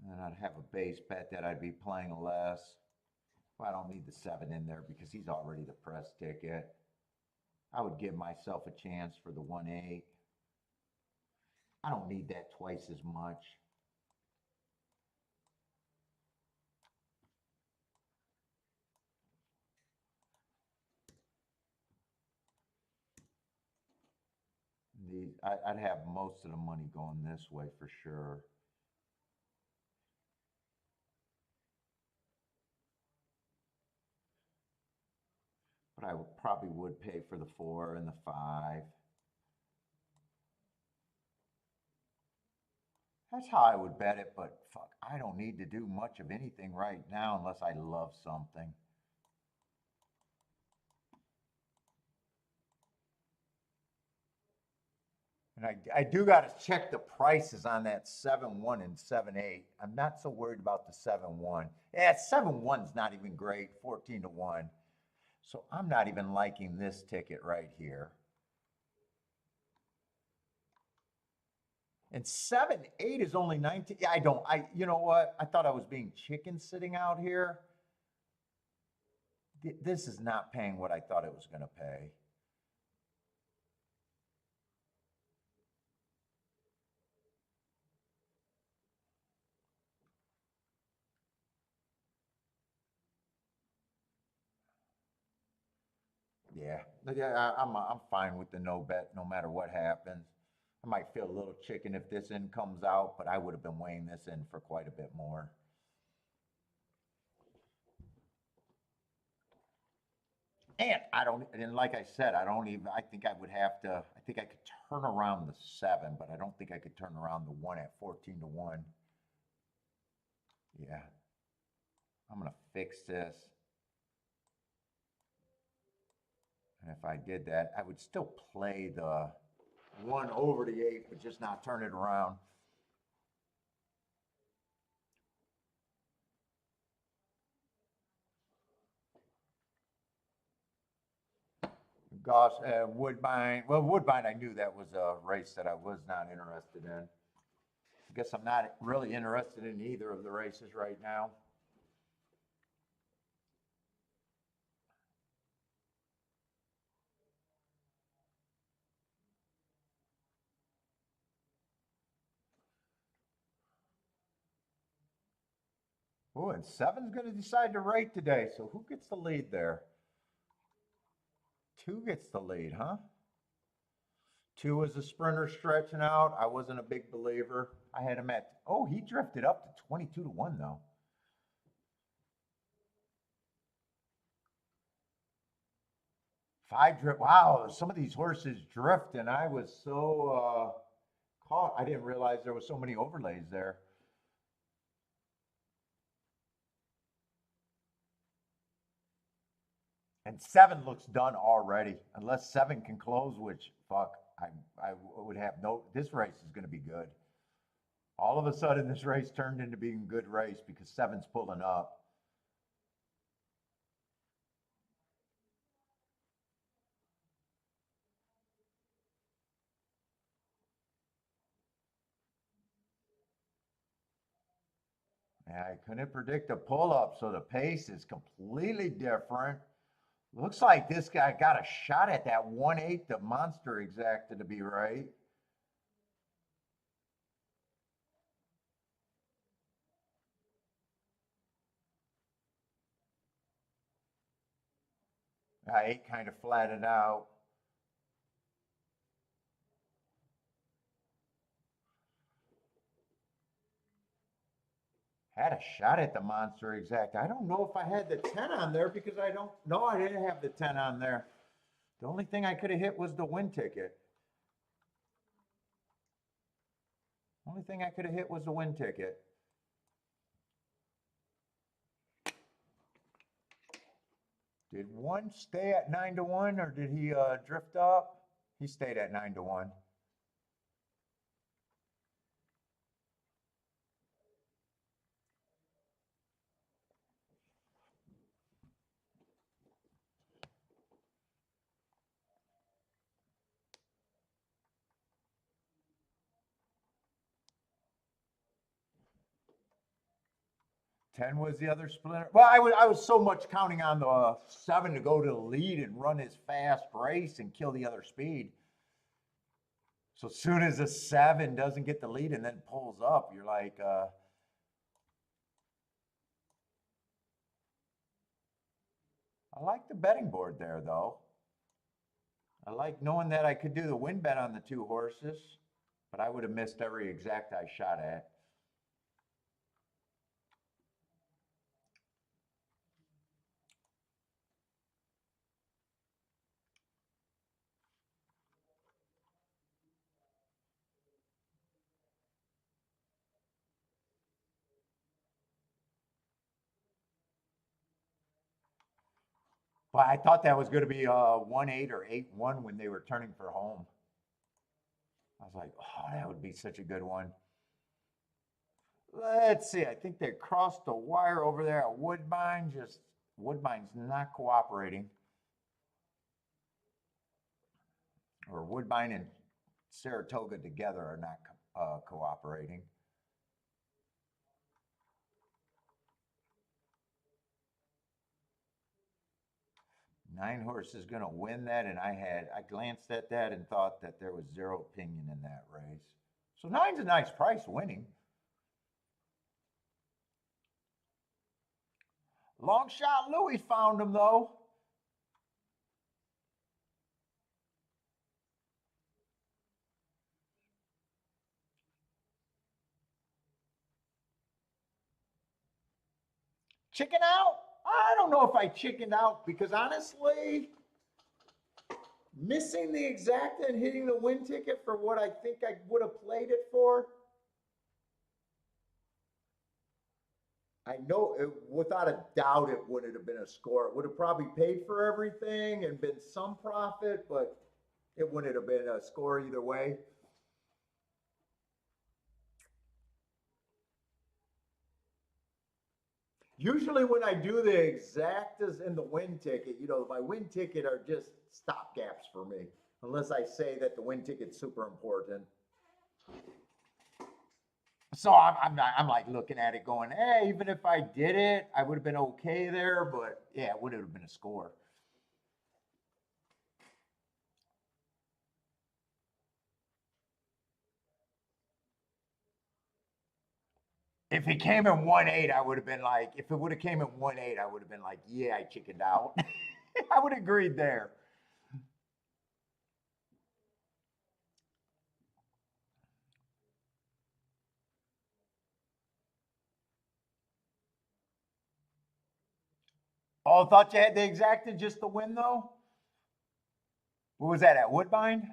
And then I'd have a base bet that I'd be playing less. Well, I don't need the 7 in there because he's already the press ticket. I would give myself a chance for the 1-8. I don't need that twice as much. I'd have most of the money going this way for sure. But I probably would pay for the 4 and the 5. That's how I would bet it, but fuck, I don't need to do much of anything right now unless I love something. And I do got to check the prices on that 7-1 and 7-8. I'm not so worried about the 7-1. Yeah, 7-1's not even great, 14 to 1. So I'm not even liking this ticket right here. And 7-8 is only 19. Yeah, you know what? I thought I was being chicken sitting out here. This is not paying what I thought it was going to pay. Yeah, I'm fine with the no bet, no matter what happens. I might feel a little chicken if this in comes out, but I would have been weighing this in for quite a bit more. And I don't, and like I said, I don't even, I think I would have to, I think I could turn around the 7, but I don't think I could turn around the 1 at 14 to 1. Yeah. I'm going to fix this. And if I did that, I would still play the 1 over the 8, but just not turn it around. Woodbine. Well, Woodbine, I knew that was a race that I was not interested in. I guess I'm not really interested in either of the races right now. Oh, and 7's going to decide to rate today. So who gets the lead there? 2 gets the lead, huh? 2 was a sprinter stretching out. I wasn't a big believer. I had him at, oh, he drifted up to 22 to 1 though. 5 drift. Wow, some of these horses drift, and I was so caught. I didn't realize there was so many overlays there. And 7 looks done already. Unless 7 can close, which fuck, I would have no. This race is going to be good. All of a sudden, this race turned into being a good race because 7's pulling up. I couldn't predict a pull up, so the pace is completely different. Looks like this guy got a shot at that 1/8 the monster exacted to be right. I 8 kind of flattened out. Had a shot at the monster exact. I don't know if I had the 10 on there because I don't. No, I didn't have the 10 on there. The only thing I could have hit was the win ticket. Only thing I could have hit was the win ticket. Did 1 stay at 9 to 1 or did he drift up? He stayed at 9 to 1. 10 was the other splinter. Well, I was so much counting on the 7 to go to the lead and run his fast race and kill the other speed. So as soon as the 7 doesn't get the lead and then pulls up, you're like, I like the betting board there, though. I like knowing that I could do the win bet on the 2 horses, but I would have missed every exact I shot at. But I thought that was going to be 1/8 or 8-1 when they were turning for home. I was like, oh, that would be such a good one. Let's see. I think they crossed the wire over there at Woodbine. Just Woodbine's not cooperating. Or Woodbine and Saratoga together are not cooperating. Nine Horse is going to win that, and I glanced at that and thought that there was zero opinion in that race. So nine's a nice price winning. Long shot Louis found him though. Chicken out? I don't know if I chickened out because honestly, missing the exacta and hitting the win ticket for what I think I would have played it for. I know it, without a doubt it wouldn't have been a score. It would have probably paid for everything and been some profit, but it wouldn't have been a score either way. Usually when I do the exactas and the win ticket, you know, my win ticket are just stopgaps for me, unless I say that the win ticket's super important. So I'm like looking at it going, hey, even if I did it, I would have been okay there, but yeah, it would have been a score. If it came in 1-8, I would have been like, if it would have came in 1-8, I would have been like, yeah, I chickened out. I would have agreed there. Oh, thought you had the exacta just to win though? What was that at Woodbine?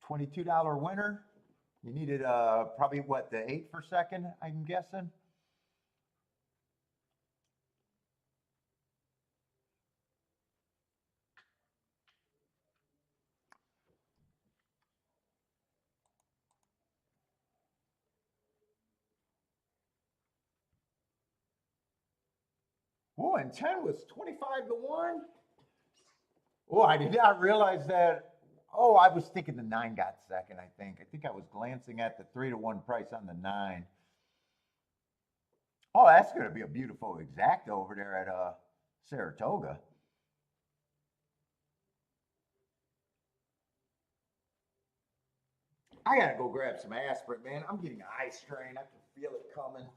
$22 winner. You needed probably what, the 8 for second, I'm guessing. Oh, and 10 was 25-1. Oh, I did not realize that. Oh, I was thinking the 9 got second, I think. I think I was glancing at the 3-1 price on the 9. Oh, that's going to be a beautiful exacta over there at Saratoga. I got to go grab some aspirin, man. I'm getting an eye strain. I can feel it coming.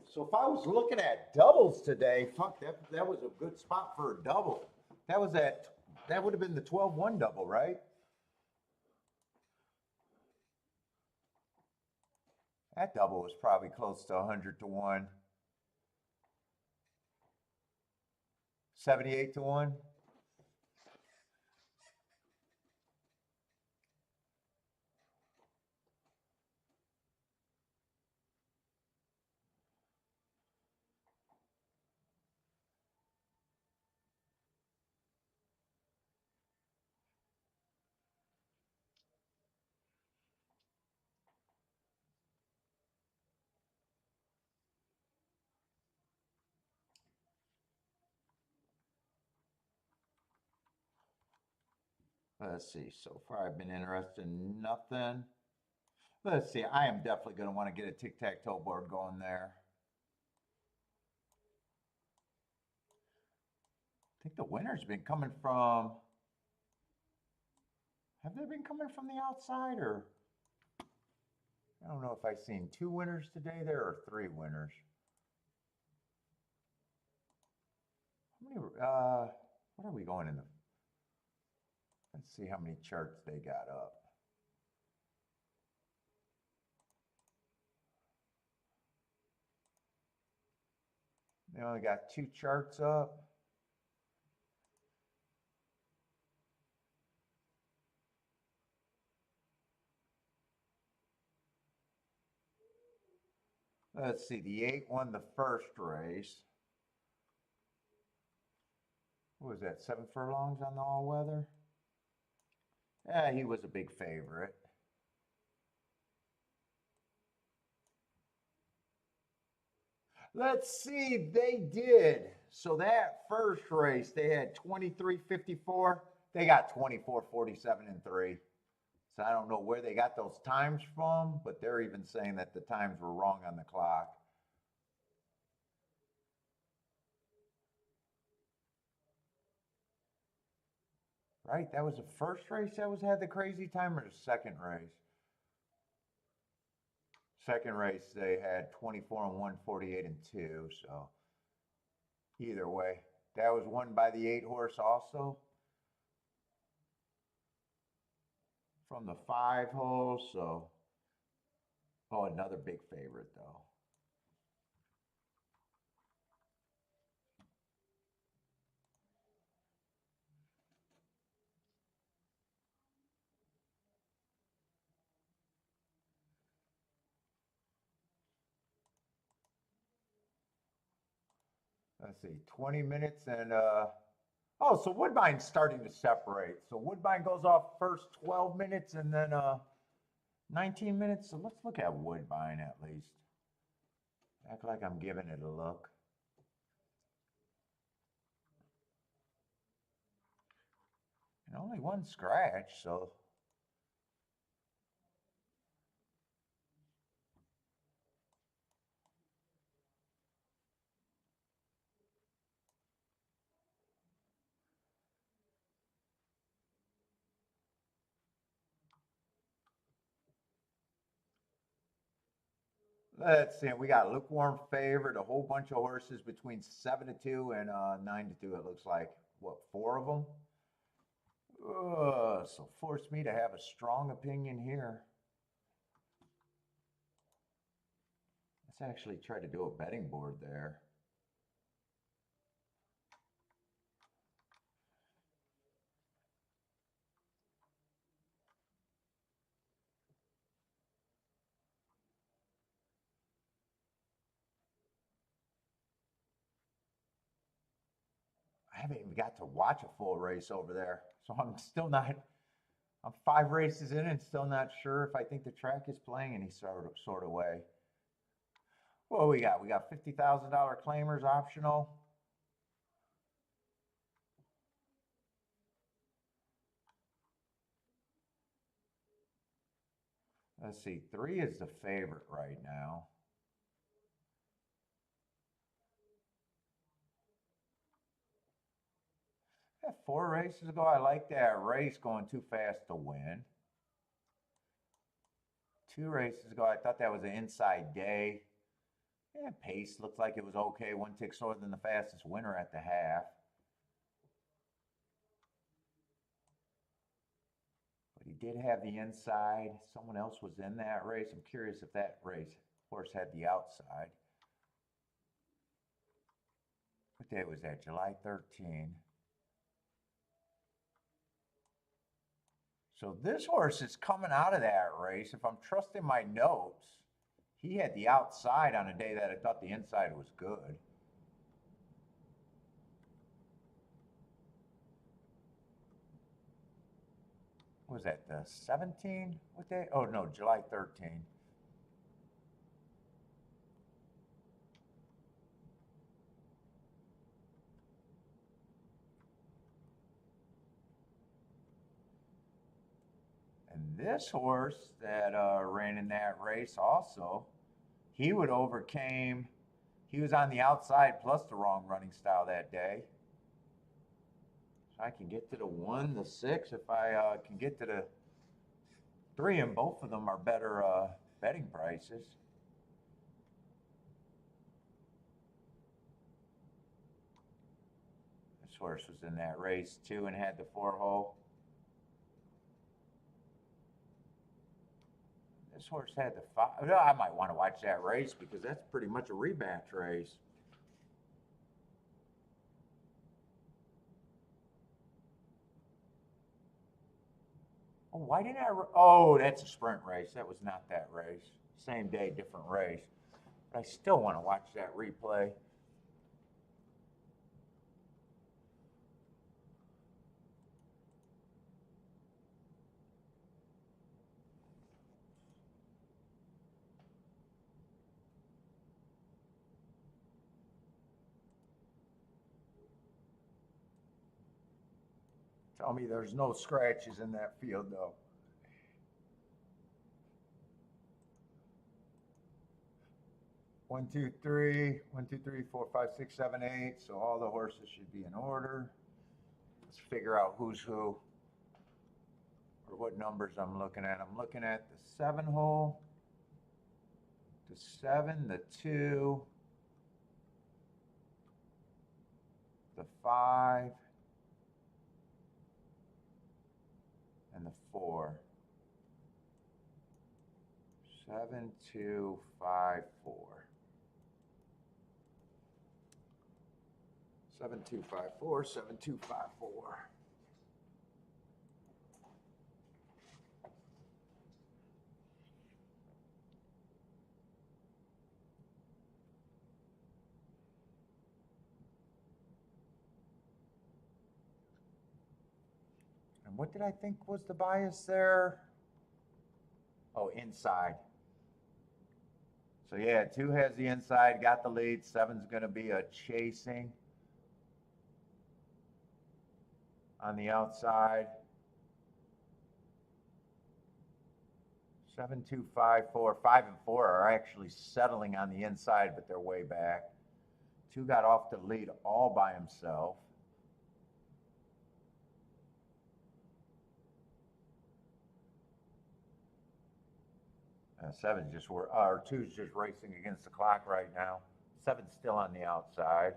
So if I was looking at doubles today, fuck, that was a good spot for a double. That would have been the 12-1 double, right? That double was probably close to 100 to 1. 78 to 1. Let's see. So far, I've been interested in nothing. Let's see. I am definitely going to want to get a tic-tac-toe board going there. I think the winner's been coming from. Have they been coming from the outside, or I don't know if I've seen 2 winners today there or 3 winners. How many? What are we going in the? Let's see how many charts they got up. They only got 2 charts up. Let's see, the 8 won the first race. What was that, 7 furlongs on the all-weather? Yeah, he was a big favorite. Let's see, they did. So that first race, they had 23:54. They got 24:47 and 3. So I don't know where they got those times from, but they're even saying that the times were wrong on the clock. Right, that was the first race that had the crazy time, or the second race? Second race, they had 24 and 1, 48 and 2. So either way, that was won by the 8 horse also. From the 5 hole, so. Oh, another big favorite though. Let's see, 20 minutes and oh, so Woodbine's starting to separate. So Woodbine goes off first 12 minutes and then 19 minutes. So let's look at Woodbine at least. Act like I'm giving it a look. And only 1 scratch, so. Let's see, we got a lukewarm favorite, a whole bunch of horses between 7 to 2 and 9 to 2. It looks like, what, 4 of them? So force me to have a strong opinion here. Let's actually try to do a betting board there. I haven't even got to watch a full race over there. So I'm still not, I'm 5 races in and still not sure if I think the track is playing any sort of way. What we got? We got $50,000 claimers optional. Let's see, 3 is the favorite right now. Yeah, 4 races ago, I liked that race going too fast to win. 2 races ago, I thought that was an inside day. Yeah, pace looked like it was okay. 1 tick slower than the fastest winner at the half. But he did have the inside. Someone else was in that race. I'm curious if that horse had the outside. What day was that? July 13. So this horse is coming out of that race. If I'm trusting my notes, he had the outside on a day that I thought the inside was good. What was that, the 17? What day? Oh, no, July 13. And this horse that ran in that race also, he was on the outside plus the wrong running style that day. So I can get to the 1, the 6. If I can get to the 3, and both of them are better betting prices. This horse was in that race too and had the 4-hole. This horse had the 5. I might want to watch that race because that's pretty much a rematch race. Oh, why didn't I? Oh, that's a sprint race. That was not that race. Same day, different race. But I still want to watch that replay. Tell me there's no scratches in that field, though. One, two, three, 1, 2, 3, 4, 5, 6, 7, 8. So all the horses should be in order. Let's figure out who's who or what numbers I'm looking at. I'm looking at the 7-hole, the 7, the 2, the 5, and the 4. 7, 2, 5, 4. 7, 2, 5, 4, 7, 2, 5, 4. And what did I think was the bias there? Oh, inside. So yeah, 2 has the inside, got the lead. 7's going to be a chasing on the outside. 7, 2, 5, 4. 5 and 4 are actually settling on the inside, but they're way back. 2 got off the lead all by himself. Seven's just or 2's just racing against the clock right now. 7's still on the outside.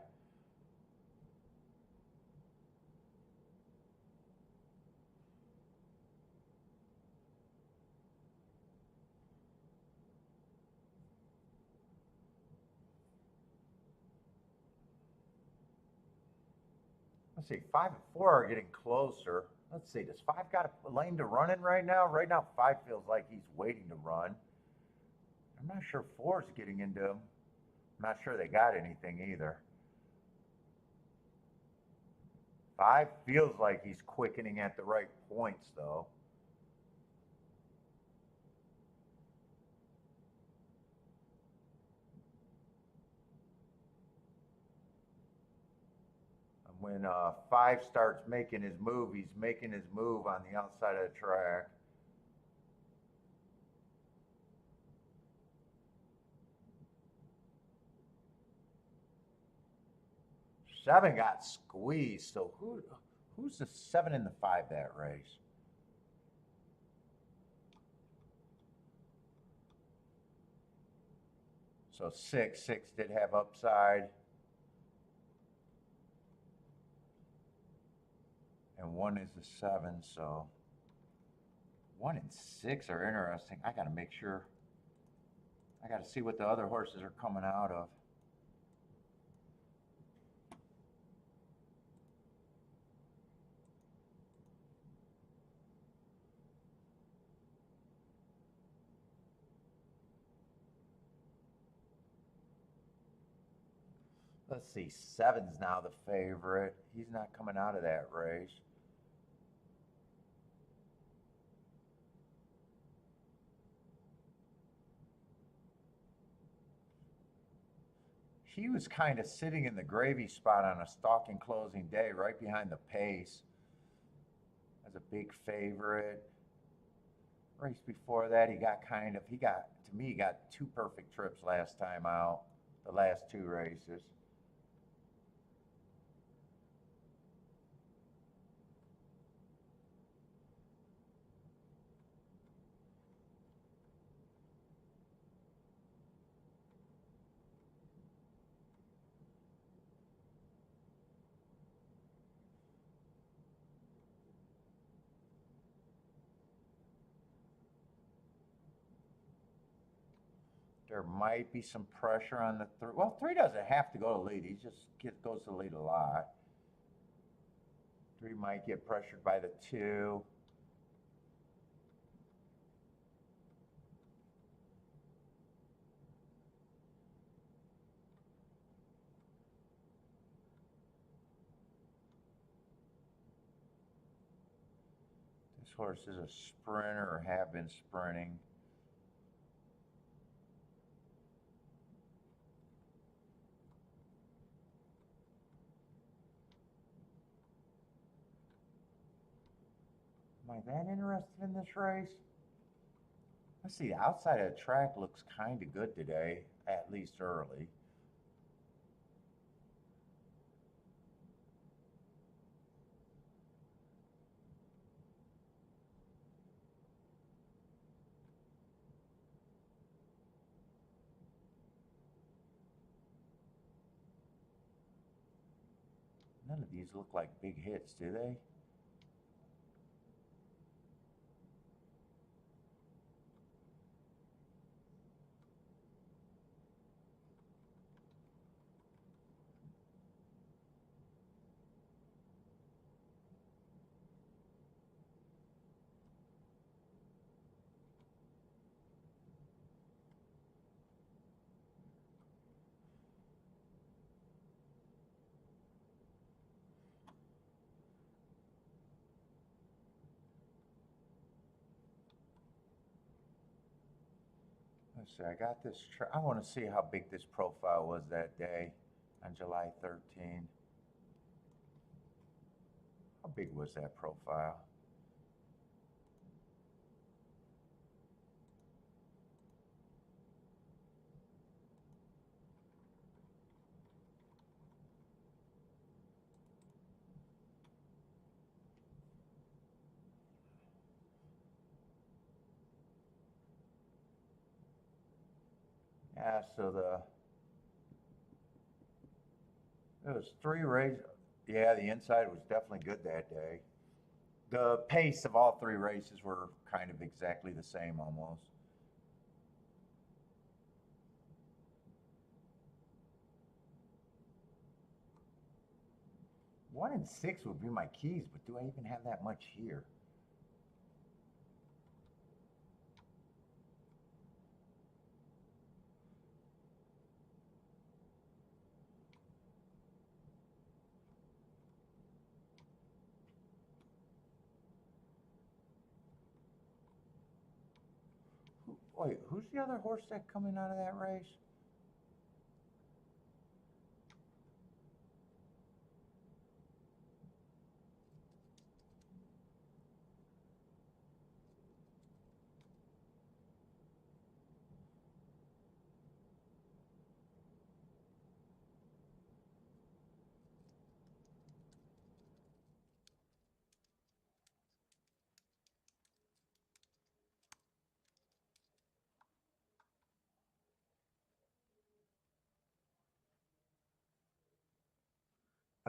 Let's see, 5 and 4 are getting closer. Let's see, does 5 got a lane to run in right now? Right now, 5 feels like he's waiting to run. I'm not sure 4's getting into him. I'm not sure they got anything either. 5 feels like he's quickening at the right points, though. When 5 starts making his move, he's making his move on the outside of the track. Seven got squeezed. So who's the 7 and the 5 that race? So six did have upside. And 1 is a 7, so 1 and 6 are interesting. I got to make sure. I got to see what the other horses are coming out of. Let's see, 7's now the favorite. He's not coming out of that race. He was kind of sitting in the gravy spot on a stalking closing day, right behind the pace. As a big favorite. Race before that, he got, to me, he got 2 perfect trips last time out, the last 2 races. There might be some pressure on the 3. Well, 3 doesn't have to go to lead. He just goes to lead a lot. 3 might get pressured by the 2. This horse is a sprinter, or have been sprinting. Am I that interested in this race? Let's see, the outside of the track looks kind of good today, at least early. None of these look like big hits, do they? Let's see, I got this, I want to see how big this profile was that day on July 13. How big was that profile? Yeah, so it was 3 races. Yeah, the inside was definitely good that day. The pace of all 3 races were kind of exactly the same almost. One and 6 would be my keys, but do I even have that much here? Wait, who's the other horse that coming out of that race?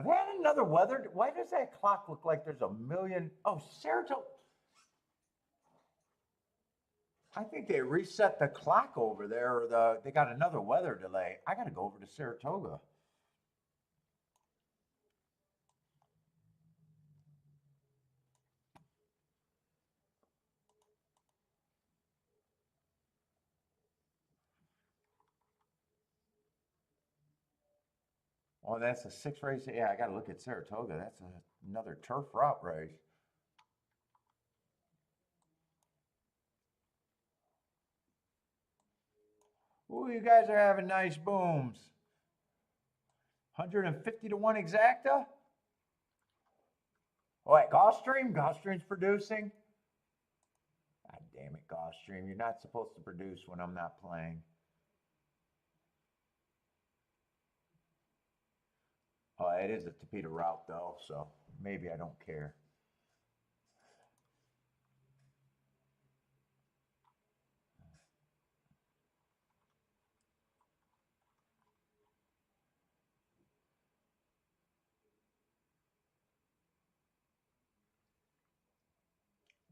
Have they had another weather? Why does that clock look like there's a million? Oh, Saratoga. I think they reset the clock over there, or they got another weather delay. I got to go over to Saratoga. Oh, that's a 6 race. Yeah, I got to look at Saratoga. That's another turf route race. Ooh, you guys are having nice booms. 150 to 1 exacta. Oh, wait, Gulfstream? Gulfstream's producing? God damn it, Gulfstream. You're not supposed to produce when I'm not playing. Oh, it is a Tapeta route, though, so maybe I don't care.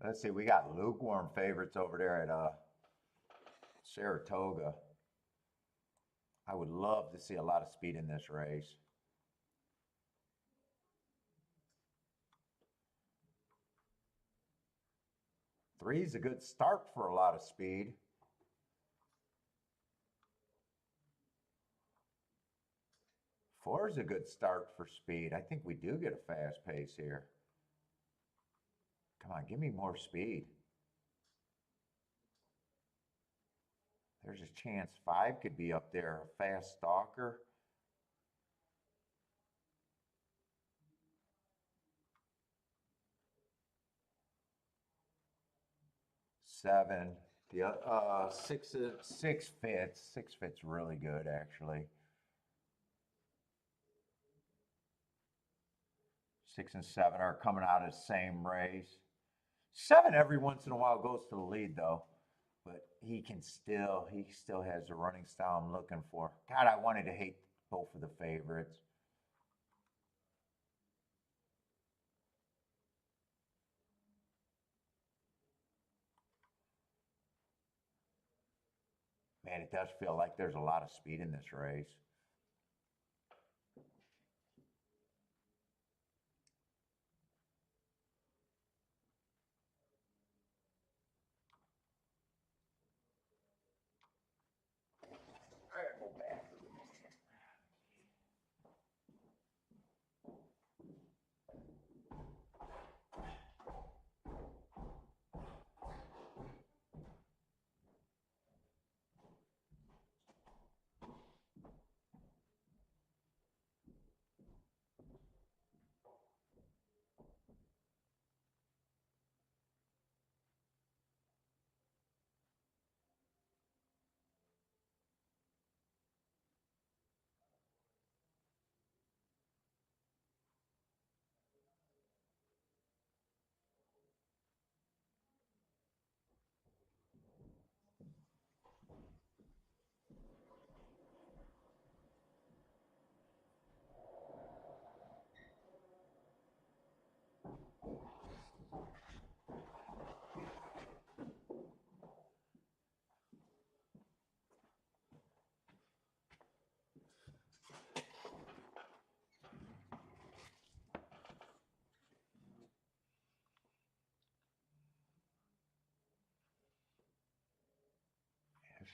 Let's see, we got lukewarm favorites over there at Saratoga. I would love to see a lot of speed in this race. Three's a good start for a lot of speed. Four's a good start for speed. I think we do get a fast pace here. Come on, give me more speed. There's a chance 5 could be up there, a fast stalker. Seven. The six fits. 6 fits really good, actually. 6 and 7 are coming out of the same race. 7 every once in a while goes to the lead, though. But he still has the running style I'm looking for. God, I wanted to hate both of the favorites. Man, it does feel like there's a lot of speed in this race. I gotta go back.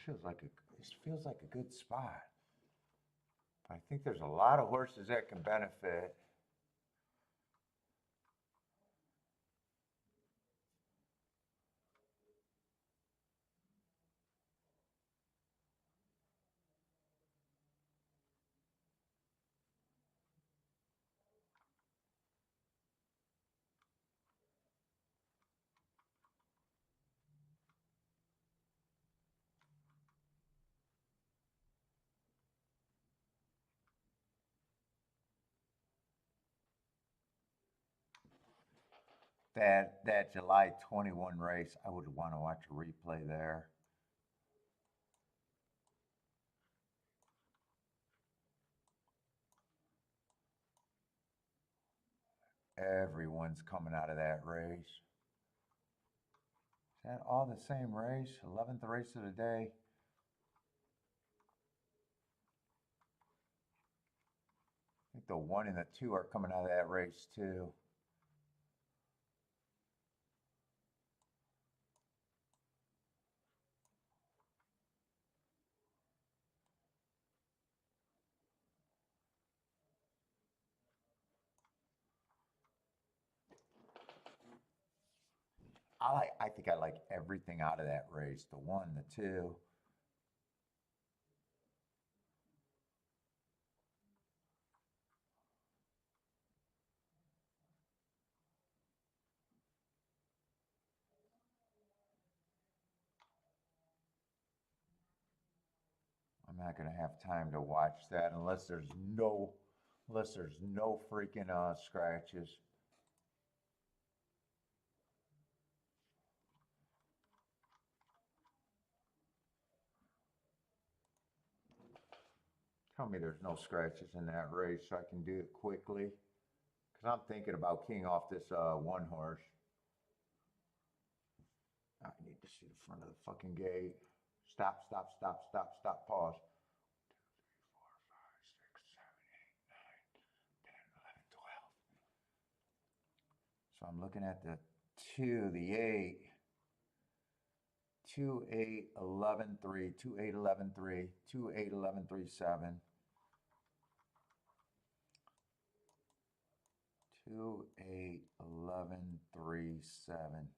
This feels like a good spot. I think there's a lot of horses that can benefit. That July 21 race, I would want to watch a replay there. everyone's coming out of that race. Is that all the same race? 11th race of the day. I think the 1 and the 2 are coming out of that race too. I think I like everything out of that race. The 1, the 2. I'm not gonna have time to watch that unless there's no freaking scratches. Tell me there's no scratches in that race so I can do it quickly. Because I'm thinking about keying off this 1 horse. I need to see the front of the fucking gate. Stop, stop, stop, stop, stop, pause. 2, 3, 4, 5, 6, 7, 8, 9, 10, 11, 12. So I'm looking at the 2, the 8. 2, 8, 11, 3, 2, 8, 11, 3, 2, 8, 11, 3, 7. 2, 8, 11, 3, 7.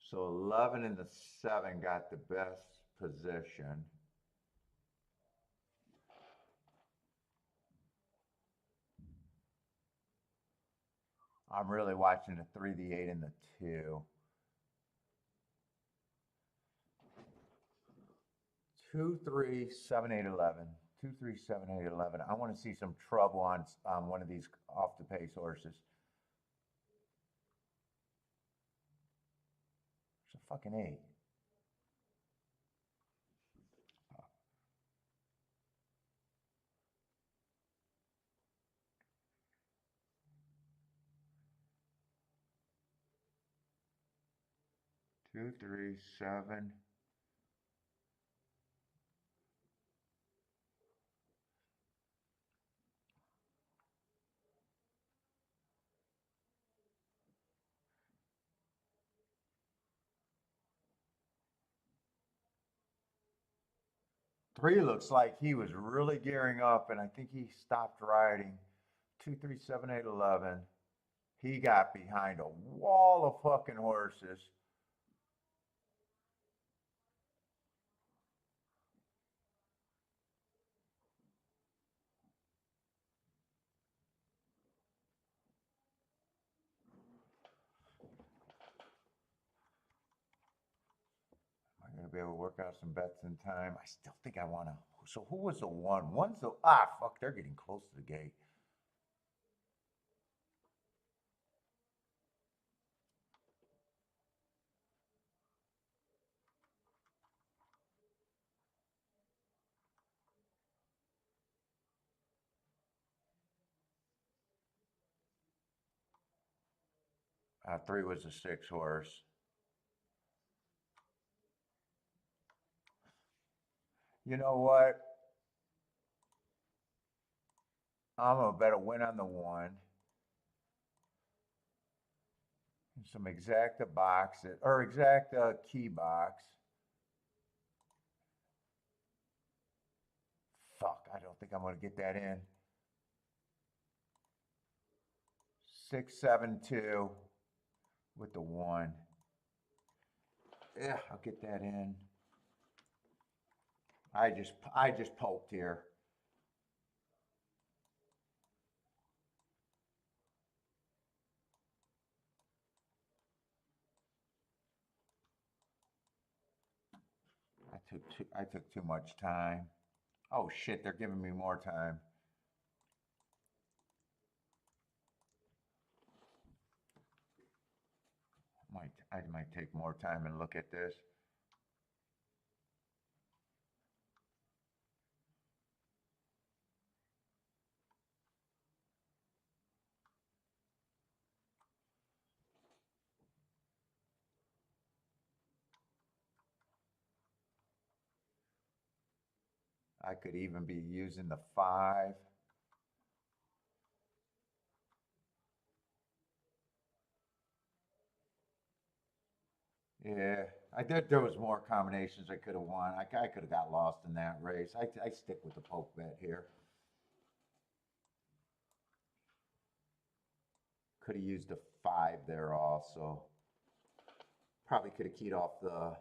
So 11 and the 7 got the best position. I'm really watching the 3, the 8, and the 2. 2, 3, 7, 8, 11. 2, 3, 7, 8, 11. I want to see some trouble on one of these off the pace horses. It's a fucking 8. 2, 3, 7. Three looks like he was really gearing up, and I think he stopped riding. 2, 3, 7, 8, 11. He got behind a wall of fucking horses. Am I gonna be able to work out some bets in time? I still think I wanna. So who was the 1? One's the fuck. They're getting close to the gate. Three was a 6 horse. You know what? I'm gonna bet a win on the 1. Some exacta boxes or exacta key box. Fuck, I don't think I'm gonna get that in. 6, 7, 2 with the 1. Yeah, I'll get that in. I just poked here. I took too much time. Oh shit, they're giving me more time. I might take more time and look at this. I could even be using the 5. Yeah, I did. There was more combinations I could have won. I could have got lost in that race. I stick with the poke bet here. Could have used a 5 there also. Probably could have keyed off the.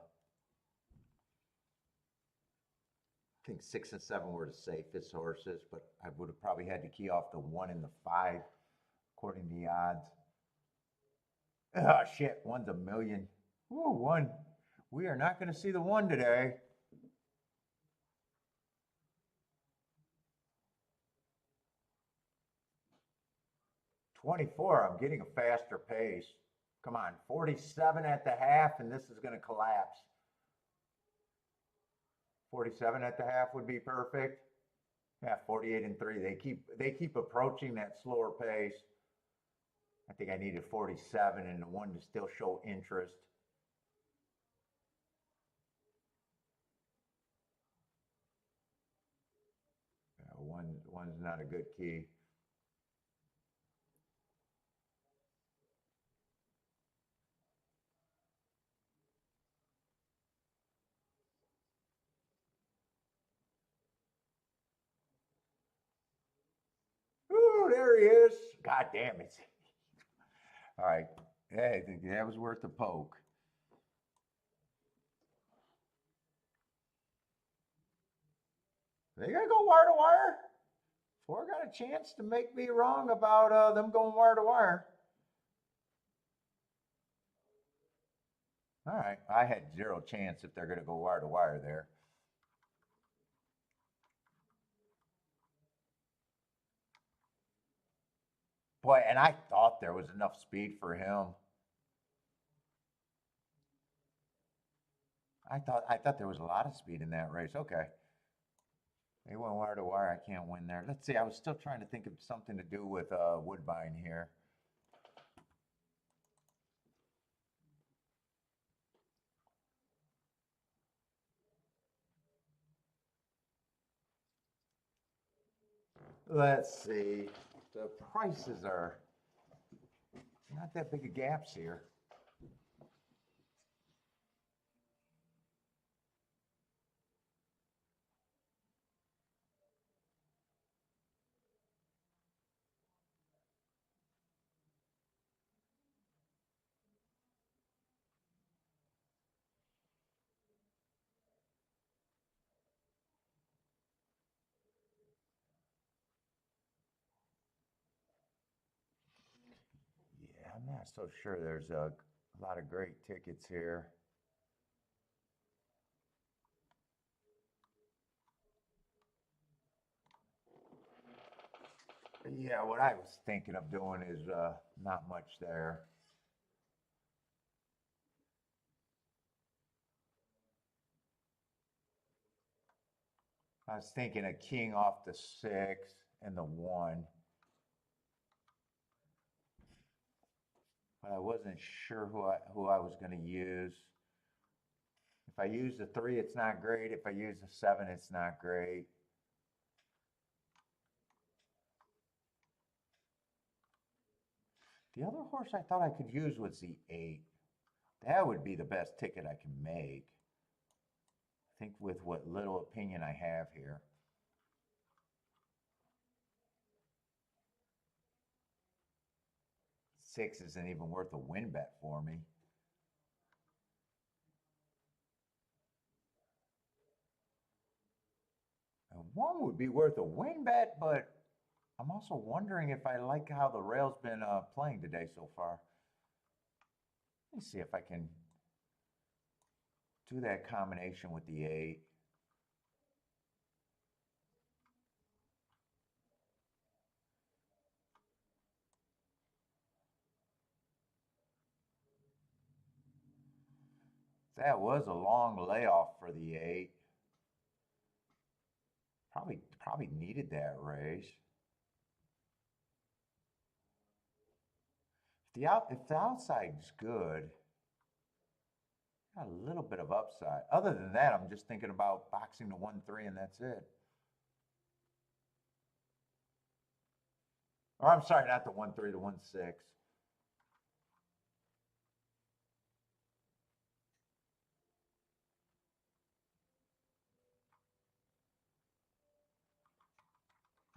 I think 6 and 7 were the safest horses, but I would have probably had to key off the 1 and the 5, according to the odds. Oh shit, 1's a million. Ooh, 1. We are not going to see the 1 today. $24, I'm getting a faster pace. Come on, 47 at the half, and this is going to collapse. 47 at the half would be perfect. Yeah, 48 and 3. They keep approaching that slower pace. I think I needed 47 and the 1 to still show interest. Yeah, one's not a good key. Ooh, there he is. God damn it. All right. Hey, I think that was worth the poke. They gotta go wire to wire. 4 got a chance to make me wrong about them going wire to wire. All right, I had 0 chance if they're gonna go wire to wire there. Boy, and I thought there was enough speed for him. I thought there was a lot of speed in that race. Okay. They went wire to wire. I can't win there. Let's see. I was still trying to think of something to do with Woodbine here. Let's see. The prices are not that big of gaps here. Yeah, I'm not so sure. There's a lot of great tickets here. Yeah, what I was thinking of doing is not much there. I was thinking of keying off the 6 and the 1, but I wasn't sure who I was going to use. If I use the 3, it's not great. If I use the 7, it's not great. The other horse I thought I could use was the 8. That would be the best ticket I can make. I think with what little opinion I have here. 6 isn't even worth a win bet for me. And 1 would be worth a win bet, but I'm also wondering if I like how the rail's been playing today so far. Let me see if I can. do that combination with the 8. That was a long layoff for the 8. Probably needed that raise. If the outside's good, got a little bit of upside. Other than that, I'm just thinking about boxing to 1-3 and that's it. Or I'm sorry, not the 1-3, the 1-6.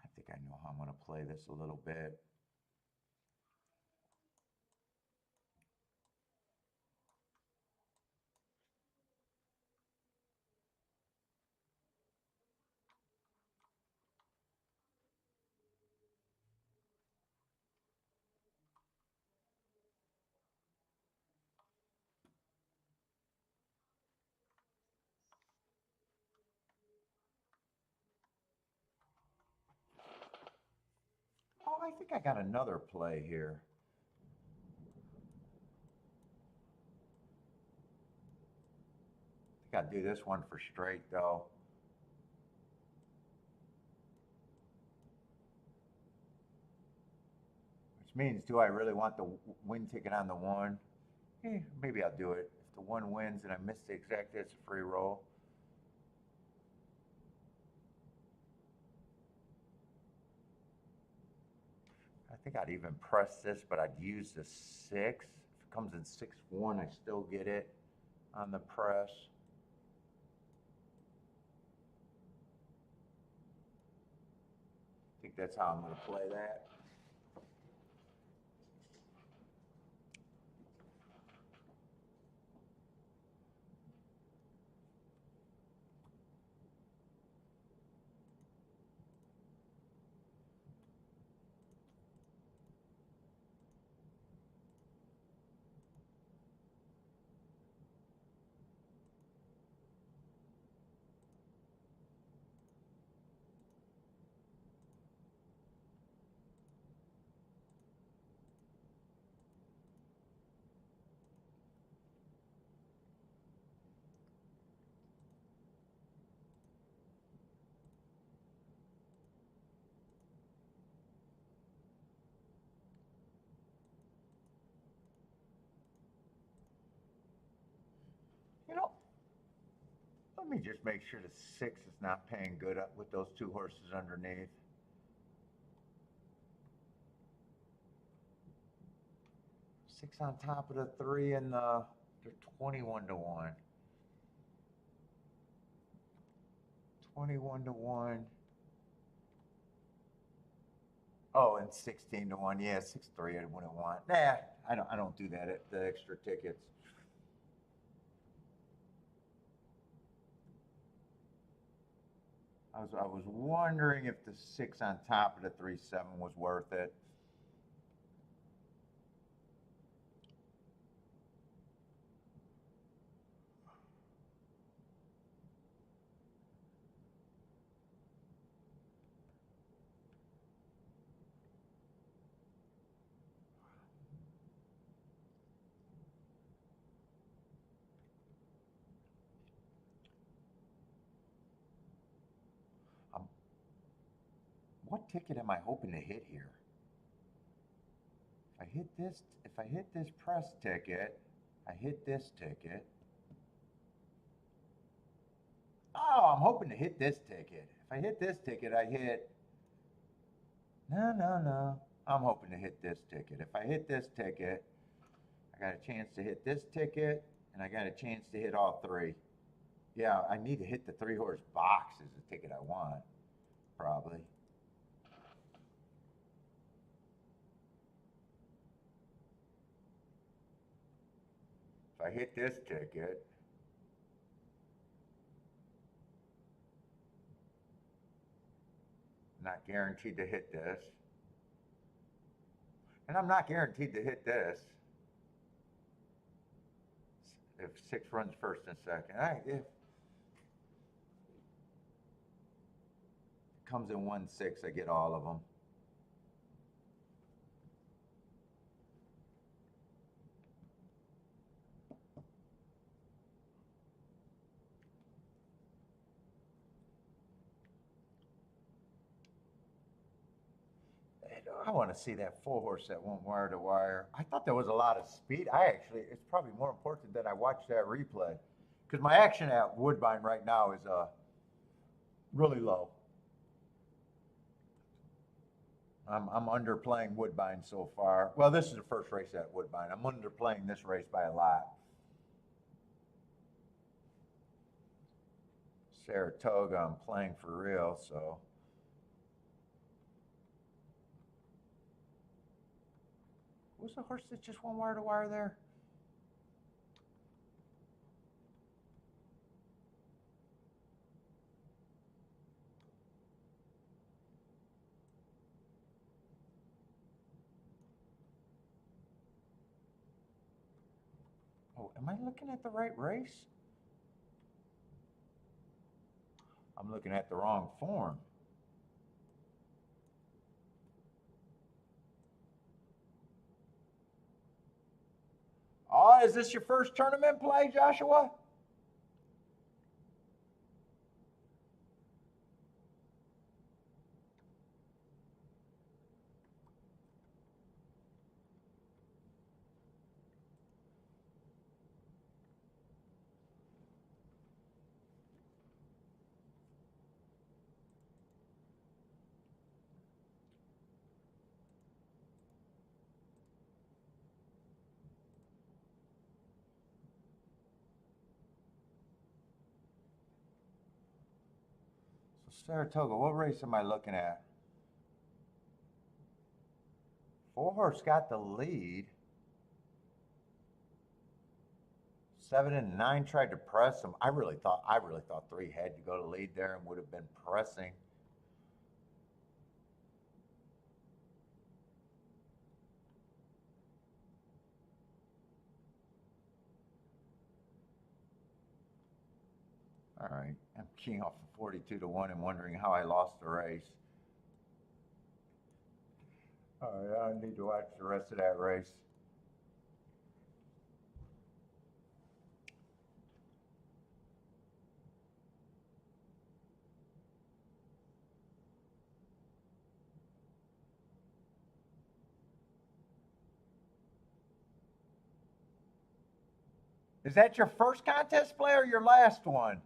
I think I know how I'm going to play this a little bit. Oh, I think I got another play here. I think I'll do this one for straight, though. Which means, do I really want the win ticket on the 1? Maybe I'll do it. If the 1 wins and I miss the exact, it's a free roll. I think I'd even press this, but I'd use the 6. If it comes in 6-1, I still get it on the press. I think that's how I'm going to play that. You know, let me just make sure the 6 is not paying good with those 2 horses underneath. 6 on top of the 3 and they're 21-1. 21-1. Oh, and 16-1. Yeah, 6-3 I wouldn't want. Nah, I don't do that at the extra tickets. I was wondering if the 6 on top of the 3-7 was worth it. What ticket am I hoping to hit here? If I hit this press ticket, I hit this ticket. Oh, I'm hoping to hit this ticket. If I hit this ticket, I hit. No. I'm hoping to hit this ticket. If I hit this ticket, I got a chance to hit this ticket, and I got a chance to hit all 3. Yeah, I need to hit the 3-horse box is the ticket I want, probably. If I hit this ticket, not guaranteed to hit this. And I'm not guaranteed to hit this. if 6 runs first and second. All right, if it comes in 1-6, I get all of them. I want to see that 4-horse that went wire to wire. I thought there was a lot of speed. It's probably more important that I watch that replay, because my action at Woodbine right now is really low. I'm underplaying Woodbine so far. Well, this is the first race at Woodbine. I'm underplaying this race by a lot. Saratoga, I'm playing for real, so. Who's the horse that just went wire to wire there? Oh, am I looking at the right race? I'm looking at the wrong form. Oh, is this your first tournament play, Joshua? Saratoga, what race am I looking at? 4-horse got the lead. 7 and 9 tried to press him. I really thought 3 had to go to lead there and would have been pressing. All right, I'm keying off of 42-1 and wondering how I lost the race. All right, I need to watch the rest of that race. Is that your first contest play or your last one?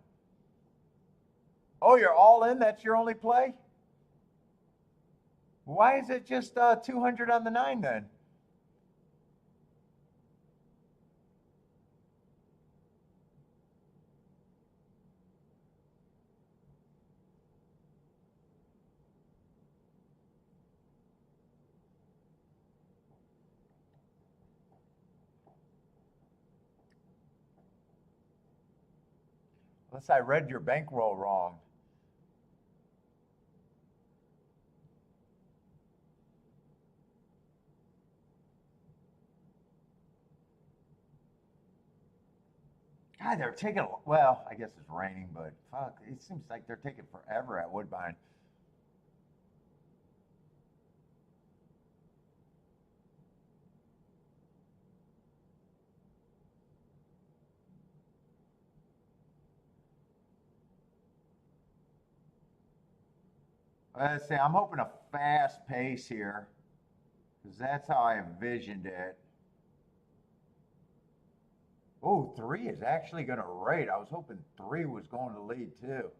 Oh, you're all in? That's your only play? Why is it just 200 on the 9 then? Unless I read your bankroll wrong. God, they're taking, well, I guess it's raining, but fuck, it seems like they're taking forever at Woodbine. Let's see, I'm hoping a fast pace here, because that's how I envisioned it. Oh, 3 is actually going to rate. I was hoping 3 was going to lead too.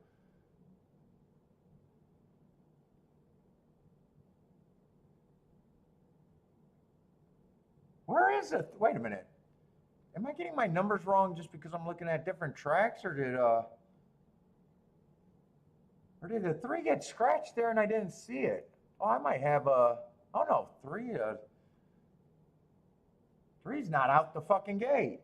Where is it? Wait a minute. Am I getting my numbers wrong just because I'm looking at different tracks, or did the 3 get scratched there and I didn't see it? Oh, I might have oh no, 3's not out the fucking gate.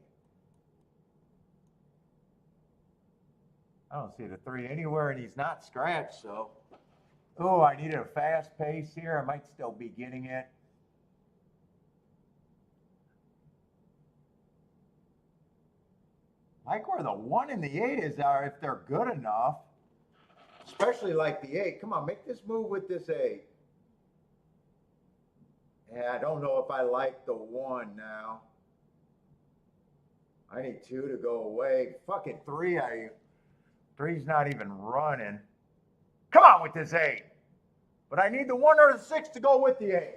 I don't see the 3 anywhere, and he's not scratched, so. Oh, I needed a fast pace here. I might still be getting it. like where the 1 and the 8 is are if they're good enough. Especially like the 8. Come on, make this move with this 8. Yeah, I don't know if I like the 1 now. I need 2 to go away. Fucking 3, 3's not even running. Come on with this 8. But I need the 1 or the 6 to go with the 8.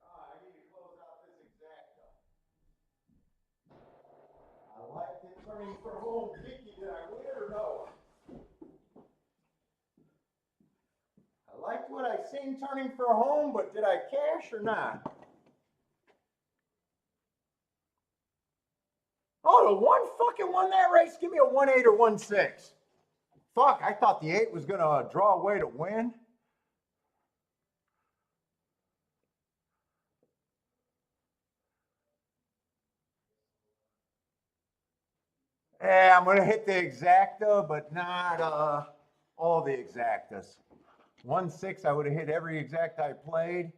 I need to close out this exacta. I liked it turning for home. Kiki, did I win or no? I liked what I seen turning for home, but did I cash or not? Oh, the 1 fucking won that race. Give me a 1-8 or 1-6. Fuck, I thought the 8 was gonna draw away to win. Yeah, I'm gonna hit the exacta, but not all the exactas. 1-6, I would have hit every exacta I played.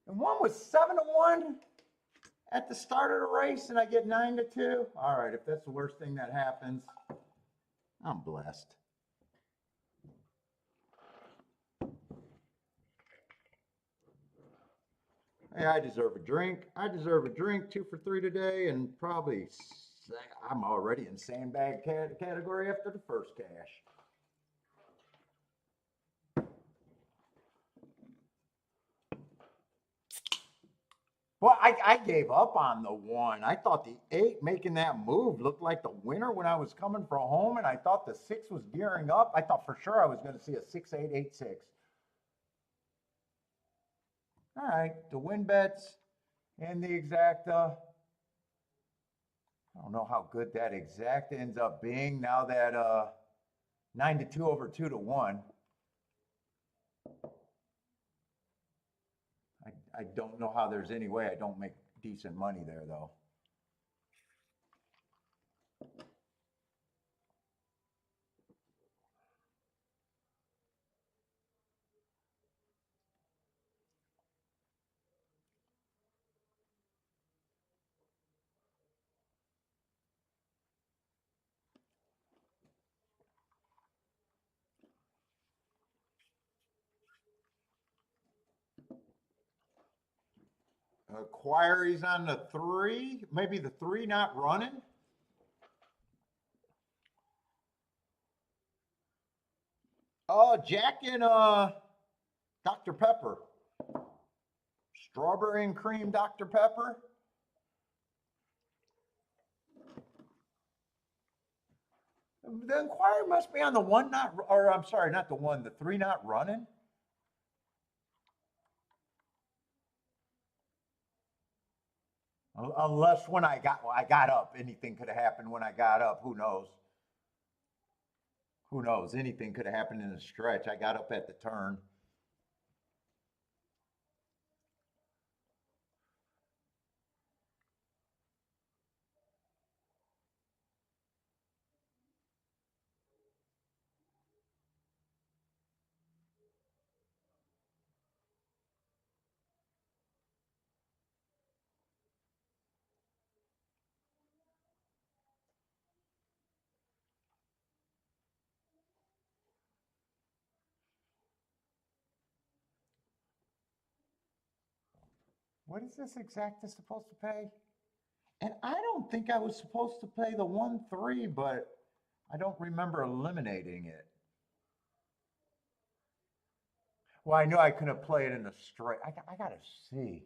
And 1 was 7-1 at the start of the race, and I get 9-2. All right, if that's the worst thing that happens, I'm blessed. Hey, I deserve a drink. I deserve a drink. 2 for 3 today, and probably I'm already in sandbag category after the first cash. Well, I gave up on the 1. I thought the 8 making that move looked like the winner when I was coming from home, and I thought the 6 was gearing up. I thought for sure I was going to see a 6-8, 8-6. All right, the win bets and the exacta. I don't know how good that exacta ends up being now that 9-2 over 2-1. I don't know how there's any way I don't make decent money there, though. Queries on the 3, maybe the 3 not running. Oh, Jack and Dr. Pepper. Strawberry and cream Dr. Pepper. The inquiry must be on the 1 not, or I'm sorry, not the 1, the 3 not running. Unless when I got up, anything could have happened when I got up. Who knows? Who knows? Anything could have happened in the stretch. I got up at the turn. What is this exacta supposed to pay? And I don't think I was supposed to pay the 1-3, but I don't remember eliminating it. Well, I knew I couldn't play it in the straight. I gotta see.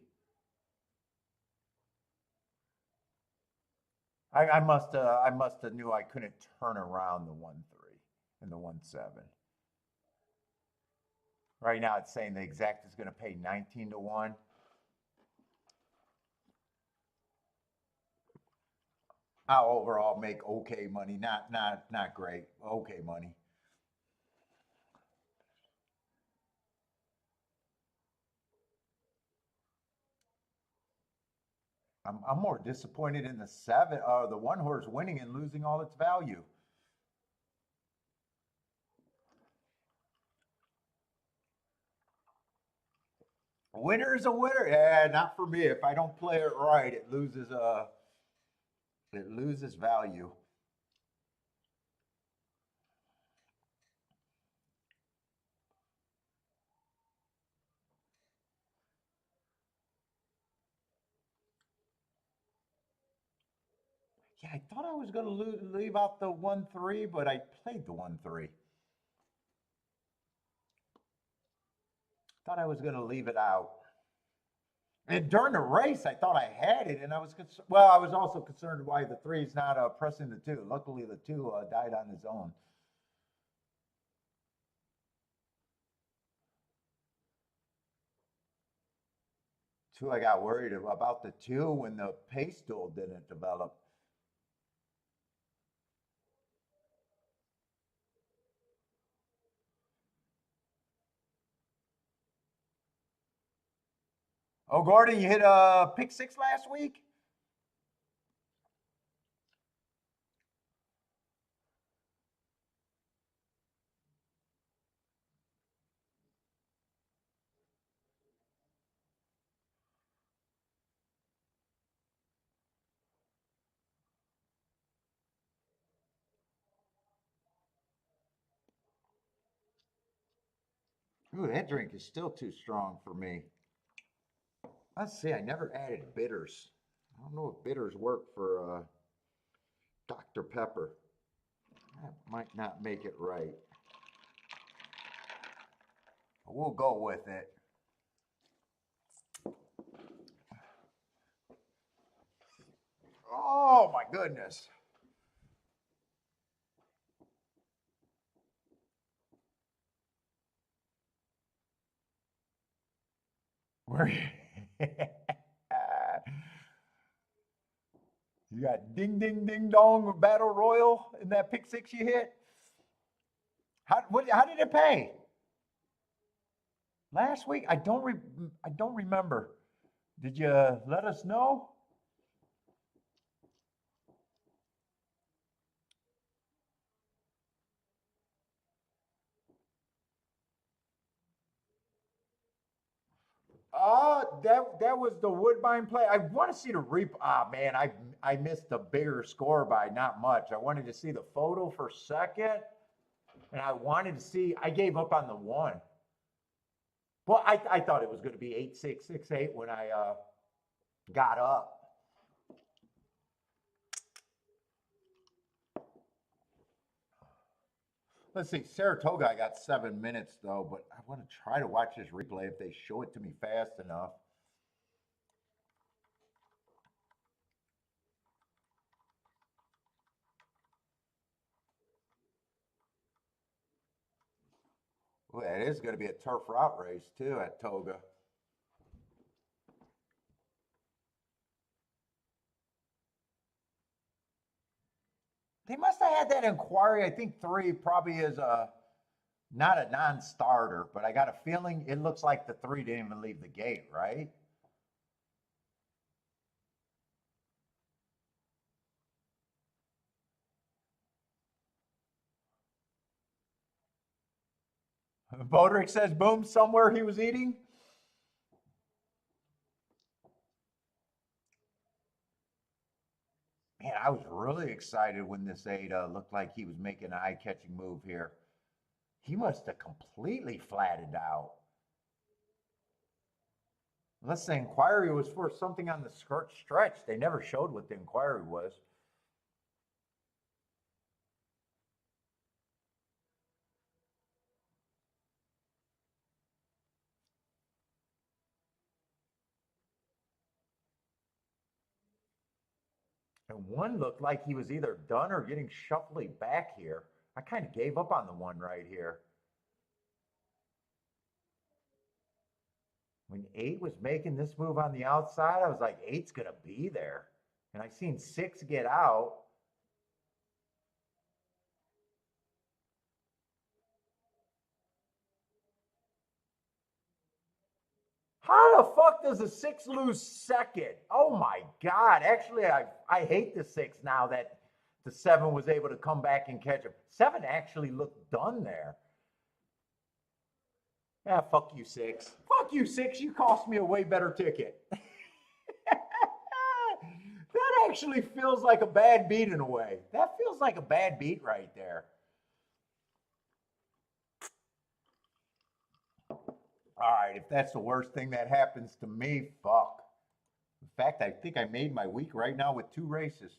I must have knew I couldn't turn around the 1-3 and the 1-7. Right now it's saying the exact is going to pay 19-1. I'll overall make okay money, not great, okay money. I'm more disappointed in the the one horse winning and losing all its value. A winner is a winner. Yeah, not for me. If I don't play it right, it loses value. Yeah, I thought I was going to leave out the 1-3, but I played the 1-3. Thought I was going to leave it out. And during the race, I thought I had it, and I was well. I was also concerned why the 3's not pressing the 2. Luckily, the 2 died on his own. I got worried about the 2 when the pace duel didn't develop. Oh, Gordon, you hit a pick 6 last week? Ooh, that drink is still too strong for me. Let's see, I never added bitters. I don't know if bitters work for Dr. Pepper. That might not make it right. We'll go with it. Oh my goodness. Where you got ding ding ding dong battle royal in that pick 6 you hit? How did it pay? Last week? I don't remember. Did you let us know? That was the Woodbine play. I want to see the Ah, man, I missed the bigger score by not much. I wanted to see the photo for second, and I wanted to see. I gave up on the 1. Well, I thought it was going to be 8-6, 6-8 when I got up. Let's see, Saratoga, I got 7 minutes though, but I want to try to watch this replay if they show it to me fast enough. Well, it is going to be a turf route race too at Toga. They must have had that inquiry. I think 3 probably is not a non-starter, but I got a feeling it looks like the 3 didn't even leave the gate, right? Bodrick says, boom, somewhere he was eating. Man, I was really excited when this 8 looked like he was making an eye-catching move here. He must have completely flattened out. Unless the inquiry was for something on the stretch. They never showed what the inquiry was. And one looked like he was either done or getting shuffly back here. I kind of gave up on the one right here. When 8 was making this move on the outside, I was like, 8's going to be there. And I seen 6 get out. How the fuck does a 6 lose second? Oh my God. Actually, I hate the 6 now that the 7 was able to come back and catch him. 7 actually looked done there. Yeah, fuck you, 6. Fuck you, 6. You cost me a way better ticket. That actually feels like a bad beat in a way. That feels like a bad beat right there. All right, if that's the worst thing that happens to me, fuck. In fact, I think I made my week right now with 2 races.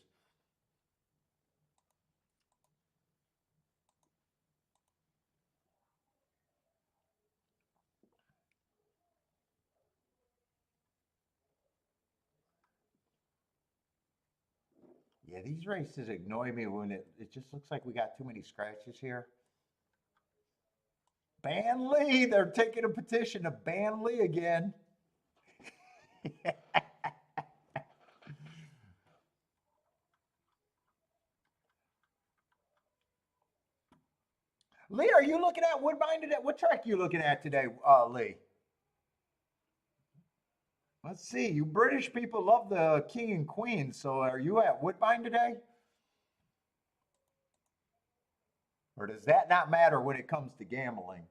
Yeah, these races annoy me when it just looks like we got too many scratches here. Ban Lee! They're taking a petition to ban Lee again. Lee, are you looking at Woodbine today? What track are you looking at today, Lee? Let's see. You British people love the king and queen. So are you at Woodbine today? Or does that not matter when it comes to gambling?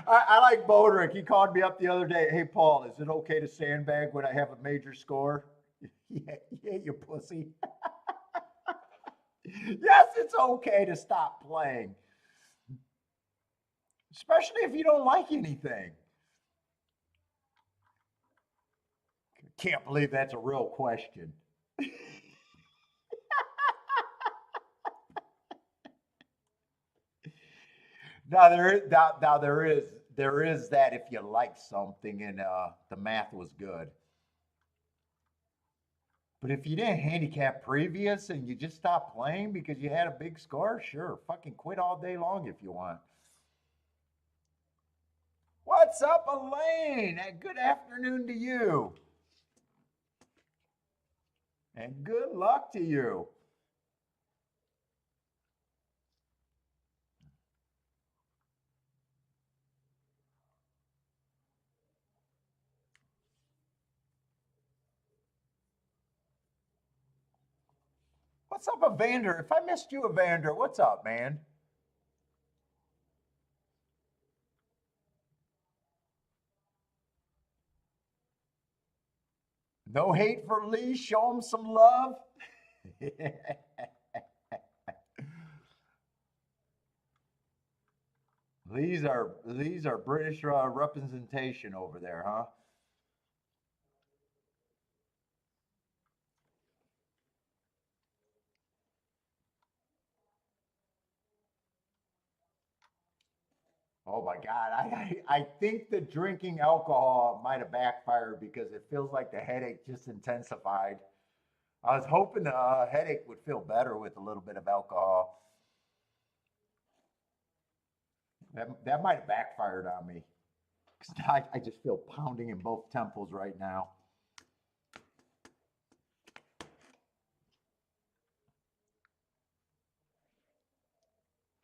I like Bodrick. He called me up the other day. Hey, Paul, is it okay to sandbag when I have a major score? Yeah, yeah, you pussy. Yes, it's okay to stop playing, especially if you don't like anything. Can't believe that's a real question. Now there is that if you like something and the math was good. But if you didn't handicap previous and you just stopped playing because you had a big score, sure, fucking quit all day long if you want. What's up, Elaine? And good afternoon to you. And good luck to you. What's up, Evander? If I missed you, Evander, what's up, man? No hate for Lee. Show him some love. These are British representation over there, huh? Oh my God, I think the drinking alcohol might have backfired because it feels like the headache just intensified. I was hoping the headache would feel better with a little bit of alcohol. That might have backfired on me. 'Cause I just feel pounding in both temples right now.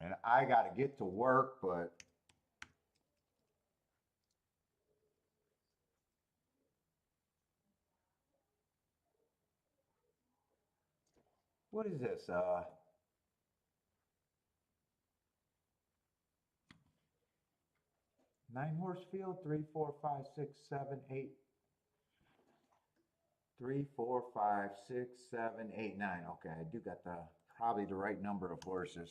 And I got to get to work, but what is this? 9 horse field, 3, 4, 5, 6, 7, 8. 3, 4, 5, 6, 7, 8, 9. Okay, I do got the probably the right number of horses.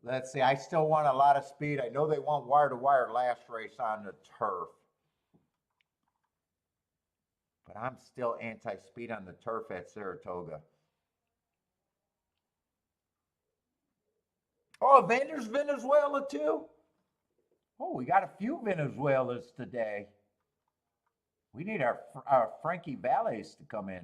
Let's see. I still want a lot of speed. I know they want wire to wire last race on the turf. But I'm still anti-speed on the turf at Saratoga. Oh, Vander's Venezuela too? Oh, we got a few Venezuelas today. We need our Frankie Valles to come in.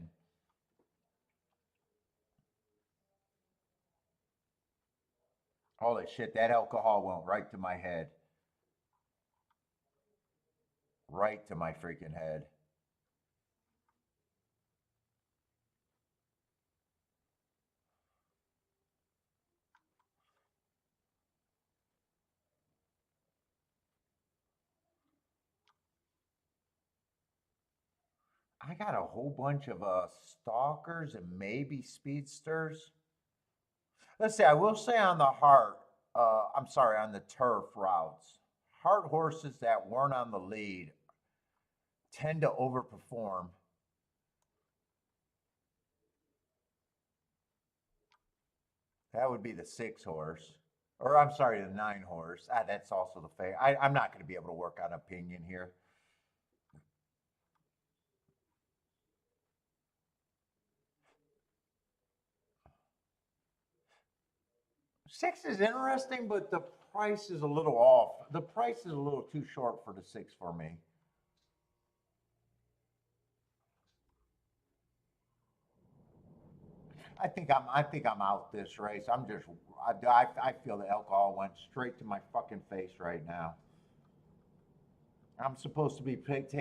Holy shit, that alcohol went right to my head. Right to my freaking head. I got a whole bunch of stalkers and maybe speedsters. Let's see, I will say on the on the turf routes, hard horses that weren't on the lead tend to overperform. That would be the 6 horse. Or I'm sorry, the 9 horse. That's also the favorite. I'm not going to be able to work on opinion here. 6 is interesting, but the price is a little off. The price is a little too short for the 6 for me. I think I'm out this race. I feel the alcohol went straight to my fucking face right now. I'm supposed to be taking